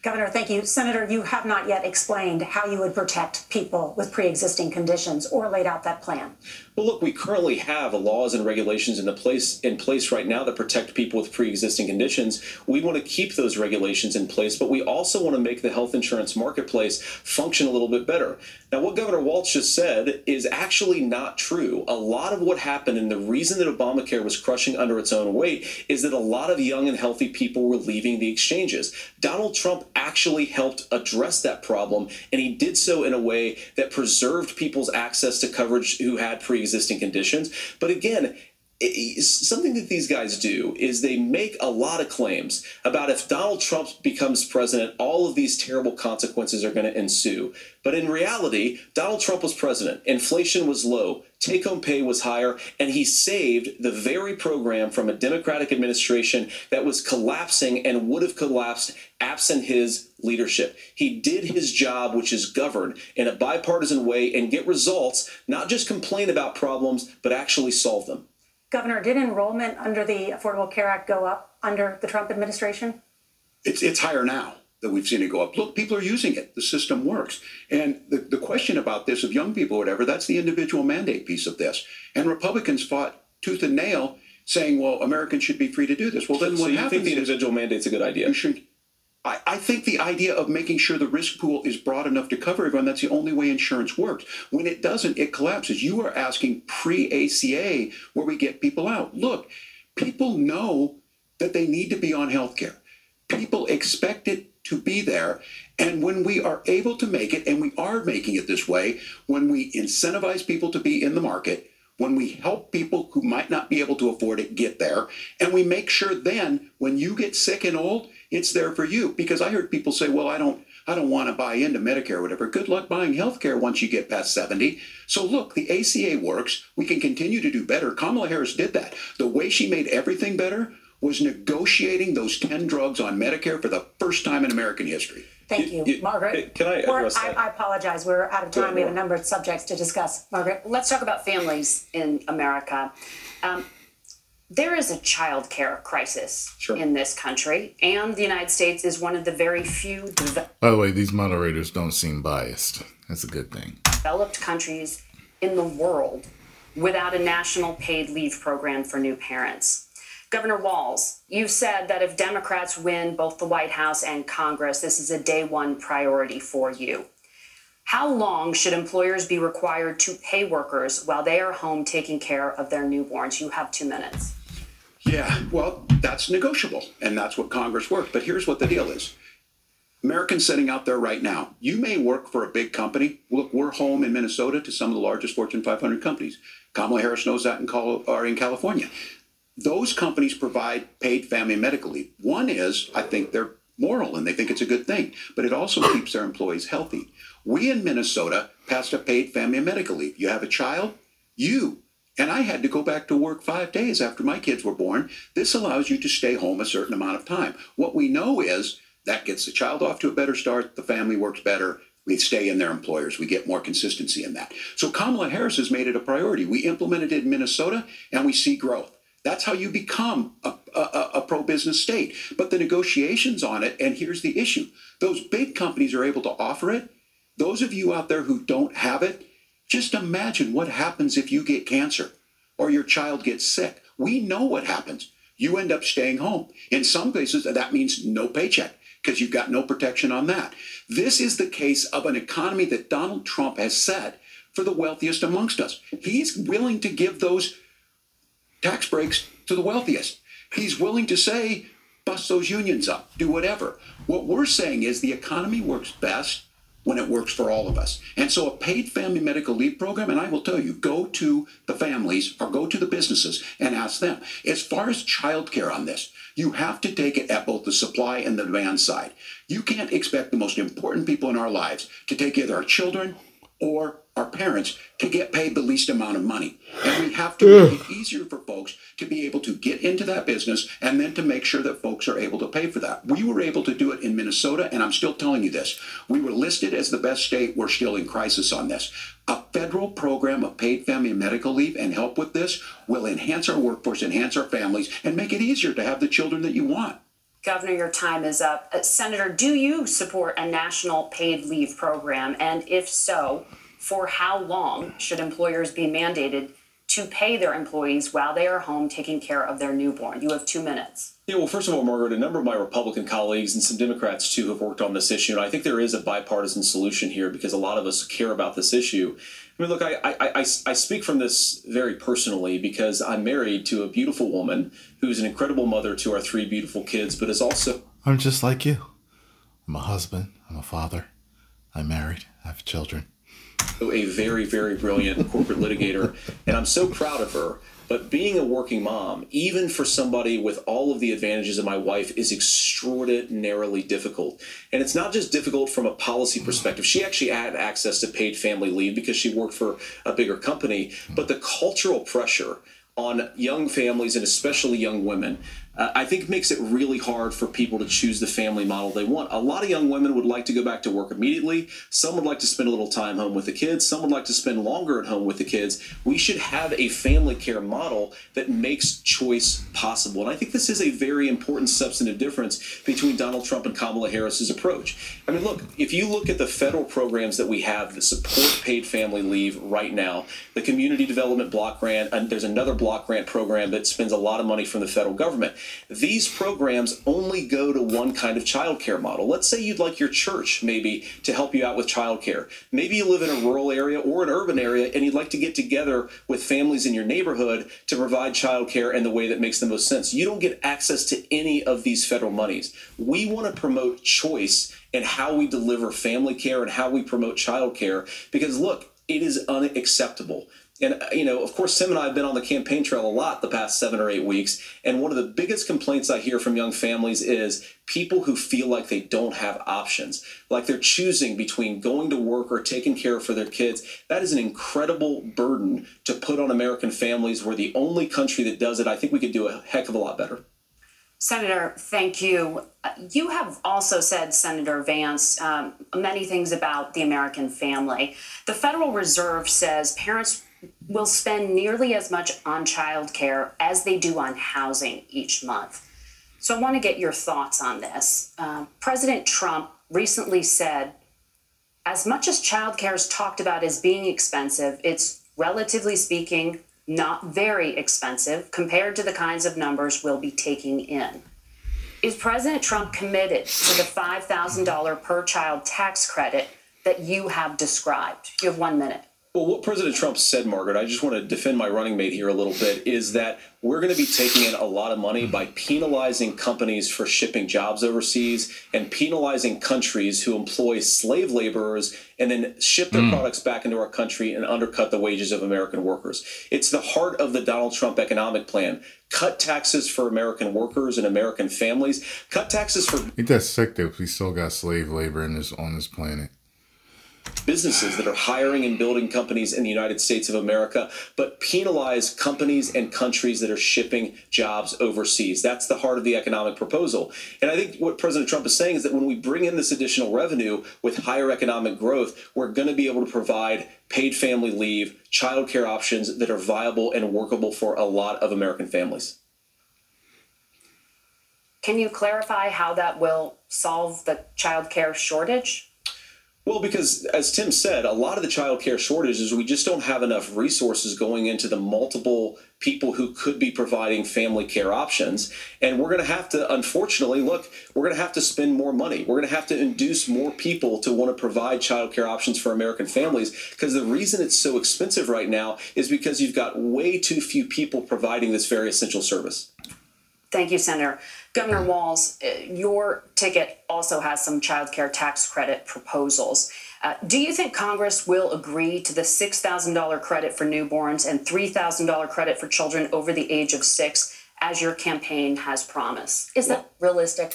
Governor, thank you. Senator, you have not yet explained how you would protect people with pre-existing conditions or laid out that plan. Well, look, we currently have laws and regulations in place right now that protect people with pre-existing conditions. We want to keep those regulations in place, but we also want to make the health insurance marketplace function a little bit better. Now, what Governor Walz just said is actually not true. A lot of what happened, and the reason that Obamacare was crushing under its own weight, is that a lot of young and healthy people were leaving the exchanges. Donald Trump actually helped address that problem, and he did so in a way that preserved people's access to coverage who had pre-existing conditions. But again, something that these guys do is they make a lot of claims about if Donald Trump becomes president, all of these terrible consequences are going to ensue. But in reality, Donald Trump was president. Inflation was low. Take-home pay was higher, and he saved the very program from a Democratic administration that was collapsing and would have collapsed absent his leadership. He did his job, which is govern in a bipartisan way and get results, not just complain about problems, but actually solve them. Governor, did enrollment under the Affordable Care Act go up under the Trump administration? It's higher now that we've seen it go up. Look, people are using it. The system works. And the question about this of young people or whatever, that's the individual mandate piece of this. And Republicans fought tooth and nail saying, well, Americans should be free to do this. Well, then what happens? So you think the individual mandate's a good idea? I think the idea of making sure the risk pool is broad enough to cover everyone, that's the only way insurance works. When it doesn't, it collapses. You are asking pre-ACA where we get people out. Look, people know that they need to be on health care. People expect it to be there. And when we are able to make it, and we are making it this way, when we incentivize people to be in the market, when we help people who might not be able to afford it get there, and we make sure then when you get sick and old, it's there for you. Because I heard people say, well, I don't want to buy into Medicare or whatever. Good luck buying health care once you get past 70. So look, the ACA works. We can continue to do better. Kamala Harris did that. The way she made everything better was negotiating those 10 drugs on Medicare for the first time in American history. Thank you. Margaret? Can I address that? I apologize. We're out of time. We have a number of subjects to discuss. Margaret? Let's talk about families in America. There is a child care crisis in this country, and the United States is one of the very few By the way, these moderators don't seem biased. That's a good thing. Developed countries in the world without a national paid leave program for new parents. Governor Walz, you've said that if Democrats win both the White House and Congress, this is a day one priority for you. How long should employers be required to pay workers while they are home taking care of their newborns? You have 2 minutes. Yeah, well, that's negotiable, and that's what Congress worked. But here's what the deal is. Americans sitting out there right now, you may work for a big company. Look, we're home in Minnesota to some of the largest Fortune 500 companies. Kamala Harris knows that in California. Those companies provide paid family and medical leave. One is, I think they're moral and they think it's a good thing, but it also keeps their employees healthy. We in Minnesota passed a paid family and medical leave. You have a child, and I had to go back to work 5 days after my kids were born. This allows you to stay home a certain amount of time. What we know is that gets the child off to a better start. The family works better. We stay in their employers. We get more consistency in that. So Kamala Harris has made it a priority. We implemented it in Minnesota, and we see growth. That's how you become a pro-business state. But the negotiations on it, and here's the issue. Those big companies are able to offer it. Those of you out there who don't have it, just imagine what happens if you get cancer or your child gets sick. We know what happens. You end up staying home. In some cases, that means no paycheck because you've got no protection on that. This is the case of an economy that Donald Trump has set for the wealthiest amongst us. He's willing to give those tax breaks to the wealthiest. He's willing to say, bust those unions up, do whatever. What we're saying is the economy works best when it works for all of us. And so a paid family medical leave program, and I will tell you, go to the families or go to the businesses and ask them. As far as childcare on this, you have to take it at both the supply and the demand side. You can't expect the most important people in our lives to take either our children or our parents to get paid the least amount of money. And we have to make it easier for folks to be able to get into that business and then to make sure that folks are able to pay for that. We were able to do it in Minnesota, and I'm still telling you this. We were listed as the best state. We're still in crisis on this. A federal program of paid family and medical leave and help with this will enhance our workforce, enhance our families, and make it easier to have the children that you want. Governor, your time is up. Senator, do you support a national paid leave program? And if so, for how long should employers be mandated to pay their employees while they are home taking care of their newborn? You have 2 minutes. Yeah, well, first of all, Margaret, a number of my Republican colleagues and some Democrats, too, have worked on this issue. And I think there is a bipartisan solution here because a lot of us care about this issue. I mean, look, I speak from this very personally because I'm married to a beautiful woman who's an incredible mother to our 3 beautiful kids, but is also... I'm just like you. I'm a husband. I'm a father. I'm married. I have children. A very, very brilliant corporate litigator, and I'm so proud of her. But being a working mom, even for somebody with all of the advantages of my wife, is extraordinarily difficult. And it's not just difficult from a policy perspective. She actually had access to paid family leave because she worked for a bigger company. But the cultural pressure on young families and especially young women, I think makes it really hard for people to choose the family model they want. A lot of young women would like to go back to work immediately. Some would like to spend a little time home with the kids. Some would like to spend longer at home with the kids. We should have a family care model that makes choice possible. And I think this is a very important substantive difference between Donald Trump and Kamala Harris's approach. I mean, look, if you look at the federal programs that we have that support paid family leave right now, the Community Development Block Grant, and there's another block grant program that spends a lot of money from the federal government. These programs only go to one kind of child care model. Let's say you'd like your church maybe to help you out with child care. Maybe you live in a rural area or an urban area and you'd like to get together with families in your neighborhood to provide child care in the way that makes the most sense. You don't get access to any of these federal monies. We want to promote choice in how we deliver family care and how we promote child care because, look, it is unacceptable. And, you know, of course, Tim and I have been on the campaign trail a lot the past 7 or 8 weeks. And one of the biggest complaints I hear from young families is people who feel like they don't have options, like they're choosing between going to work or taking care for their kids. That is an incredible burden to put on American families. We're the only country that does it. I think we could do a heck of a lot better. Senator, thank you. You have also said, Senator Vance, many things about the American family. The Federal Reserve says parents will spend nearly as much on child care as they do on housing each month. So I want to get your thoughts on this. President Trump recently said, as much as child care is talked about as being expensive, it's relatively speaking not very expensive compared to the kinds of numbers we'll be taking in. Is President Trump committed to the $5,000 per child tax credit that you have described? You have 1 minute. Well, what President Trump said, Margaret, I just want to defend my running mate here a little bit, is that we're going to be taking in a lot of money by penalizing companies for shipping jobs overseas and penalizing countries who employ slave laborers and then ship their products back into our country and undercut the wages of American workers. It's the heart of the Donald Trump economic plan. Cut taxes for American workers and American families. Cut taxes for... Ain't that sick that we still got slave labor on this planet? Businesses that are hiring and building companies in the United States of America, but penalize companies and countries that are shipping jobs overseas. That's the heart of the economic proposal. And I think what President Trump is saying is that when we bring in this additional revenue with higher economic growth, we're going to be able to provide paid family leave, child care options that are viable and workable for a lot of American families. Can you clarify how that will solve the child care shortage? Well, because as Tim said, a lot of the child care shortages, we just don't have enough resources going into the multiple people who could be providing family care options. And we're going to have to, unfortunately, look, we're going to have to spend more money. We're going to have to induce more people to want to provide child care options for American families, because the reason it's so expensive right now is because you've got way too few people providing this very essential service. Thank you, Senator. Governor Walz, your ticket also has some child care tax credit proposals. Do you think Congress will agree to the $6,000 credit for newborns and $3,000 credit for children over the age of 6, as your campaign has promised? Is that realistic?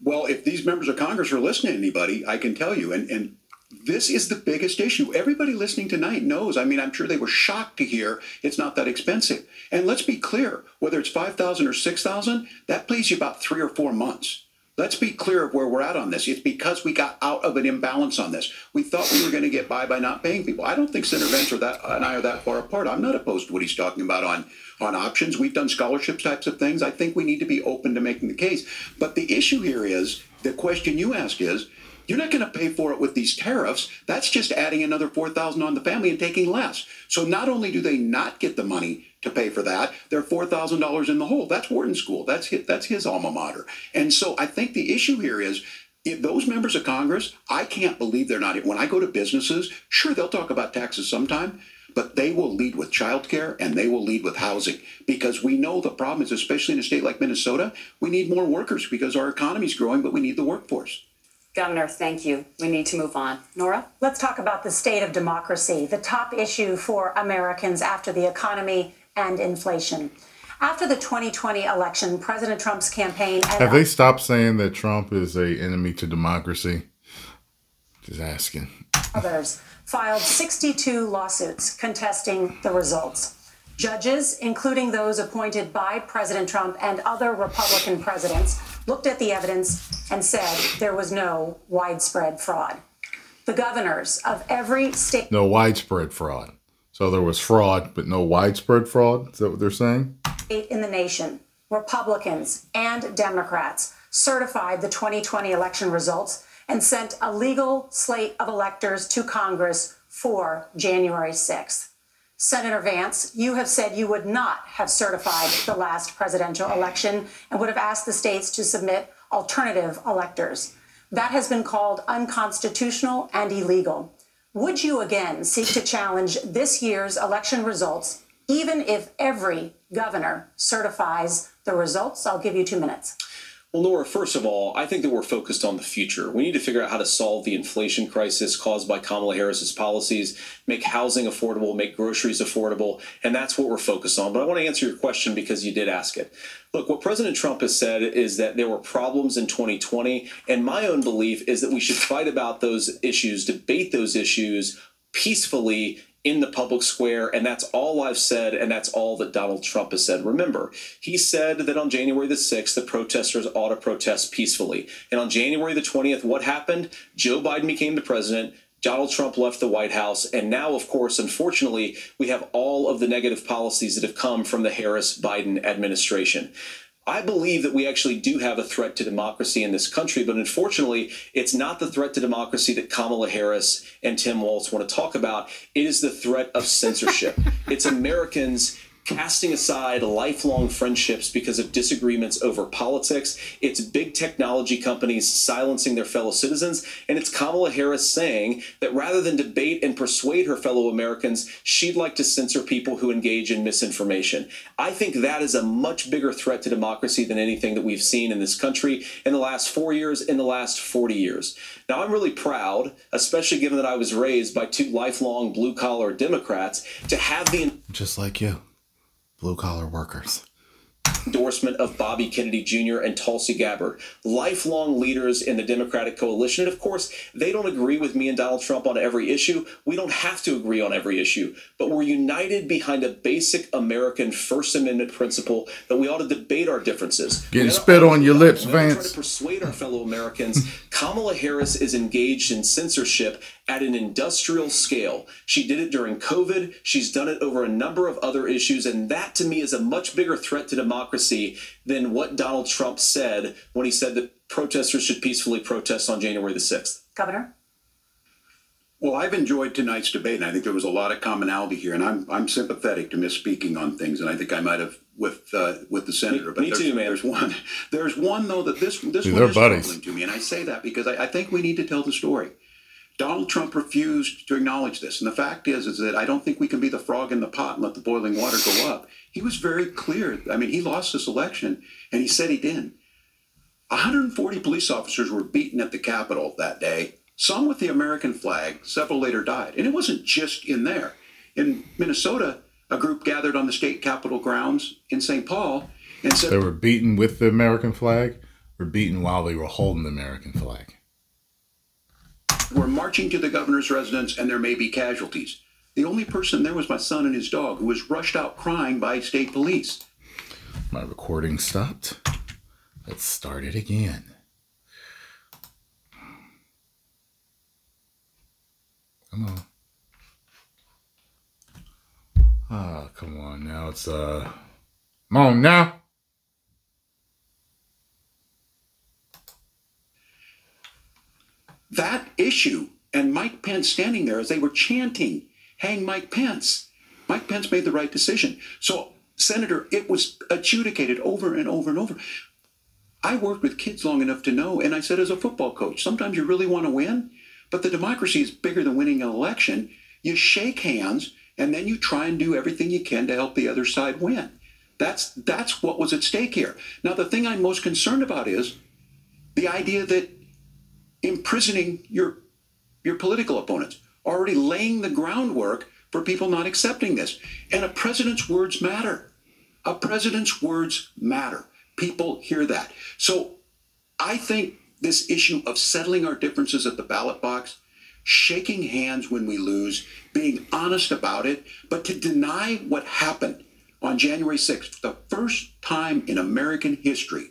Well, if these members of Congress are listening to anybody, I can tell you, and This is the biggest issue. Everybody listening tonight knows. I mean, I'm sure they were shocked to hear it's not that expensive. And let's be clear, whether it's $5,000 or $6,000, that pays you about 3 or 4 months. Let's be clear of where we're at on this. It's because we got out of an imbalance on this. We thought we were going to get by not paying people. I don't think Senator Vance and I are that far apart. I'm not opposed to what he's talking about on options. We've done scholarship types of things. I think we need to be open to making the case. But the issue here is, the question you ask is, you're not going to pay for it with these tariffs. That's just adding another $4,000 on the family and taking less. So not only do they not get the money to pay for that, they're $4,000 in the hole. That's Wharton School. That's his alma mater. And so I think the issue here is, if those members of Congress, I can't believe they're not. When I go to businesses, sure, they'll talk about taxes sometime, but they will lead with childcare and they will lead with housing, because we know the problem is, especially in a state like Minnesota, we need more workers because our economy's growing, but we need the workforce. Governor, thank you. We need to move on. Nora? Let's talk about the state of democracy, the top issue for Americans after the economy and inflation. After the 2020 election, President Trump's campaign... Have they stopped saying that Trump is an enemy to democracy? Just asking. Others filed 62 lawsuits contesting the results. Judges, including those appointed by President Trump and other Republican presidents, looked at the evidence and said there was no widespread fraud. The governors of every state... No widespread fraud. So there was fraud, but no widespread fraud? Is that what they're saying? In the nation, Republicans and Democrats certified the 2020 election results and sent a legal slate of electors to Congress for January 6th. Senator Vance, you have said you would not have certified the last presidential election and would have asked the states to submit alternative electors. That has been called unconstitutional and illegal. Would you again seek to challenge this year's election results, even if every governor certifies the results? I'll give you 2 minutes. Well, Nora, first of all, I think that we're focused on the future. We need to figure out how to solve the inflation crisis caused by Kamala Harris's policies, make housing affordable, make groceries affordable, and that's what we're focused on. But I want to answer your question because you did ask it. Look, what President Trump has said is that there were problems in 2020, and my own belief is that we should fight about those issues, debate those issues peacefully in the public square, and that's all I've said, and that's all that Donald Trump has said. Remember, he said that on January the 6th, the protesters ought to protest peacefully. And on January the 20th, what happened? Joe Biden became the president, Donald Trump left the White House, and now, of course, unfortunately, we have all of the negative policies that have come from the Harris-Biden administration. I believe that we actually do have a threat to democracy in this country, but unfortunately, it's not the threat to democracy that Kamala Harris and Tim Walz want to talk about. It is the threat of censorship. It's Americans casting aside lifelong friendships because of disagreements over politics. It's big technology companies silencing their fellow citizens. And it's Kamala Harris saying that rather than debate and persuade her fellow Americans, she'd like to censor people who engage in misinformation. I think that is a much bigger threat to democracy than anything that we've seen in this country in the last 4 years, in the last 40 years. Now, I'm really proud, especially given that I was raised by 2 lifelong blue-collar Democrats, to have the... Just like you. Blue-collar workers. Endorsement of Bobby Kennedy Jr. and Tulsi Gabbard, lifelong leaders in the Democratic coalition. And of course, they don't agree with me and Donald Trump on every issue. We don't have to agree on every issue, but we're united behind a basic American First Amendment principle that we ought to debate our differences. Getting spit on your lips, Vance. Try to persuade our fellow Americans. Kamala Harris is engaged in censorship at an industrial scale. She did it during COVID. She's done it over a number of other issues. And that, to me, is a much bigger threat to democracy than what Donald Trump said when he said that protesters should peacefully protest on January the 6th. Governor? Well, I've enjoyed tonight's debate, and I think there was a lot of commonality here. And I'm sympathetic to misspeaking on things, and I think I might have with the senator. But me too, man. There's one though that this one is troubling to me, and I say that because I think we need to tell the story. Donald Trump refused to acknowledge this. And the fact is that I don't think we can be the frog in the pot and let the boiling water go up. He was very clear. I mean, he lost this election, and he said he did. 140 police officers were beaten at the Capitol that day, some with the American flag. Several later died. And it wasn't just in there. In Minnesota, a group gathered on the state Capitol grounds in St. Paul and said... They were beaten with the American flag or beaten while they were holding the American flag? We're marching to the governor's residence and there may be casualties. The only person there was my son and his dog, who was rushed out crying by state police. My recording stopped. Let's start it again. Come on. Ah, come on now. It's come on now. That issue and Mike Pence standing there as they were chanting, "Hang Mike Pence." Mike Pence made the right decision. So, Senator, it was adjudicated over and over and over. I worked with kids long enough to know, and I said as a football coach, sometimes you really want to win, but the democracy is bigger than winning an election. You shake hands, and then you try and do everything you can to help the other side win. That's what was at stake here. Now, the thing I'm most concerned about is the idea that imprisoning your political opponents, already laying the groundwork for people not accepting this. And a president's words matter. A president's words matter. People hear that. So I think this issue of settling our differences at the ballot box, shaking hands when we lose, being honest about it, but to deny what happened on January 6th, the first time in American history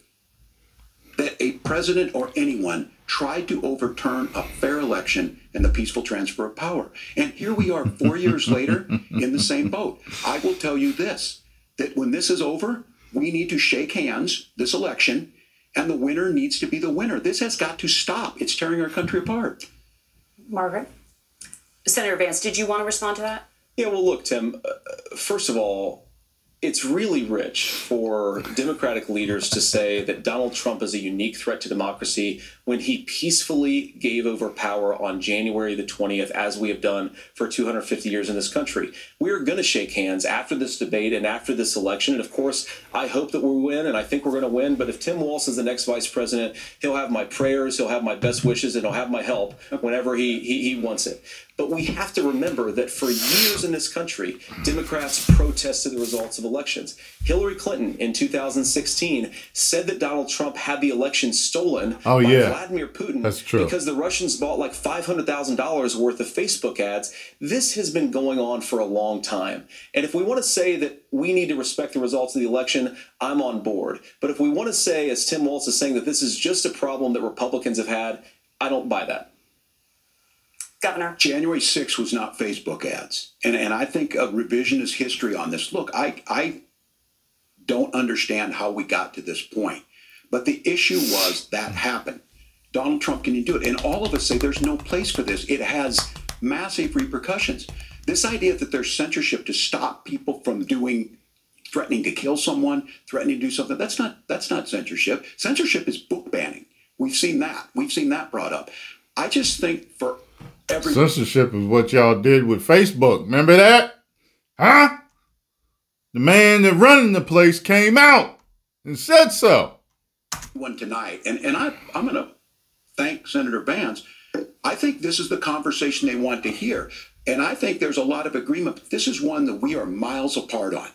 that a president or anyone tried to overturn a fair election and the peaceful transfer of power. And here we are 4 years later in the same boat. I will tell you this, that when this is over, we need to shake hands this election, and the winner needs to be the winner. This has got to stop. It's tearing our country apart. Margaret? Senator Vance, did you want to respond to that? Yeah, well, look, Tim, first of all, it's really rich for Democratic leaders to say that Donald Trump is a unique threat to democracy when he peacefully gave over power on January the 20th, as we have done for 250 years in this country. We are going to shake hands after this debate and after this election. And of course, I hope that we win, and I think we're going to win. But if Tim Walz is the next vice president, he'll have my prayers, he'll have my best wishes, and he'll have my help whenever he wants it. But we have to remember that for years in this country, Democrats protested the results of elections. Hillary Clinton in 2016 said that Donald Trump had the election stolen by Vladimir Putin. That's true. Because the Russians bought like $500,000 worth of Facebook ads. This has been going on for a long time. And if we want to say that we need to respect the results of the election, I'm on board. But if we want to say, as Tim Walz is saying, that this is just a problem that Republicans have had, I don't buy that. Governor. January 6th was not Facebook ads. And I think a revisionist history on this. Look, I don't understand how we got to this point. But the issue was that happened. Donald Trump can do it. And all of us say there's no place for this. It has massive repercussions. This idea that there's censorship to stop people from threatening to kill someone, threatening to do something, that's not censorship. Censorship is book banning. We've seen that. We've seen that brought up. I just think for censorship is what y'all did with Facebook. Remember that? Huh? The man that running the place came out and said so. One tonight, and I'm going to thank Senator Vance. I think this is the conversation they want to hear. And I think there's a lot of agreement. This is one that we are miles apart on.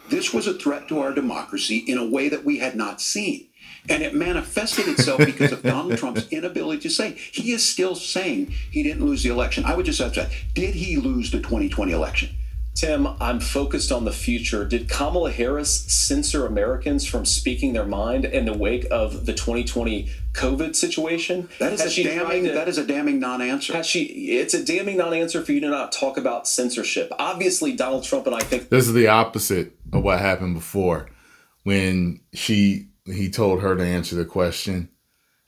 This was a threat to our democracy in a way that we had not seen. And it manifested itself because of Donald Trump's inability to say. He is still saying he didn't lose the election. I would just ask that. Did he lose the 2020 election? Tim, I'm focused on the future. Did Kamala Harris censor Americans from speaking their mind in the wake of the 2020 COVID situation? That is a damning non-answer. It's a damning non-answer for you to not talk about censorship. Obviously, Donald Trump and I think this is the opposite of what happened before when he told her to answer the question.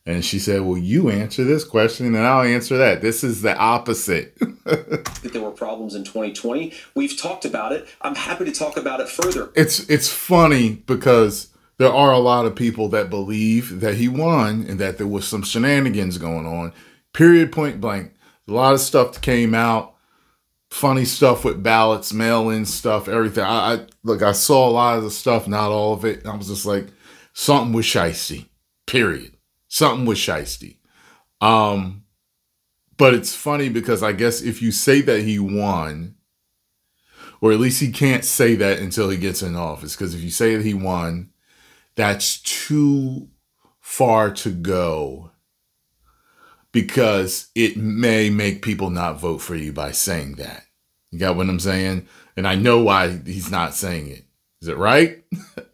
And she said, well, you answer this question and I'll answer that. This is the opposite. That there were problems in 2020. We've talked about it. I'm happy to talk about it further. It's funny because there are a lot of people that believe that he won and that there was some shenanigans going on. Period, point blank. A lot of stuff came out. Funny stuff with ballots, mail-in stuff, everything. I saw a lot of the stuff, not all of it. And I was just like, something was shiesty. Period. Something was shiesty. But it's funny because I guess if you say that he won, or at least he can't say that until he gets in office, because if you say that he won, that's too far to go because it may make people not vote for you by saying that. You got what I'm saying? And I know why he's not saying it. Is it right?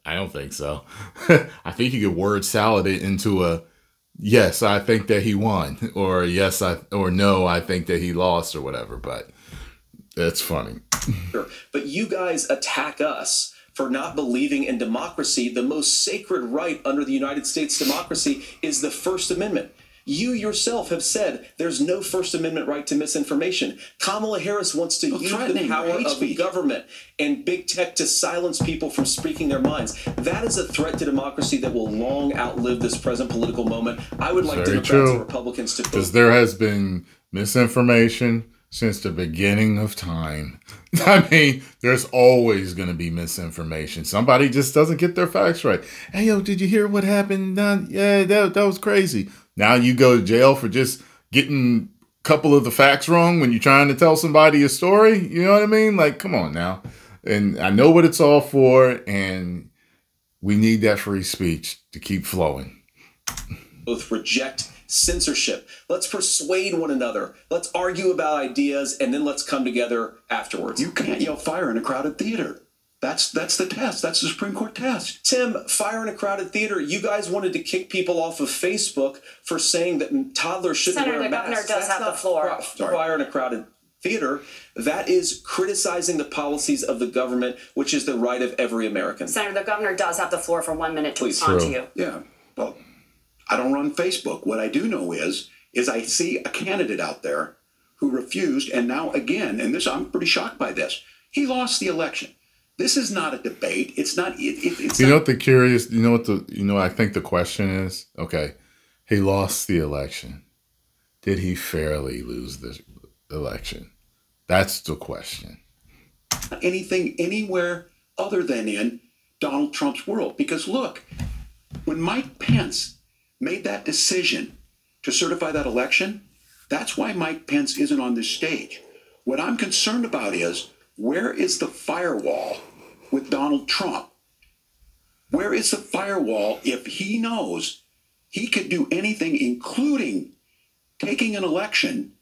I don't think so. I think you could word salad it into a, yes, I think that he won, or yes, or no, I think that he lost, or whatever. But that's funny. But you guys attack us for not believing in democracy. The most sacred right under the United States democracy is the First Amendment. You yourself have said there's no First Amendment right to misinformation. Kamala Harris wants to use the power of government and big tech to silence people from speaking their minds. That is a threat to democracy that will long outlive this present political moment. I would like Democrats and Republicans to... Because there has been misinformation since the beginning of time. I mean, there's always going to be misinformation. Somebody just doesn't get their facts right. Hey, yo, did you hear what happened? Yeah, that was crazy. Now you go to jail for just getting a couple of the facts wrong when you're trying to tell somebody a story. You know what I mean? Like, come on now. And I know what it's all for, and we need that free speech to keep flowing. Both reject censorship. Let's persuade one another. Let's argue about ideas, and then let's come together afterwards. You can't yell fire in a crowded theater. That's the test. That's the Supreme Court test. Tim, fire in a crowded theater. You guys wanted to kick people off of Facebook for saying that toddlers shouldn't wear masks. Senator, the governor does have the floor. Fire in a crowded theater. That is criticizing the policies of the government, which is the right of every American. Senator, the governor does have the floor for 1 minute to respond to you. Yeah. Well, I don't run Facebook. What I do know is I see a candidate out there who refused, and now again, and this, I'm pretty shocked by this. He lost the election. This is not a debate. It's not. It's you know what the curious. You know what I think the question is. Okay, he lost the election. Did he fairly lose the election? That's the question. Anything anywhere other than in Donald Trump's world. Because look, when Mike Pence made that decision to certify that election, that's why Mike Pence isn't on this stage. What I'm concerned about is, where is the firewall with Donald Trump? Where is the firewall if he knows he could do anything, including taking an election,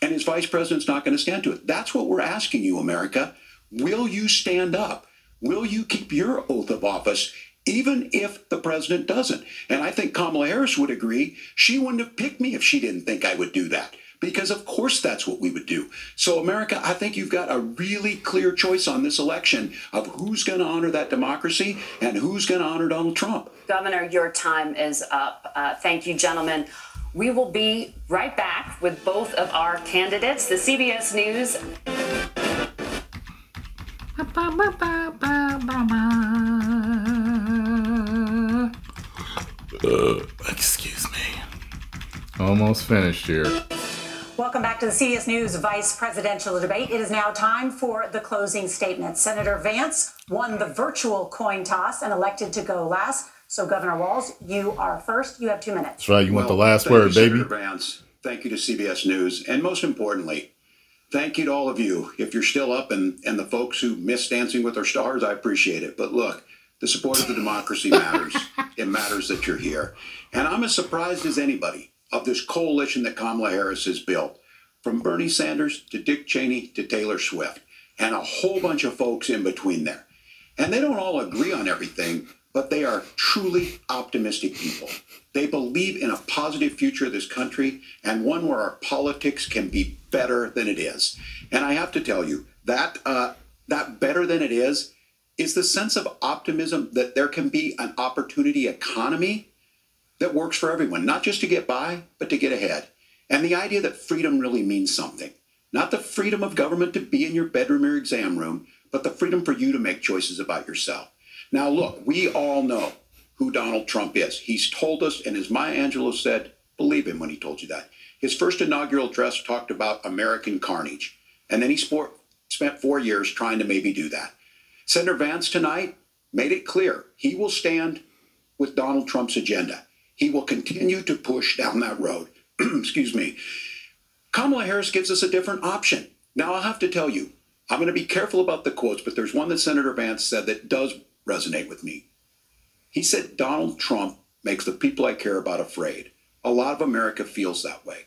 and his vice president's not going to stand to it? That's what we're asking you, America. Will you stand up? Will you keep your oath of office, even if the president doesn't? And I think Kamala Harris would agree. She wouldn't have picked me if she didn't think I would do that. Because of course that's what we would do. So America, I think you've got a really clear choice on this election of who's going to honor that democracy and who's going to honor Donald Trump. Governor, your time is up. Thank you, gentlemen. We will be right back with both of our candidates. The CBS News. Excuse me. Almost finished here. Welcome back to the CBS News Vice Presidential Debate. It is now time for the closing statement. Senator Vance won the virtual coin toss and elected to go last. So, Governor Walz, you are first. You have 2 minutes. That's right. You want the last word, baby. Senator Vance. Thank you to CBS News. And most importantly, thank you to all of you. If you're still up and the folks who miss Dancing with Our Stars, I appreciate it. But look, the support of the democracy matters. It matters that you're here. And I'm as surprised as anybody of this coalition that Kamala Harris has built, from Bernie Sanders to Dick Cheney to Taylor Swift, and a whole bunch of folks in between there. And they don't all agree on everything, but they are truly optimistic people. They believe in a positive future of this country, and one where our politics can be better than it is. And I have to tell you, that better than it is the sense of optimism that there can be an opportunity economy that works for everyone, not just to get by, but to get ahead. And the idea that freedom really means something. Not the freedom of government to be in your bedroom or exam room, but the freedom for you to make choices about yourself. Now, look, we all know who Donald Trump is. He's told us, and as Maya Angelou said, believe him when he told you that. His first inaugural address talked about American carnage. And then he spent 4 years trying to maybe do that. Senator Vance tonight made it clear he will stand with Donald Trump's agenda. He will continue to push down that road. Excuse me. Kamala Harris gives us a different option. Now, I'll have to tell you, I'm going to be careful about the quotes, but there's one that Senator Vance said that does resonate with me. He said, Donald Trump makes the people I care about afraid. A lot of America feels that way.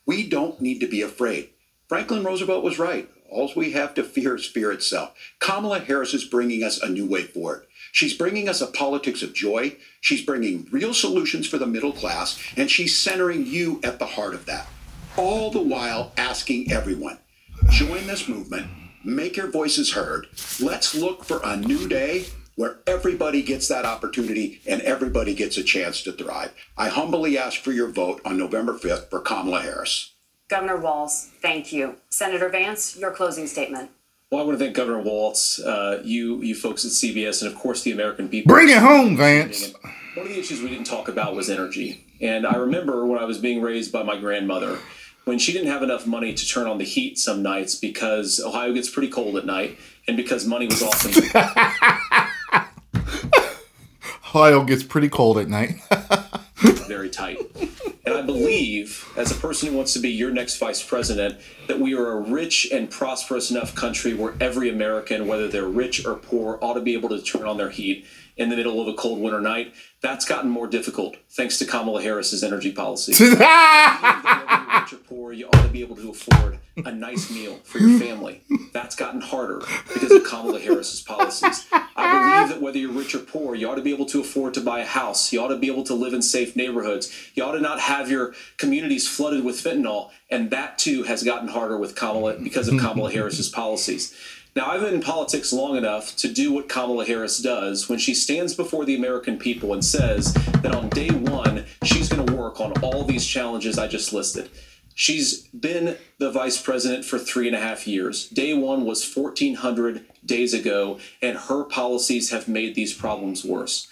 We don't need to be afraid. Franklin Roosevelt was right. All we have to fear is fear itself. Kamala Harris is bringing us a new way forward. She's bringing us a politics of joy. She's bringing real solutions for the middle class, and she's centering you at the heart of that. All the while asking everyone, join this movement, make your voices heard. Let's look for a new day where everybody gets that opportunity and everybody gets a chance to thrive. I humbly ask for your vote on November 5th for Kamala Harris. Governor Walz, thank you. Senator Vance, your closing statement. Well, I want to thank Governor Walz, you folks at CBS, and of course the American people. Bring it home, Vance. One of the issues we didn't talk about was energy. And I remember when I was being raised by my grandmother, when she didn't have enough money to turn on the heat some nights because Ohio gets pretty cold at night and because money was often... Ohio gets pretty cold at night. very tight. And I believe, as a person who wants to be your next vice president, that we are a rich and prosperous enough country where every American, whether they're rich or poor, ought to be able to turn on their heat in the middle of a cold winter night. That's gotten more difficult thanks to Kamala Harris's energy policy. Whether you're rich or poor, you ought to be able to afford a nice meal for your family. That's gotten harder because of Kamala Harris's policies. I believe that whether you're rich or poor, you ought to be able to afford to buy a house. You ought to be able to live in safe neighborhoods. You ought to not have your communities flooded with fentanyl. And that, too, has gotten harder with Kamala because of Kamala Harris's policies. Now, I've been in politics long enough to do what Kamala Harris does when she stands before the American people and says that on day one, she's going to work on all these challenges I just listed. She's been the vice president for 3.5 years. Day one was 1,400 days ago, and her policies have made these problems worse.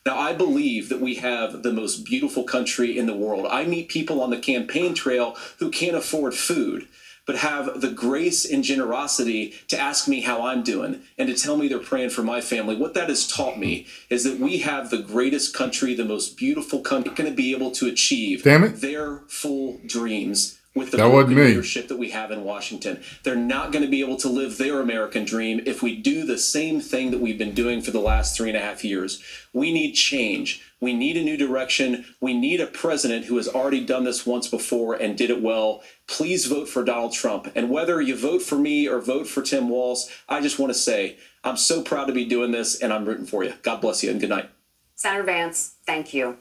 Now, I believe that we have the most beautiful country in the world. I meet people on the campaign trail who can't afford food, but have the grace and generosity to ask me how I'm doing and to tell me they're praying for my family. What that has taught me is that we have the greatest country, the most beautiful country, going to be able to achieve their full dreams with the leadership that we have in Washington. They're not going to be able to live their American dream if we do the same thing that we've been doing for the last 3.5 years. We need change. We need a new direction. We need a president who has already done this once before and did it well. Please vote for Donald Trump. And whether you vote for me or vote for Tim Walz, I just want to say I'm so proud to be doing this, and I'm rooting for you. God bless you, and good night. Senator Vance, thank you.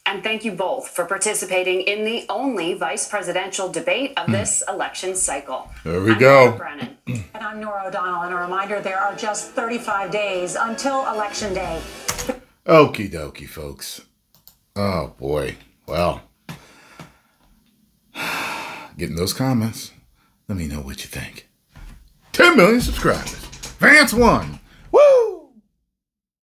And thank you both for participating in the only vice presidential debate of this election cycle. There we go. Brennan. And I'm Nora O'Donnell, and a reminder, there are just 35 days until Election Day. Okie dokie, folks. Oh, boy. Well, getting those comments. Let me know what you think. 10 million subscribers. Vance won.